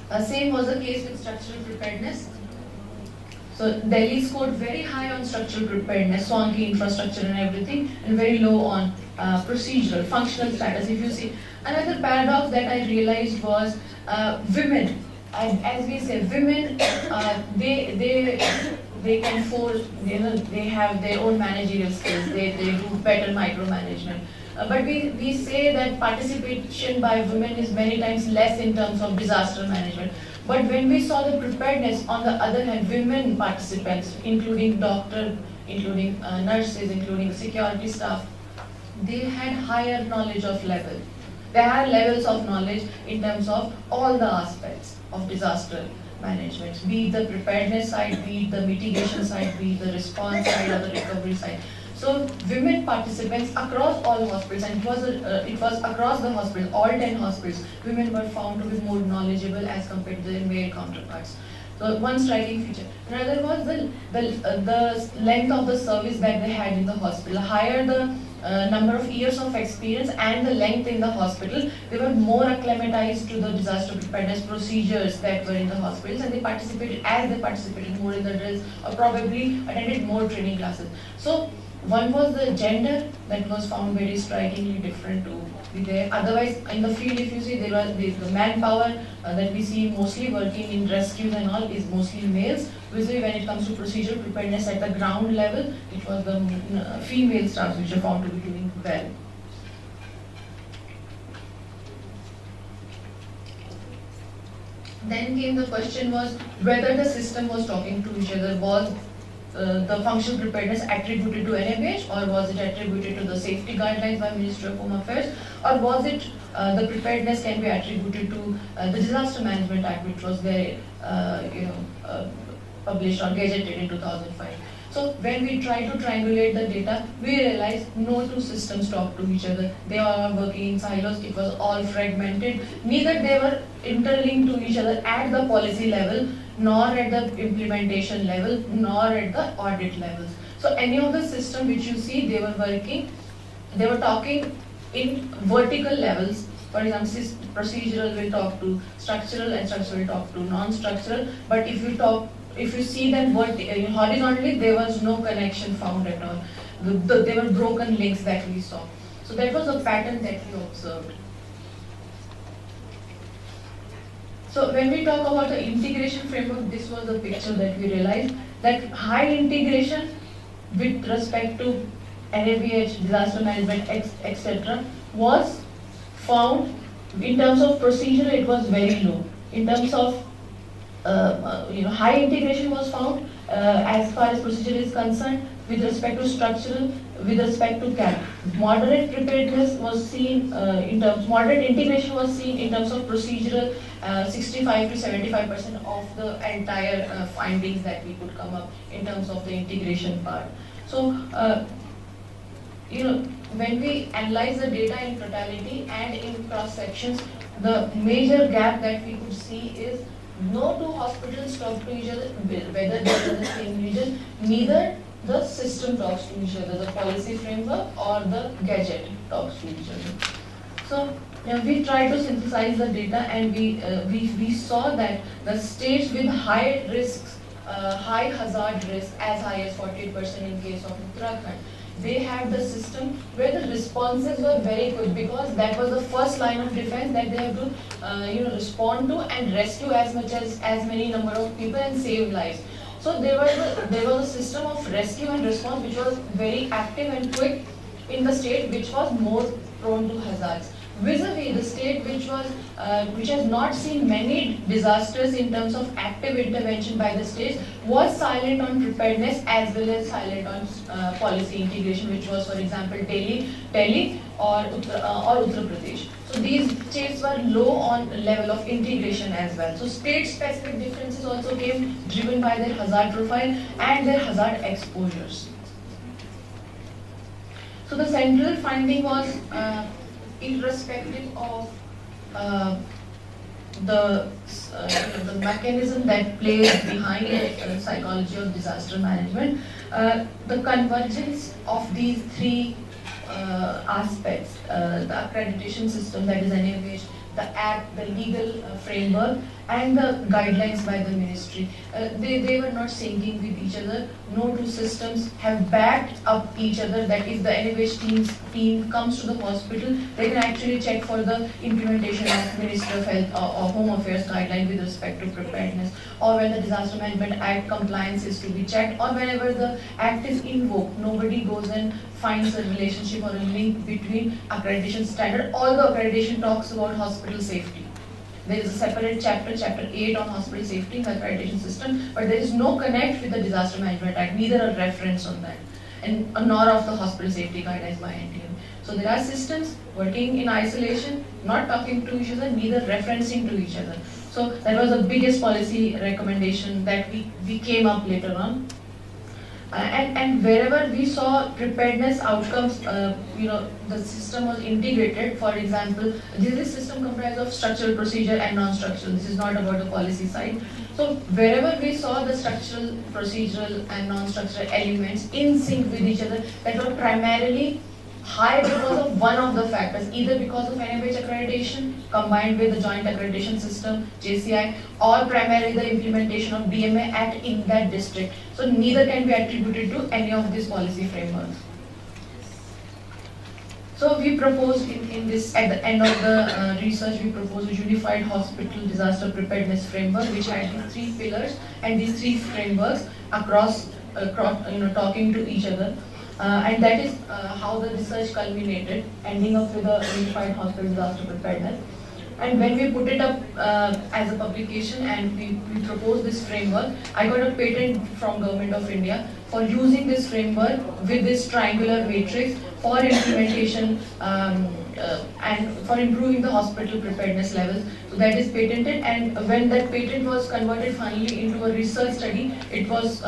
well. Same was the case with structural preparedness. So Delhi scored very high on structural preparedness, swanky infrastructure and everything, and very low on procedural, functional status. If you see, another paradox that I realized was women. As we say, women, they can force, they have their own managerial skills, they do better micromanagement. But we say that participation by women is many times less in terms of disaster management. But when we saw the preparedness, on the other hand, women participants, including doctors, including nurses, including security staff, they had higher knowledge of level. They had levels of knowledge in terms of all the aspects of disaster management, be it the preparedness side, be it the mitigation side, be it the response side or the recovery side. So women participants across all hospitals, and it was across the hospitals, all 10 hospitals, women were found to be more knowledgeable as compared to their male counterparts. So one striking feature. Another was the length of the service that they had in the hospital. Higher the number of years of experience and the length in the hospital, they were more acclimatized to the disaster preparedness procedures that were in the hospitals, and they participated more in the drills, or probably attended more training classes. So one was the gender that was found very strikingly different to be there. Otherwise, in the field, if you see, there was the manpower that we see mostly working in rescues and all is mostly males. Usually, when it comes to procedural preparedness at the ground level, it was the female staff which are found to be doing well. Then came the question was whether the system was talking to each other. Was the functional preparedness attributed to NABH, or was it attributed to the safety guidelines by Ministry of Home Affairs, or was it the preparedness can be attributed to the Disaster Management Act, which was there, published or gazetted in 2005. So when we try to triangulate the data, we realized no two systems talk to each other. They are working in silos. It was all fragmented. Neither they were interlinked to each other at the policy level, nor at the implementation level, nor at the audit levels. So any of the system which you see, they were talking in vertical levels. For example, procedural will talk to structural, and structural will talk to non-structural. But if you see them horizontally, there was no connection found at all. There were broken links that we saw. So that was a pattern that we observed. So when we talk about the integration framework, this was the picture that we realized, that high integration with respect to NABH, disaster management, etc. was found. In terms of procedure, it was very low. In terms of high integration was found as far as procedure is concerned. With respect to structural, with respect to CAP. Moderate preparedness was seen moderate integration was seen in terms of procedural, 65 to 75% of the entire findings that we could come up in terms of the integration part. So, when we analyze the data in totality and in cross sections, the major gap that we could see is no two hospitals talk to each other, whether they are in the same region, neither the system talks to each other, the policy framework or the gadget talks to each other. So we try to synthesize the data, and we saw that the states with high risks, high hazard risk, as high as 48% in case of Uttarakhand, they have the system where the responses were very quick, because that was the first line of defense that they have to respond to and rescue as many number of people and save lives. So there was a system of rescue and response which was very active and quick in the state which was more prone to hazards. Vis-a-vis the state which has not seen many disasters in terms of active intervention by the states, was silent on preparedness as well as silent on policy integration, which was, for example, Delhi or Uttar Pradesh. So these states were low on level of integration as well. So state-specific differences also came driven by their hazard profile and their hazard exposures. So the central finding was, irrespective of the mechanism that plays behind the psychology of disaster management, the convergence of these three aspects, the accreditation system, that is NABH, the act, the legal framework, and the guidelines by the ministry, they were not syncing with each other. No two systems have backed up each other, that if the NABH team comes to the hospital, they can actually check for the implementation of Ministry of Health or Home Affairs guideline with respect to preparedness, or when the Disaster Management Act compliance is to be checked, or whenever the act is invoked, nobody goes and finds a relationship or a link between accreditation standard. Although accreditation talks about hospital safety, there is a separate chapter, chapter 8 on hospital safety in the accreditation system, but there is no connect with the Disaster Management Act, neither a reference on that, and nor of the hospital safety guidelines by NTM. So there are systems working in isolation, not talking to each other, neither referencing to each other. So that was the biggest policy recommendation that we came up later on. And wherever we saw preparedness outcomes, the system was integrated. For example, this system comprised of structural, procedure, and non-structural. This is not about the policy side. So wherever we saw the structural, procedural, and non-structural elements in sync with each other, that were primarily high because of one of the factors, either because of NABH accreditation combined with the joint accreditation system, JCI, or primarily the implementation of DMA Act in that district. So neither can be attributed to any of these policy frameworks. So we proposed in this, at the end of the research, we proposed a unified hospital disaster preparedness framework, which had these three pillars and these three frameworks across talking to each other. And that is how the research culminated, ending up with a unified hospital disaster preparedness. And when we put it up as a publication and we proposed this framework, I got a patent from Government of India for using this framework with this triangular matrix for implementation and for improving the hospital preparedness levels. So that is patented, and when that patent was converted finally into a research study, it was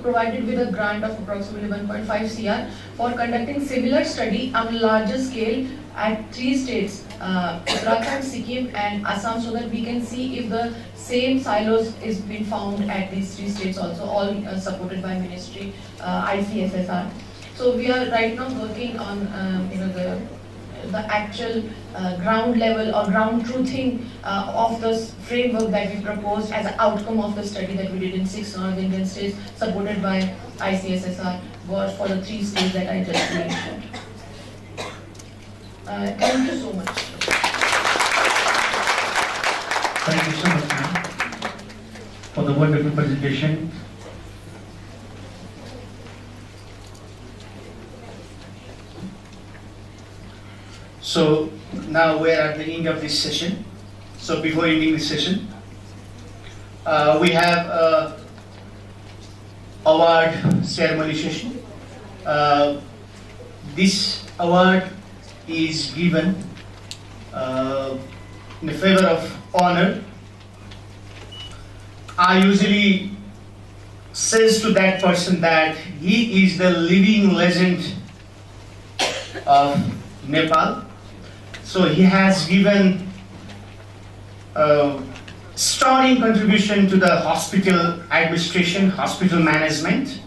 provided with a grant of approximately 1.5 CR for conducting similar study on a larger scale at 3 states, Uttarakhand, Sikkim, and Assam, so that we can see if the same silos is being found at these 3 states also, all supported by Ministry, ICSSR. So we are right now working on the actual ground level or ground truthing of this framework that we proposed as an outcome of the study that we did in 6 North Indian states, supported by ICSSR, was for the 3 states that I just mentioned. Thank you so much. Thank you so much, ma'am, for the wonderful presentation. So now we are at the end of this session. So before ending this session, we have award ceremony session. this award is given in favor of honor. I usually says to that person that he is the living legend of Nepal. So he has given a sterling contribution to the hospital administration, hospital management.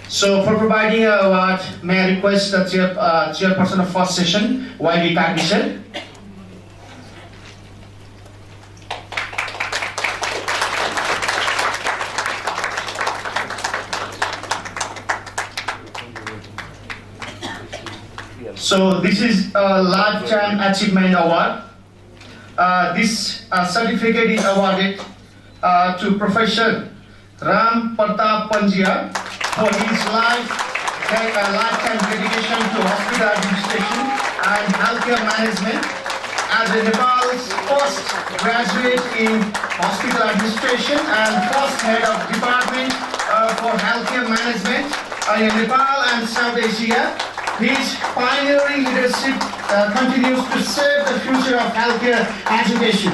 So for providing an award, may I request the chairperson of first session, YB Kagnisar. So this is a Lifetime Achievement Award. This certificate is awarded to Professor Ram Pratap Panjia for his lifetime dedication to hospital administration and healthcare management. As Nepal's first graduate in hospital administration and first head of department for healthcare management in Nepal and South Asia, his pioneering leadership continues to save the future of healthcare education.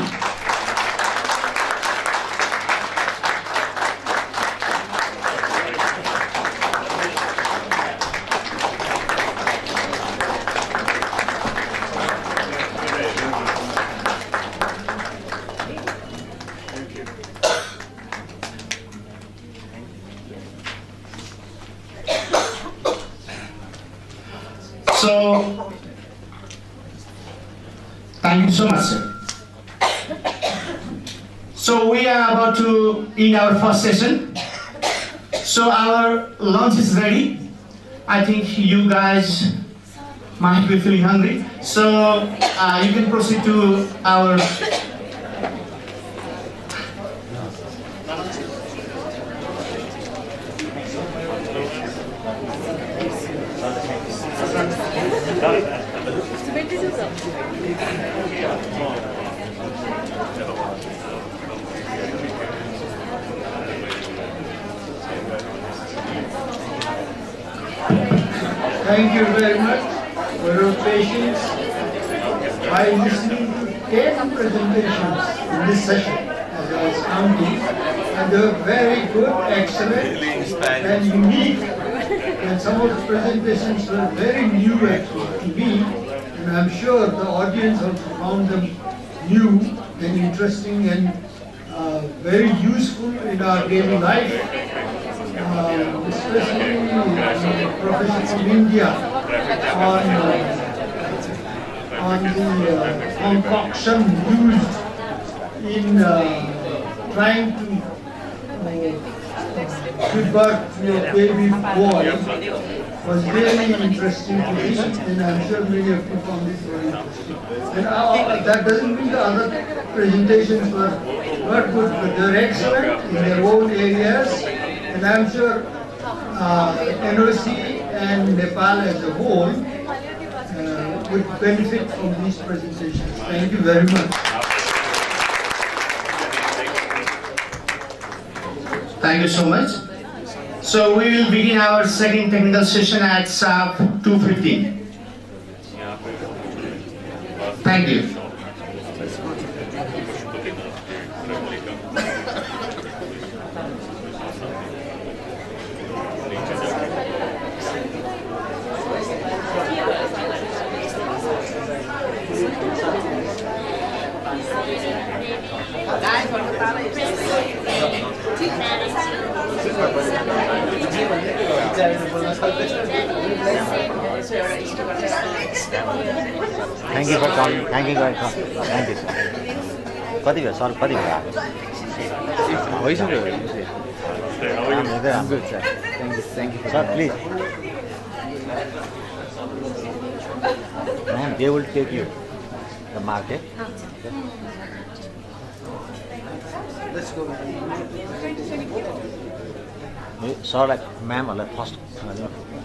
So, thank you so much, sir. So we are about to end our first session. So our lunch is ready. I think you guys might be feeling hungry. So you can proceed to our Thank you very much for your patience by listening to 10 presentations in this session as I was counting, and they were very good, excellent and unique, and some of the presentations were very new actually to me, and I'm sure the audience also found them new and interesting and very useful in our daily life. Especially professors from India on the concoction used in trying to give birth to a baby boy was very interesting to me, and I'm sure many of you found this very interesting. And that doesn't mean the other presentations were not good, but they're excellent in their own areas. And I'm sure NOC and Nepal as a whole would benefit from these presentations. Thank you very much. Thank you so much. So we will begin our second technical session at sharp 2:15. Thank you. Thank you for coming. Thank you for coming. Thank you, sir. कति भयो sir कति भयो भइसक्यो I'm good, sir. Thank you. Sir, please. Ma'am, they will take you the market. Let's go. Sir, like ma'am, like first,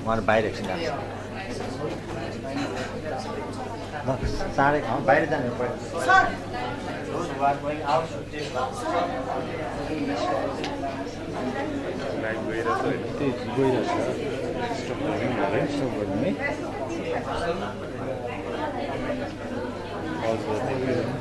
want to buy it. No, sorry, buy it then. Sir. Those who are going out should take Also,